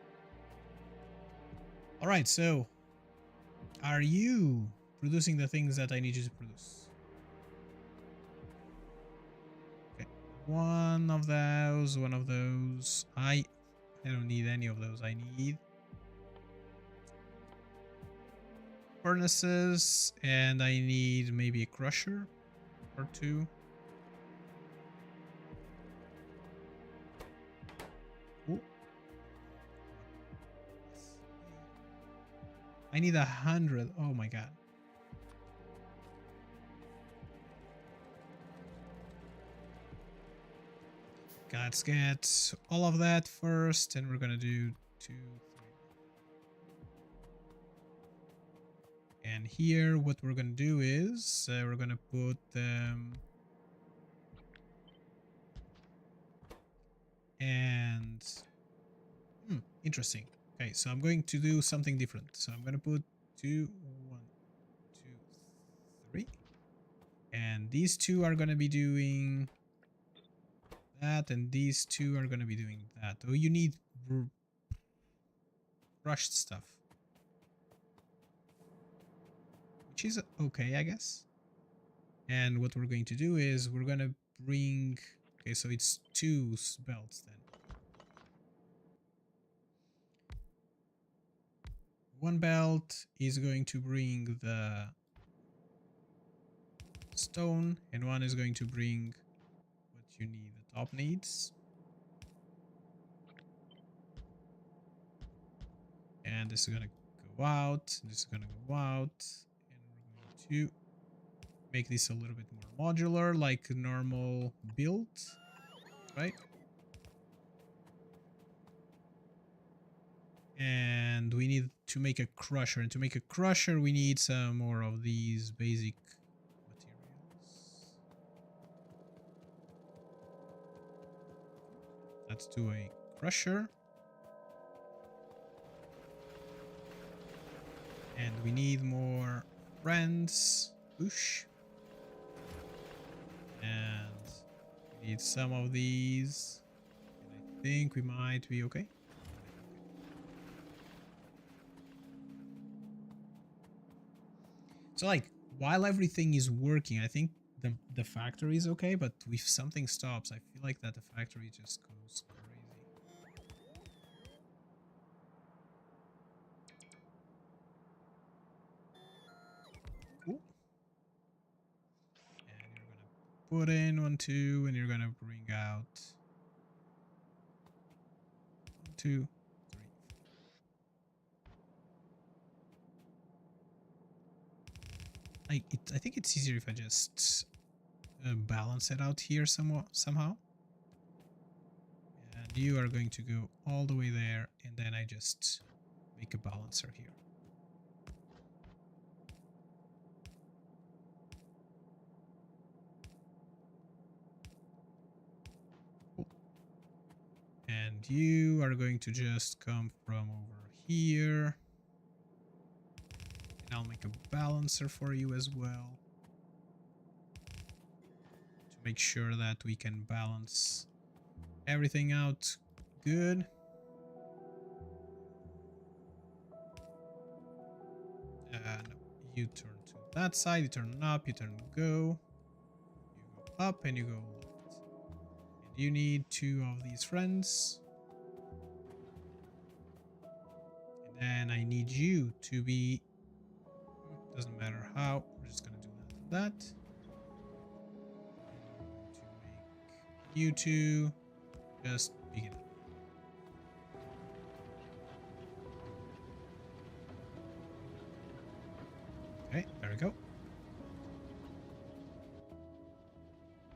All right, so are you producing the things that I need you to produce? Okay, one of those, one of those. I don't need any of those. I need furnaces, and I need maybe a crusher or two. Ooh. I need 100. Oh my god. Let's get all of that first, and we're gonna do 2, 3. And here, what we're gonna do is we're gonna put them. And interesting. Okay, so I'm going to do something different. So I'm gonna put 2, 1, 2, 3, and these two are gonna be doing that, and these two are gonna be doing that. Oh, you need crushed stuff, which is okay, I guess. And what we're going to do is we're gonna bring... Okay, so it's 2 belts then. One belt is going to bring the stone, and one is going to bring what you need, the top needs. And this is gonna go out. This is gonna go out. And we're going to make this a little bit more modular, like a normal build, right? And we need to make a crusher. And to make a crusher, we need some more of these basic materials. Let's do a crusher. And we need more friends. Whoosh. And we need some of these. And I think we might be okay. So like, while everything is working, I think the factory is okay, but if something stops, I feel like that the factory just goes crazy. Cool. And you're gonna put in 1, 2, and you're gonna bring out 1, 2, 3. I think it's easier if I just balance it out here somehow. And you are going to go all the way there, and then I just make a balancer here. Cool. And you are going to just come from over here. And I'll make a balancer for you as well, to make sure that we can balance everything out good. And you turn to that side, you turn up, you turn go. You go up and you go left. And you need 2 of these friends. And then I need you to be, doesn't matter how, we're just gonna do that. To make you 2 just begin. Okay, there we go.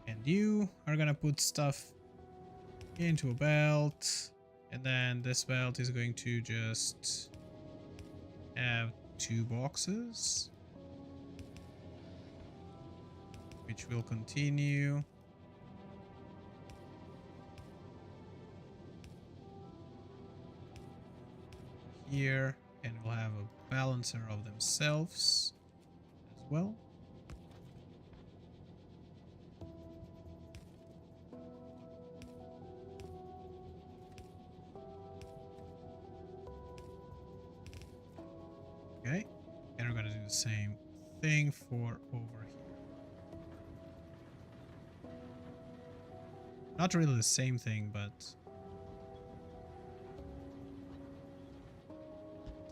And you are gonna put stuff into a belt, and then this belt is going to just have 2 boxes, which will continue. Here, and we'll have a balancer of themselves as well. Okay, and we're gonna do the same thing for over here. Not really the same thing, but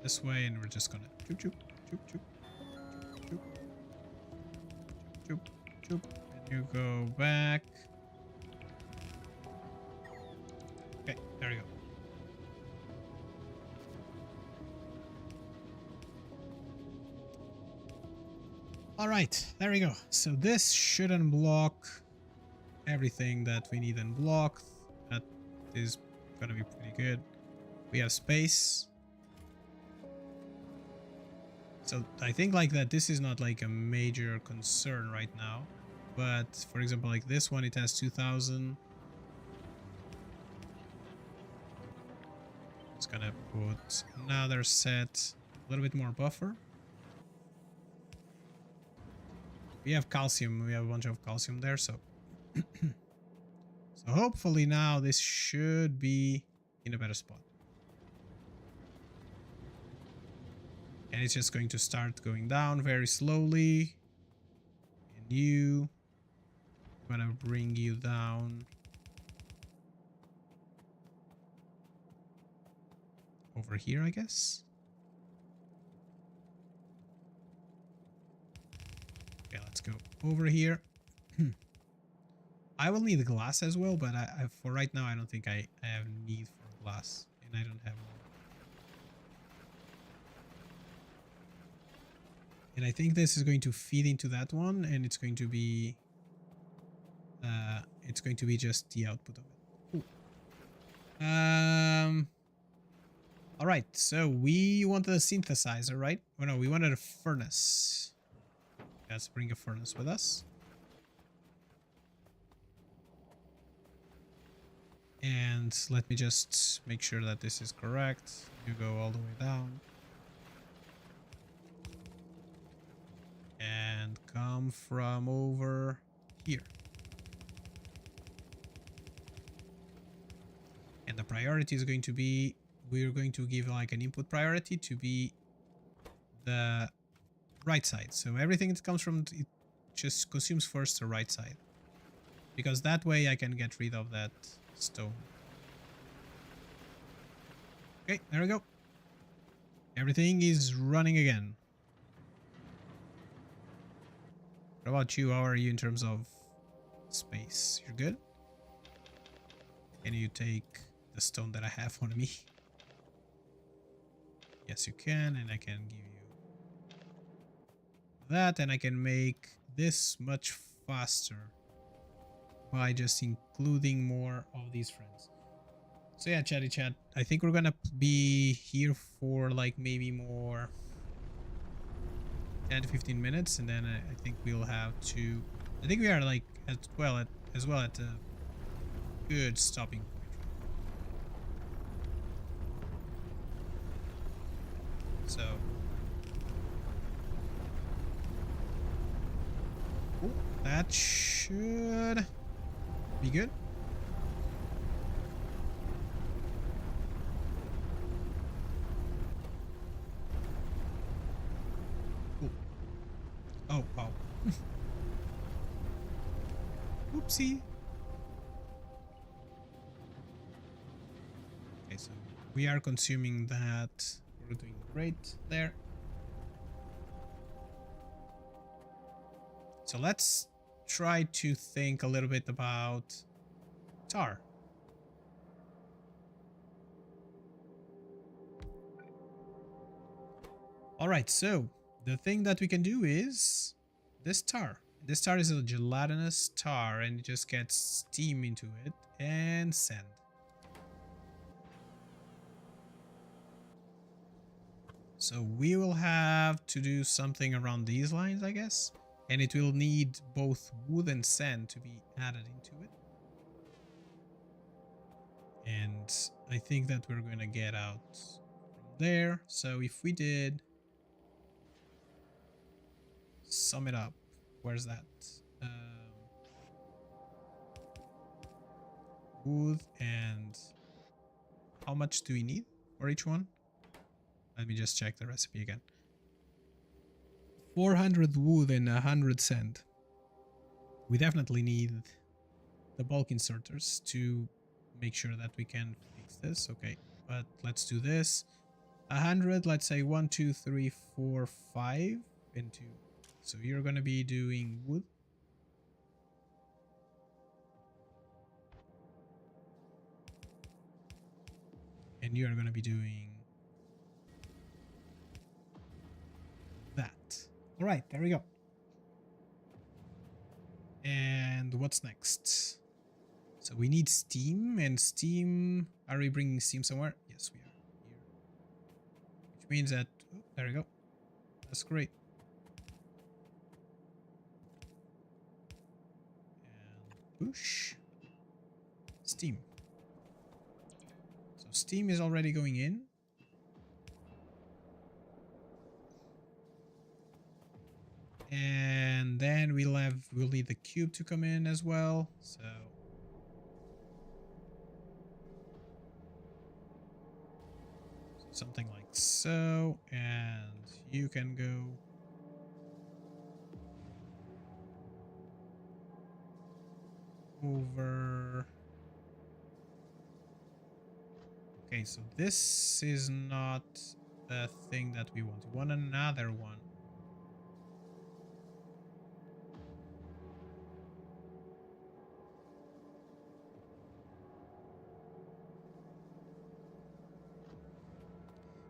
this way, and we're just gonna choop choop choop choop choop choop choop, and you go back. Okay, there you go. All right, there we go. So this should unblock everything that we need unblocked. That is gonna be pretty good. We have space. So I think like that this is not like a major concern right now. But for example, like this one, it has 2000. It's gonna put another set, a little bit more buffer. We have calcium, we have a bunch of calcium there, so so hopefully now this should be in a better spot. And it's just going to start going down very slowly. And you, I'm gonna bring you down over here, I guess. Okay, let's go over here. I will need glass as well, but for right now, I don't think I have need for glass, and I don't have one. And I think this is going to feed into that one, and it's going to be just the output of it. Cool. All right, so we wanted a synthesizer, right? Oh no, we wanted a furnace. Let's bring a furnace with us. And let me just make sure that this is correct. You go all the way down. And come from over here. And the priority is going to be, we're going to give like an input priority to be the right side. So everything that comes from it just consumes first the right side. Because that way I can get rid of that stone. Okay, there we go. Everything is running again. What about you? How are you in terms of space? You're good? Can you take the stone that I have on me? Yes, you can, and I can give you that, and I can make this much faster by just including more of these friends. So yeah, chatty chat, I think we're gonna be here for like maybe more 10 to 15 minutes, and then I think we'll have to, I think we are like as well at a good stopping point. So cool. That should be good. Cool. Oh, wow. Oopsie. Okay, so we are consuming that. We're doing great there. So let's try to think a little bit about tar. All right, so the thing that we can do is this tar. This tar is a gelatinous tar, and it just gets steam into it and sand. So we will have to do something around these lines, I guess. And it will need both wood and sand to be added into it. And I think that we're going to get out from there. So if we did sum it up, where's that? Wood, and how much do we need for each one? Let me just check the recipe again. 400 wood and 100 sand. We definitely need the bulk inserters to make sure that we can fix this. Okay, but let's do this. 100, let's say 1, 2, 3, 4, 5, and 2. So you're going to be doing wood. And you're going to be doing that. All right, there we go. And what's next? So we need steam, and steam, are we bringing steam somewhere? Yes, we are here. Which means that, oh, there we go. That's great. And push. Steam. So steam is already going in. And then we'll need the cube to come in as well. So something like so, and you can go over. Okay, so this is not the thing that we want. We want another one.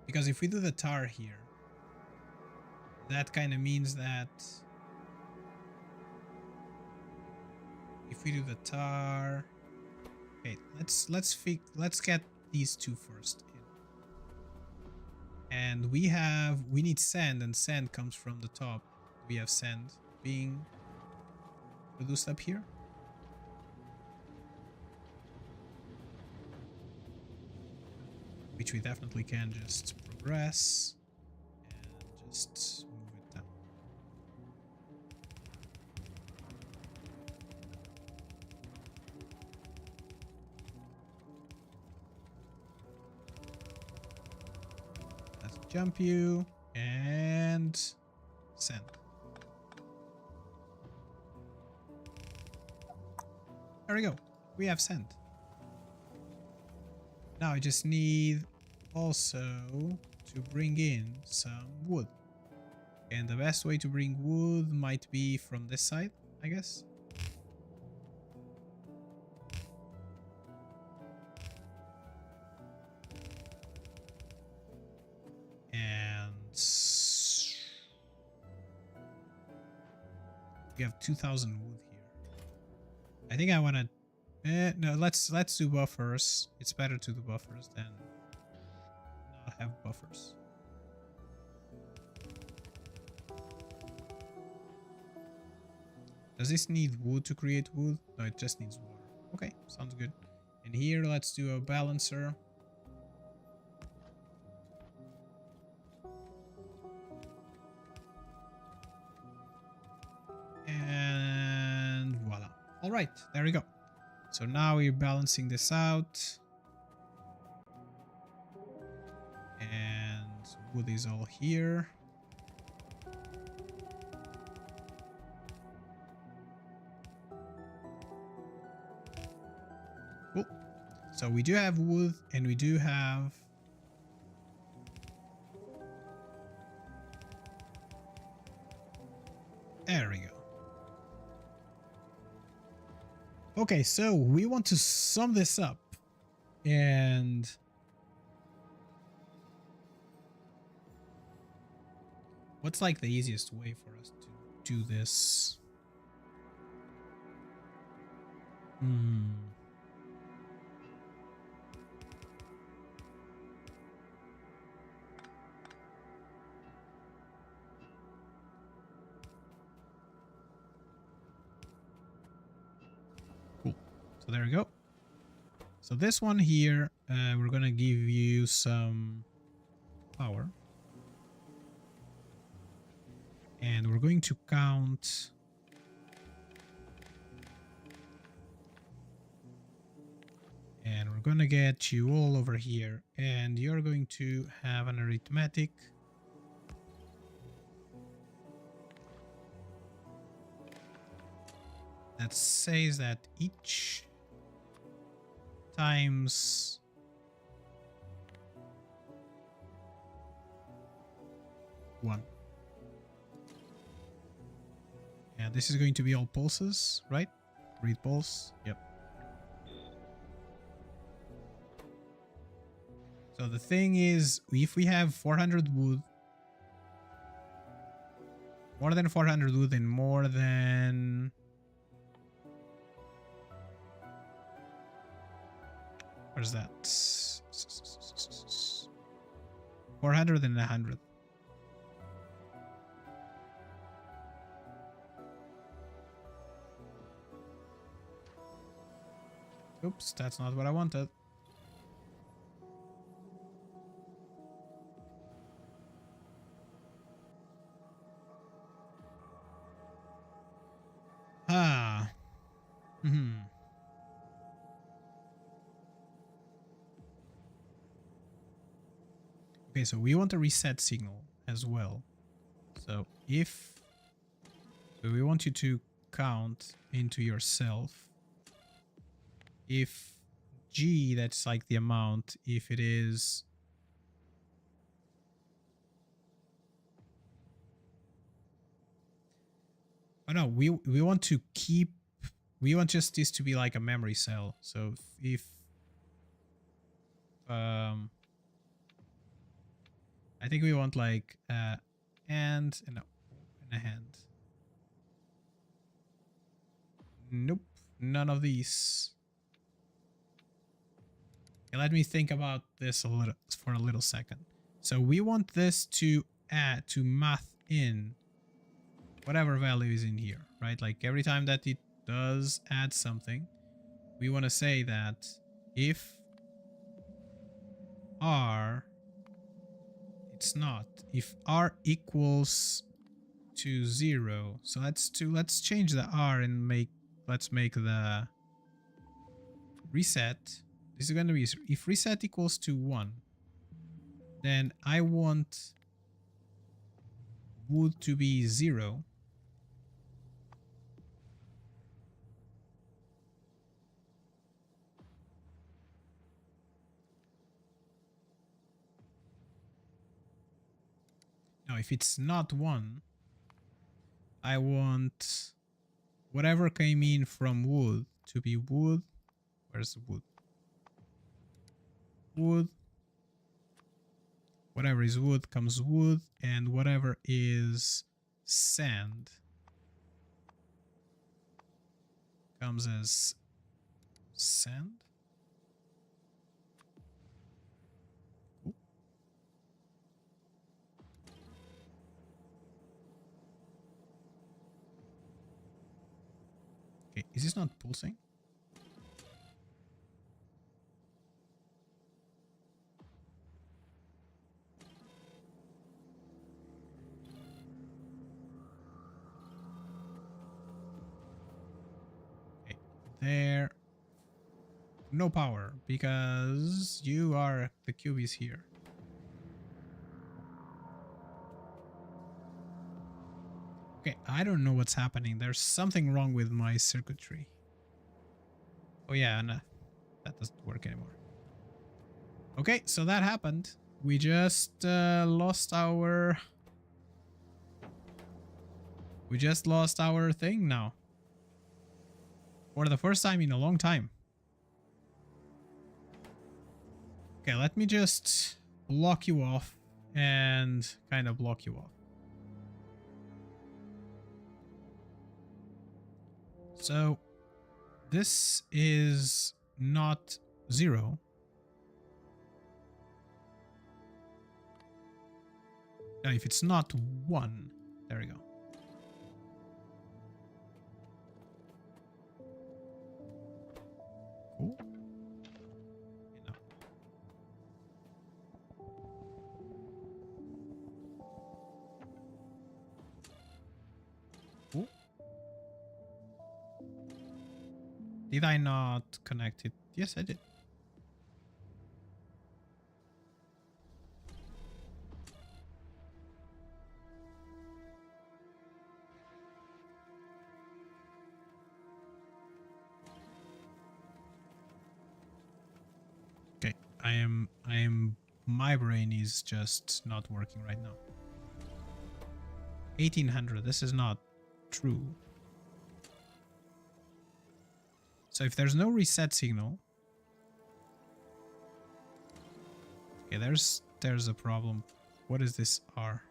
Because if we do the tar here, that kind of means that if we do the tar, okay, let's get these two first in. And we need sand, and sand comes from the top. We have sand being produced up here. Which we definitely can just progress and just move it down. Let's jump you and send. There we go. We have sent. Now I just need also to bring in some wood. And the best way to bring wood might be from this side, I guess. And we have 2,000 wood here. I think I want to no, let's do buffers. It's better to do buffers than not have buffers. Does this need wood to create wood? No, it just needs water. Okay, sounds good. And here, let's do a balancer. And voila. All right, there we go. So now we're balancing this out. And wood is all here. Cool. So we do have wood and we do have there we go. Okay, so we want to sum this up and what's like the easiest way for us to do this? Cool. So there we go. So this one here, we're gonna give you some power. And we're going to count and we're gonna get you all over here and you're going to have an arithmetic that says that each times one. Yeah, this is going to be all pulses, right? Read pulse. Yep. So the thing is, if we have 400 wood, more than 400 wood and more than... Where's that? 400 and 100. Oops, that's not what I wanted. Ah. Okay, so we want a reset signal as well. So if we want you to count into yourself, if G, that's like the amount, if it is oh no, we want to keep, we want just this to be like a memory cell. So if I think we want like and no, and a hand. Nope, none of these. Okay, let me think about this for a little second. So we want this to add to math in whatever value is in here, right? Like every time that it does add something, we want to say that if R, it's not, if R equals to 0, so let's change the R and let's make the reset. This is going to be, if reset equals to 1, then I want wood to be 0. Now, if it's not 1, I want whatever came in from wood to be wood. Where's the wood? Wood. Whatever is wood comes wood, and whatever is sand comes as sand. Cool. Okay, is this not pulsing? Okay, there. No power because the cube is here. Okay, I don't know what's happening. There's something wrong with my circuitry. Oh yeah, no, that doesn't work anymore. Okay, so that happened. We just lost our... We just lost our thing now. For the first time in a long time. Okay, let me just block you off and kind of block you off. So this is not 0. Now, if it's not 1, there we go. Cool. No. Cool. Did I not connect it? Yes, I did. Okay, my brain is just not working right now. 1800, this is not true. So if there's no reset signal, okay, there's a problem. What is this R?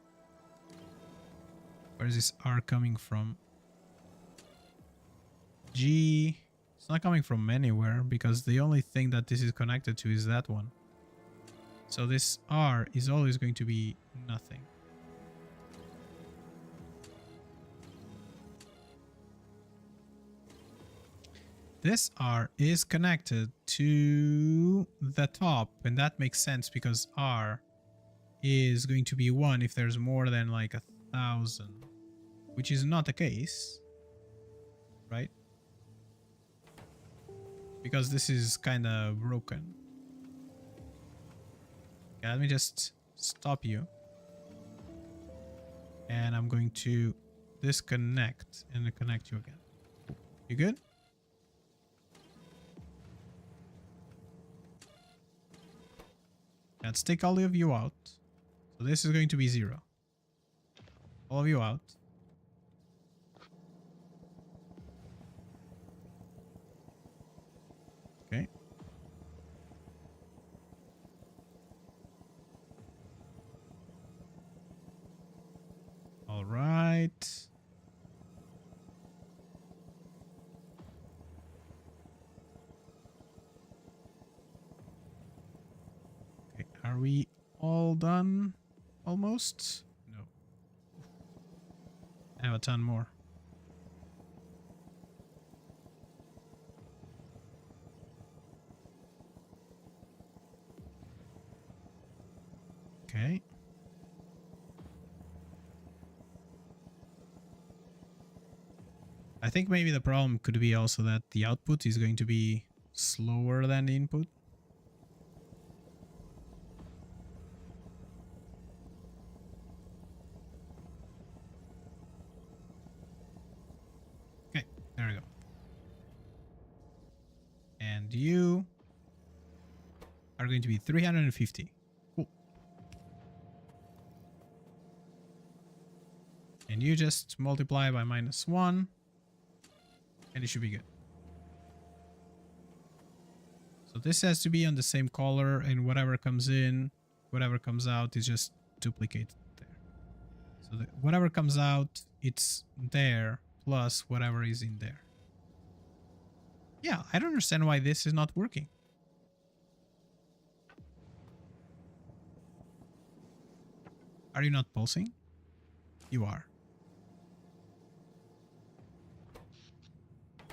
Where is this R coming from? G, it's not coming from anywhere because the only thing that this is connected to is that one. So this R is always going to be nothing. This R is connected to the top, and that makes sense because R is going to be 1 if there's more than like 1,000, which is not the case, right? Because this is kind of broken. Okay, let me just stop you. And I'm going to disconnect and connect you again. You good? Let's take all of you out. So this is going to be 0. All of you out. Okay. all done? Almost? No. I have a ton more. Okay. I think maybe the problem could be also that the output is going to be slower than the input. Okay, there we go. And you are going to be 350. Cool. And you just multiply by -1. And it should be good. So this has to be on the same color, and whatever comes in, whatever comes out is just duplicated there. So whatever comes out, it's there, plus whatever is in there. Yeah, I don't understand why this is not working. Are you not pulsing? You are.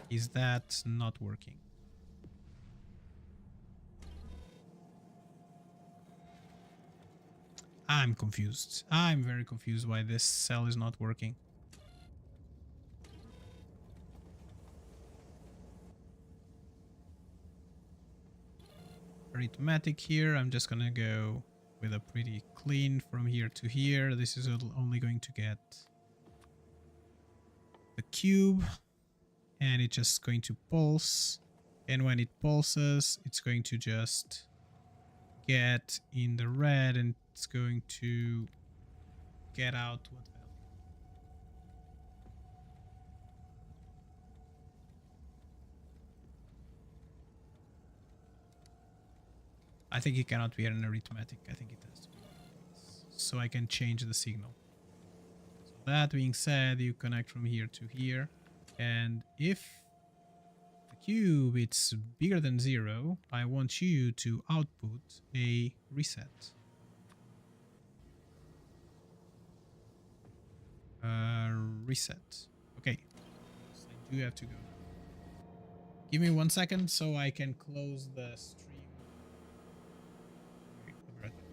Is that not working? I'm confused. I'm very confused why this cell is not working. Arithmetic here. I'm just gonna go with a pretty clean from here to here. This is only going to get the cube, and it's just going to pulse. And when it pulses, it's going to just get in the red, and it's going to get out what value? I think it cannot be an arithmetic. I think it has to be. So I can change the signal. So that being said, you connect from here to here. And if the cube it's bigger than 0, I want you to output a reset. Reset. Okay. So I do have to go. Give me 1 second so I can close the stream. Okay, I'll be right back.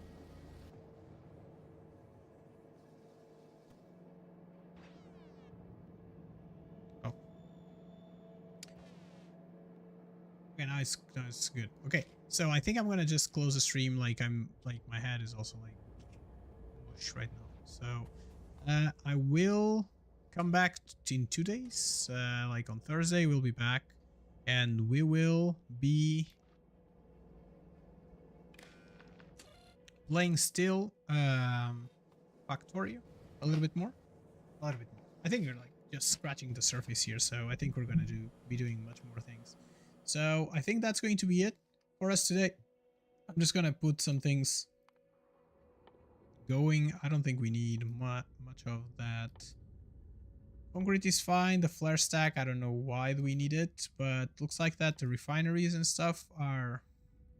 Oh. Okay, now it's good. Okay, so I think I'm gonna just close the stream. Like my head is also like mush right now. So I will come back in 2 days. Like on Thursday, we'll be back, and we will be playing still Factorio a little bit more. I think we're like just scratching the surface here, so I think we're gonna be doing much more things. So I think that's going to be it for us today. I'm just gonna put some things going. I don't think we need much of that. Concrete is fine. The flare stack, I don't know why we need it, but looks like that the refineries and stuff are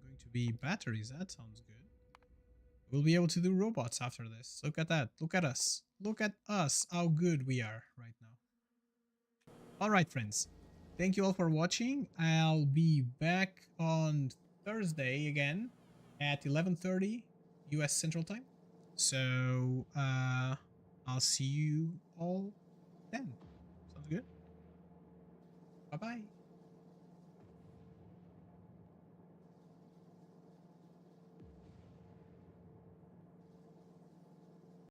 going to be batteries. That sounds good. We'll be able to do robots after this. Look at that. Look at us. Look at us. How good we are right now. All right, friends. Thank you all for watching. I'll be back on Thursday again at 11:30 US Central Time. So I'll see you all then. Sounds good. Bye-bye.